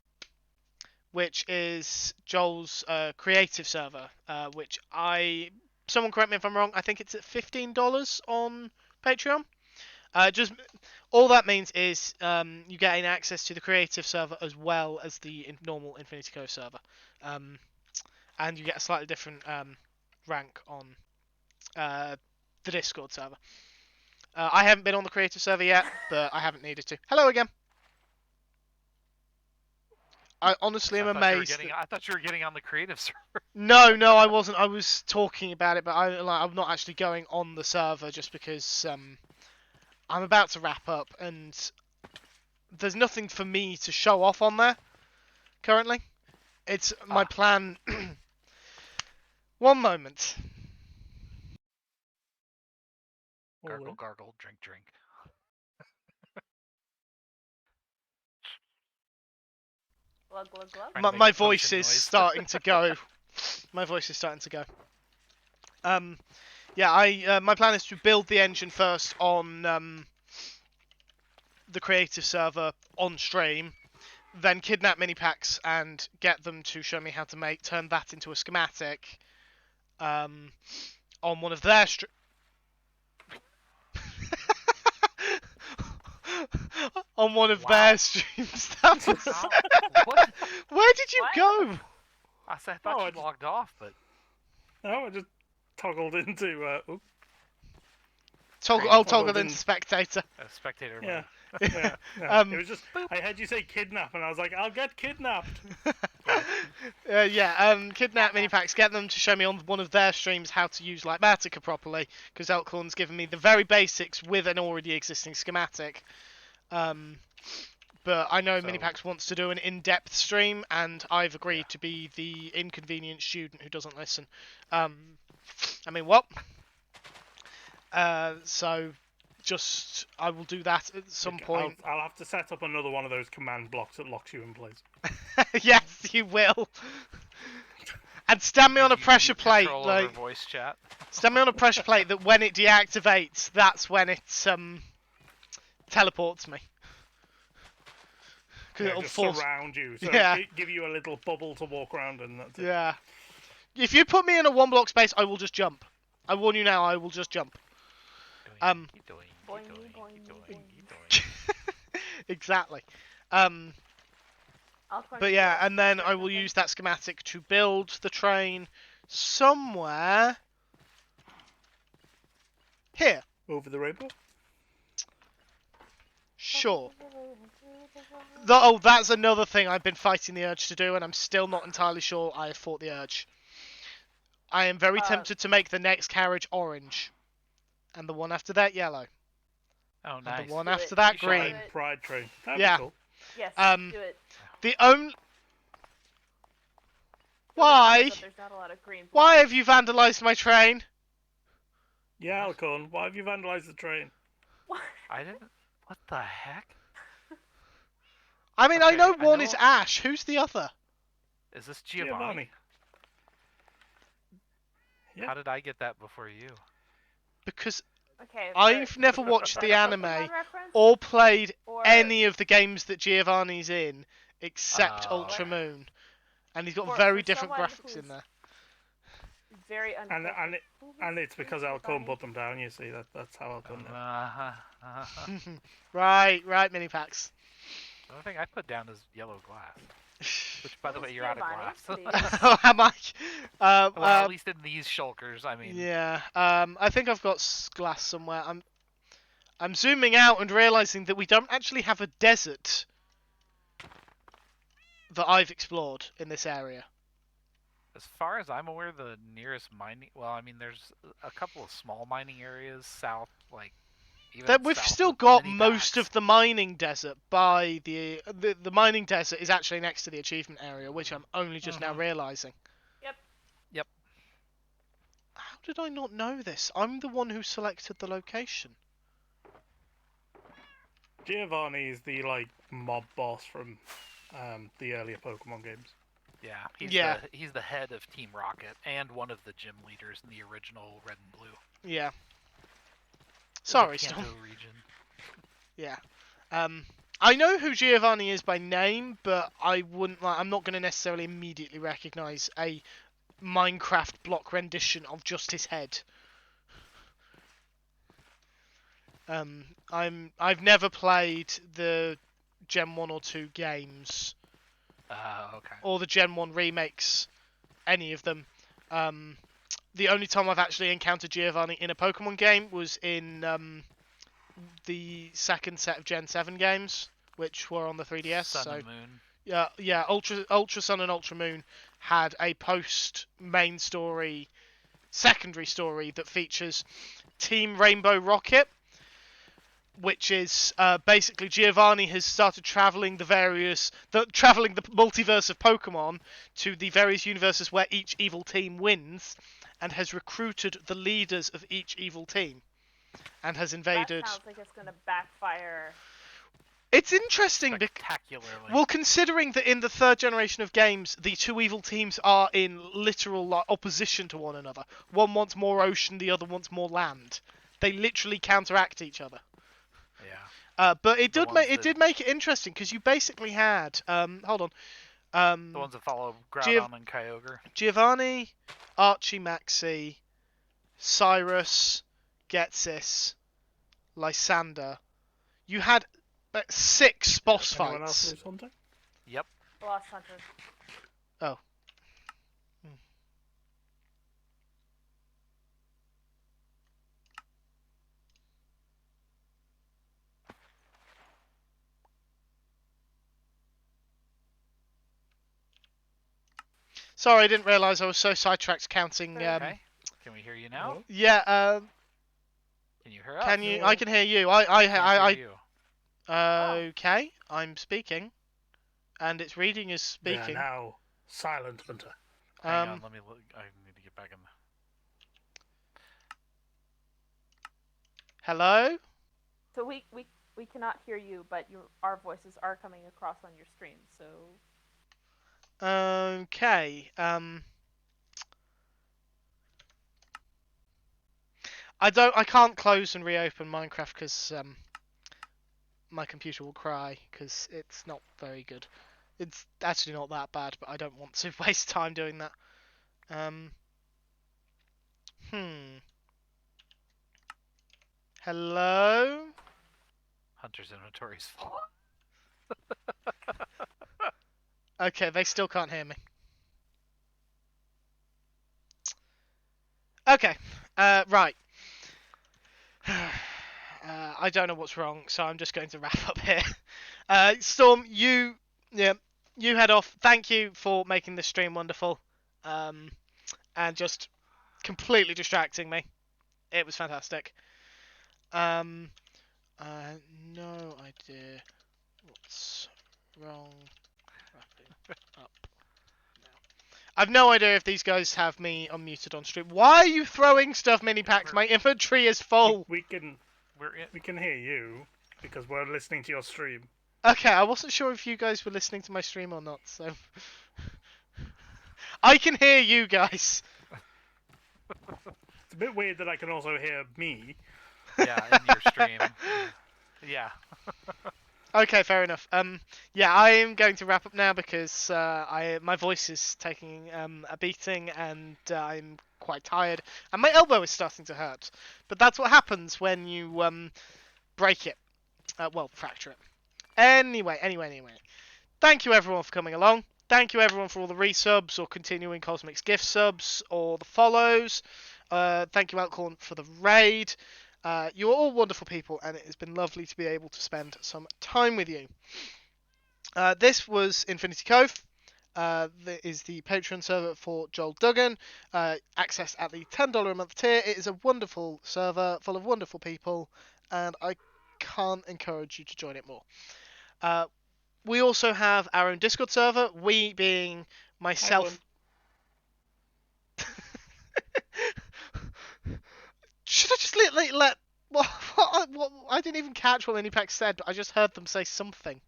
which is Joel's creative server, which someone correct me if I'm wrong, I think it's at $15 on Patreon. Just all that means is you gain access to the creative server as well as the normal Infinity Cove server, and you get a slightly different rank on the Discord server. I haven't been on the creative server yet, but I haven't needed to. Hello again. I honestly am amazed. I thought you were getting on the creative server. No, I wasn't. I was talking about it, but I'm not actually going on the server just because I'm about to wrap up and there's nothing for me to show off on there currently. It's my plan. One moment. Gargle, gargle, drink, drink. Glug, glug, glug. My voice is starting to go. My voice is starting to go. Yeah, my plan is to build the engine first on the creative server on stream, then kidnap Minipacks and get them to show me how to turn that into a schematic on one of their on one of their streams. That was... What? Where did you go? I thought you logged off, but... No, I just toggled into... Toggled into spectator. Spectator. Yeah. Yeah. It was just... I heard you say kidnap, and I was like, I'll get kidnapped. Kidnap Minipacks, get them to show me on one of their streams how to use Litematica properly, because Elkhorn's given me the very basics with an already existing schematic. But I know Minipacks wants to do an in-depth stream, and I've agreed to be the inconvenient student who doesn't listen. I mean, what? So, I will do that at some point. I'll have to set up another one of those command blocks that locks you in place. Yes, you will. And stand me on a pressure plate, like voice chat. Stand me on a pressure plate that when it deactivates, that's when it teleports me. Yeah, it'll just surround you, so give you a little bubble to walk around in. That's it. Yeah. If you put me in a one block space, I will just jump. I warn you now, I will just jump. Exactly. But yeah, and then I will use that schematic to build the train somewhere here. over the rainbow? Sure. Oh, that's another thing I've been fighting the urge to do, and I'm still not entirely sure I have fought the urge. I am very tempted to make the next carriage orange, and the one after that yellow, Oh, and nice. the one Do after it. that You should green. do it. Pride train. That'd Yeah. be cool. Yes, Um, do it. The only The only problem why is that there's not a lot of green why blocks. have you vandalised my train? Yeah, Alcorn, why have you vandalised the train? What? I didn't. What the heck? I mean, I Okay, know I one know- is Ash. Who's the other? Is this Giovanni? Yeah. How did I get that before you? Because Okay. I've but never is watched that the a anime Pokemon reference? or played Or any of the games that Giovanni's in, except Oh. Ultra Moon, and he's got For- very for different someone graphics in who's- there. very And uncultured. and it's because Alcorn put them down. You see, that's how Alcorn knows. Right, mini packs. The only thing I put down is yellow glass. Which, by the way, Who's you're out of Giovanni, glass. please? Oh, am I? Well, at least in these shulkers, I mean. Yeah. I think I've got glass somewhere. I'm zooming out and realizing that we don't actually have a desert that I've explored in this area. As far as I'm aware, the nearest mining... Well, I mean, there's a couple of small mining areas south, like, even That we've south still of got mini most packs. of the mining desert by the mining desert is actually next to the achievement area, which I'm only just now realizing. Yep. Yep. How did I not know this? I'm the one who selected the location. Giovanni is the mob boss from the earlier Pokemon games. Yeah, he's the head of Team Rocket and one of the gym leaders in the original Red and Blue. Yeah. In Sorry, the Storm. Kanto region. Yeah. I know who Giovanni is by name, but I'm not going to necessarily immediately recognise a Minecraft block rendition of just his head. I've never played the Gen 1 or 2 games. Okay. Or the Gen 1 remakes, any of them. The only time I've actually encountered Giovanni in a Pokemon game was in the second set of Gen 7 games, which were on the 3DS. Sun and Moon. Yeah, Ultra Sun and Ultra Moon had a post-main story, secondary story that features Team Rainbow Rocket, which is basically Giovanni has started traveling the multiverse of Pokemon to the various universes where each evil team wins, and has recruited the leaders of each evil team, and has invaded. That sounds like it's gonna backfire. It's interesting Spectacularly. well, considering that in the third generation of games, the two evil teams are in literal opposition to one another. One wants more ocean, the other wants more land. They literally counteract each other. Yeah. But it The did make it interesting because you basically had hold on, The ones that follow Groudon and Kyogre. Giovanni, Archie, Maxi, Cyrus, Ghetsis, Lysander. You had 6 boss Anyone else fights. lose hunting? Yep. Lost Hunter. Oh. Sorry, I didn't realise I was so sidetracked counting. Okay. Can we hear you now? Yeah. Can you hear us? Can you? I can hear you. I hear you. Okay, I'm speaking, and it's reading as speaking. Yeah, now Silent Hunter. Hang on, let me look. I need to get back in. Hello? So we cannot hear you, but our voices are coming across on your stream. So Okay. I can't close and reopen Minecraft because my computer will cry because it's not very good. It's actually not that bad, but I don't want to waste time doing that. Hello? Hunter's inventory's full. Okay, they still can't hear me. Okay, right. I don't know what's wrong, so I'm just going to wrap up here. Storm, you head off. Thank you for making this stream wonderful, and just completely distracting me. It was fantastic. No idea what's wrong. Wrapping up now. I've no idea if these guys have me unmuted on stream. Why are you throwing stuff, mini packs? My inventory is full. We can hear you because we're listening to your stream. Okay, I wasn't sure if you guys were listening to my stream or not, so I can hear you guys. It's a bit weird that I can also hear me. Yeah, in your stream. Yeah. Okay, fair enough. Yeah, I am going to wrap up now because my voice is taking a beating and I'm quite tired and my elbow is starting to hurt. But that's what happens when you break it. Well, fracture it. Anyway. Thank you everyone for coming along. Thank you everyone for all the resubs or continuing Cosmic's gift subs or the follows. Thank you Alcorn for the raid. You're all wonderful people, and it has been lovely to be able to spend some time with you. This was Infinity Cove. That is the Patreon server for Joel Duggan. Access at the $10 a month tier. It is a wonderful server full of wonderful people, and I can't encourage you to join it more. We also have our own Discord server. We being myself. Should I just let what I didn't even catch what Minipax said, but I just heard them say something.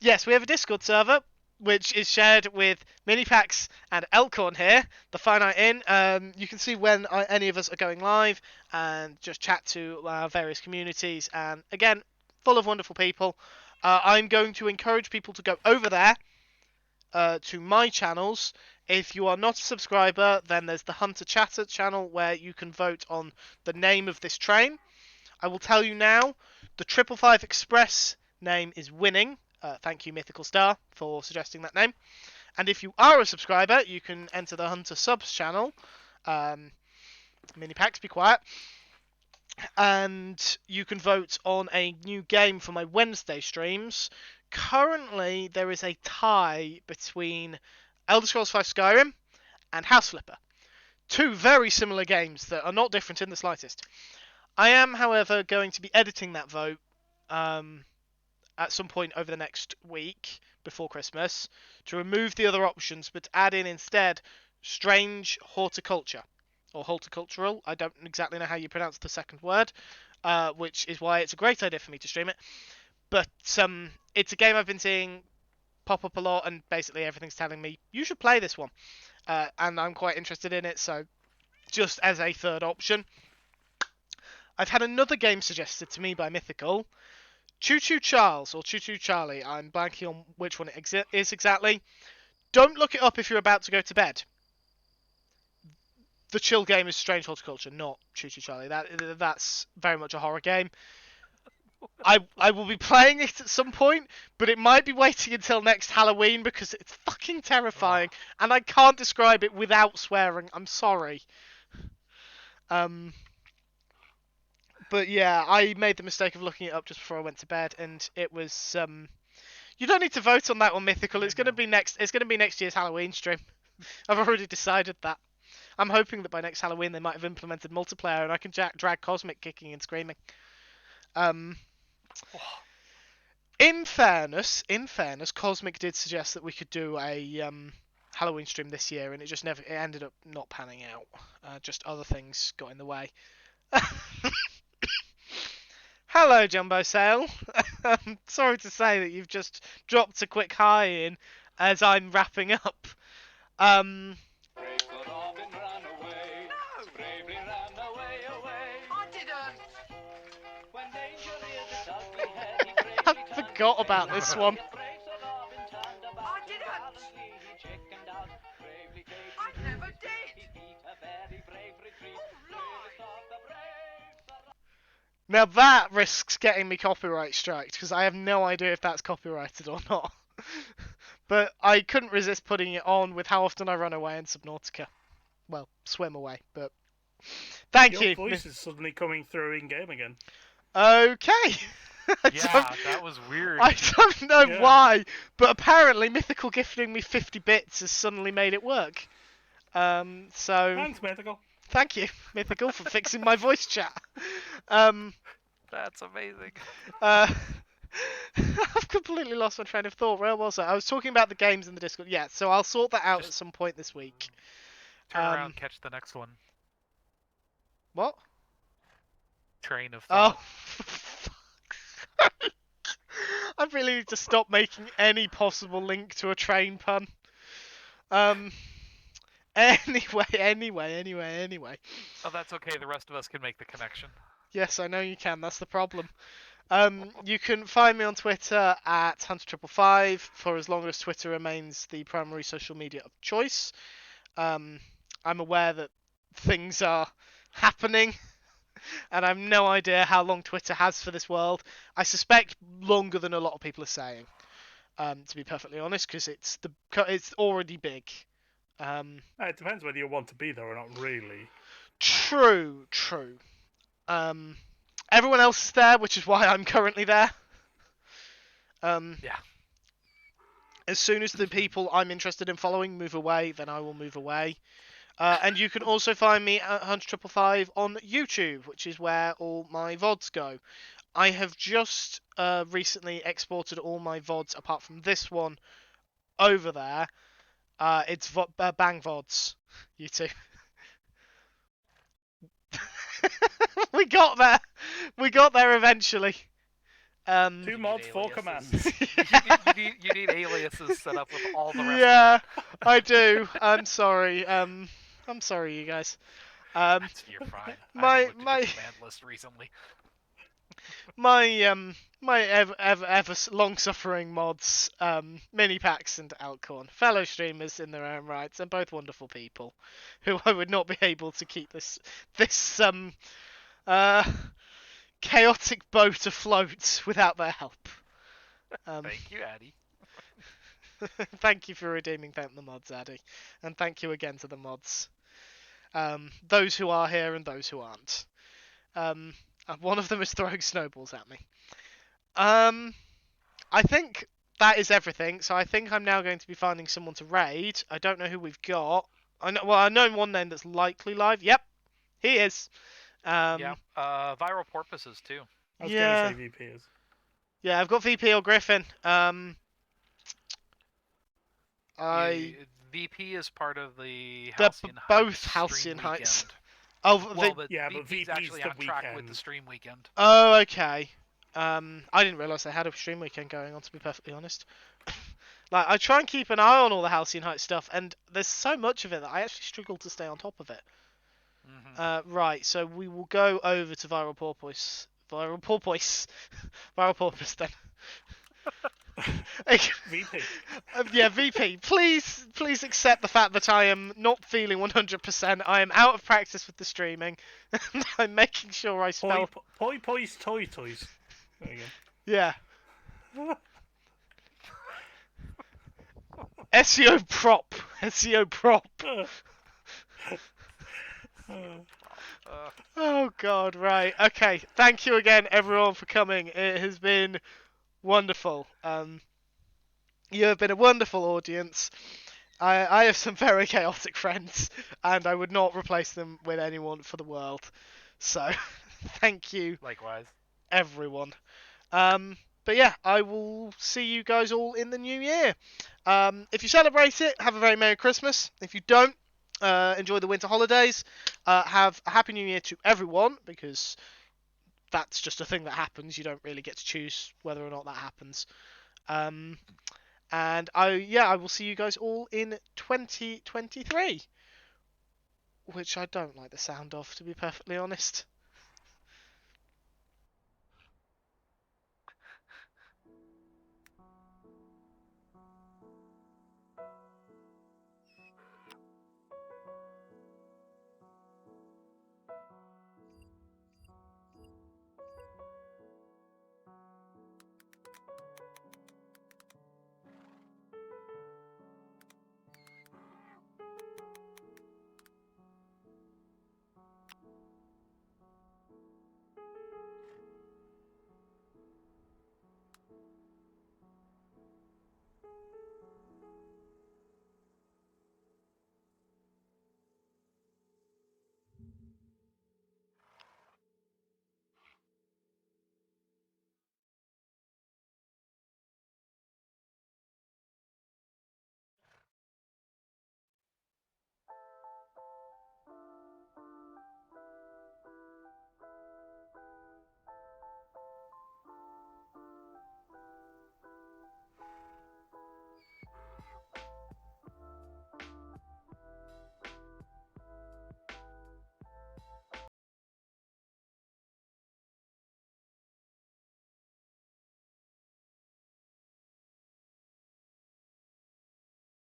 Yes, we have a Discord server which is shared with Minipax and Elkhorn here, the Finite Inn. You can see when any of us are going live and just chat to our various communities. And again, full of wonderful people. I'm going to encourage people to go over there to my channels. If you are not a subscriber, then there's the Hunter Chatter channel where you can vote on the name of this train. I will tell you now, the 555 Express name is winning. Thank you, Mythical Star, for suggesting that name. And if you are a subscriber, you can enter the Hunter Subs channel. Mini-packs, be quiet. And you can vote on a new game for my Wednesday streams. Currently, there is a tie between Elder Scrolls V Skyrim and House Flipper. Two very similar games that are not different in the slightest. I am, however, going to be editing that vote at some point over the next week before Christmas to remove the other options but add in instead Strange Horticulture or Horticultural. I don't exactly know how you pronounce the second word, which is why it's a great idea for me to stream it. But it's a game I've been seeing pop up a lot, and basically everything's telling me you should play this one, and I'm quite interested in it. So just as a third option, I've had another game suggested to me by Mythical. Choo Choo Charles, or Choo Choo Charlie, I'm blanking on which one it is exactly. Don't look it up if you're about to go to bed. The chill game is Strange Horticulture, not Choo Choo Charlie. That's very much a horror game. I will be playing it at some point, but it might be waiting until next Halloween because it's fucking terrifying, and I can't describe it without swearing. I'm sorry. But yeah, I made the mistake of looking it up just before I went to bed, and it was you don't need to vote on that one, Mythical. It's gonna be next. It's gonna be next year's Halloween stream. I've already decided that. I'm hoping that by next Halloween they might have implemented multiplayer, and I can drag Cosmic kicking and screaming. In fairness, Cosmic did suggest that we could do a Halloween stream this year, and it ended up not panning out. Just other things got in the way. Hello, Jumbo Sale. Sorry to say that you've just dropped a quick hi in as I'm wrapping up. I forgot about this one. I didn't. I never did. Oh, Now that risks getting me copyright striked, because I have no idea if that's copyrighted or not. But I couldn't resist putting it on with how often I run away in Subnautica. Well, swim away, but Thank Your you. voice is suddenly coming through in game again. Okay. I Yeah, that was weird. I don't know Yeah. why, but apparently Mythical gifting me 50 bits has suddenly made it work. So Thanks, Mythical. thank you, Mythical, for fixing my voice chat. Um, That's amazing. I've completely lost my train of thought. Where was I? I was talking about the games in the Discord. Yeah, so I'll sort that out at Just some point this week. turn around, catch the next one. What? Train of Oh, thought. for fuck's sake. I really need to stop making any possible link to a train pun. Um. Anyway. Oh, that's okay. The rest of us can make the connection. Yes, I know you can. That's the problem. You can find me on Twitter at Hunter555 for as long as Twitter remains the primary social media of choice. I'm aware that things are happening, and I have no idea how long Twitter has for this world. I suspect longer than a lot of people are saying, to be perfectly honest, because it's already big. It depends whether you want to be there or not, really. True. Everyone else is there, which is why I'm currently there. Yeah. As soon as the people I'm interested in following move away, then I will move away. And you can also find me at Hunter555 on YouTube, which is where all my VODs go. I have just recently exported all my VODs, apart from this one, over there. It's Bang VODs, YouTube. We got there. We got there eventually. Two mods, 4 commands. You need aliases set up with all the rest Yeah, of that. I do. I'm sorry. I'm sorry, you guys. You're fine. I my- haven't looked at my- your command list recently. my ever long-suffering mods, Mini Pax and Alcorn, fellow streamers in their own rights, and both wonderful people, who I would not be able to keep this chaotic boat afloat without their help. Thank you, Addy. Thank you for redeeming Thank the Mods, Addy. And thank you again to the mods. Those who are here and those who aren't. One of them is throwing snowballs at me. I think that is everything. So I think I'm now going to be finding someone to raid. I don't know who we've got. I know one name that's likely live. Yep, he is. Yeah. Viral porpoises too. I was Yeah. going to say VP is. Yeah, I've got VP or Griffin. VP is part of the They're Halcyon Heights both Halcyon stream Heights. weekend. Oh, Well, but Yeah, but VP's VP's actually the on track with weekend. the stream weekend. Oh, okay. I didn't realise they had a stream weekend going on, to be perfectly honest. Like, I try and keep an eye on all the Halcyon Heights stuff, and there's so much of it that I actually struggle to stay on top of it. Mm-hmm. Right, so we will go over to Viral Porpoise. Viral Porpoise. Viral Porpoise, then. VP. Yeah, VP. Please accept the fact that I am not feeling 100%. I am out of practice with the streaming. And I'm making sure I spell... Pois toy toys. There you Yeah. go. SEO prop. SEO prop. Oh god, right. Okay. Thank you again everyone for coming. It has been wonderful. You have been a wonderful audience. I have some very chaotic friends, and I would not replace them with anyone for the world. So, thank you, Likewise. everyone. But yeah, I will see you guys all in the new year. If you celebrate it, have a very Merry Christmas. If you don't, enjoy the winter holidays. Have a Happy New Year to everyone, because that's just a thing that happens. You don't really get to choose whether or not that happens. And I will see you guys all in 2023, which I don't like the sound of, to be perfectly honest.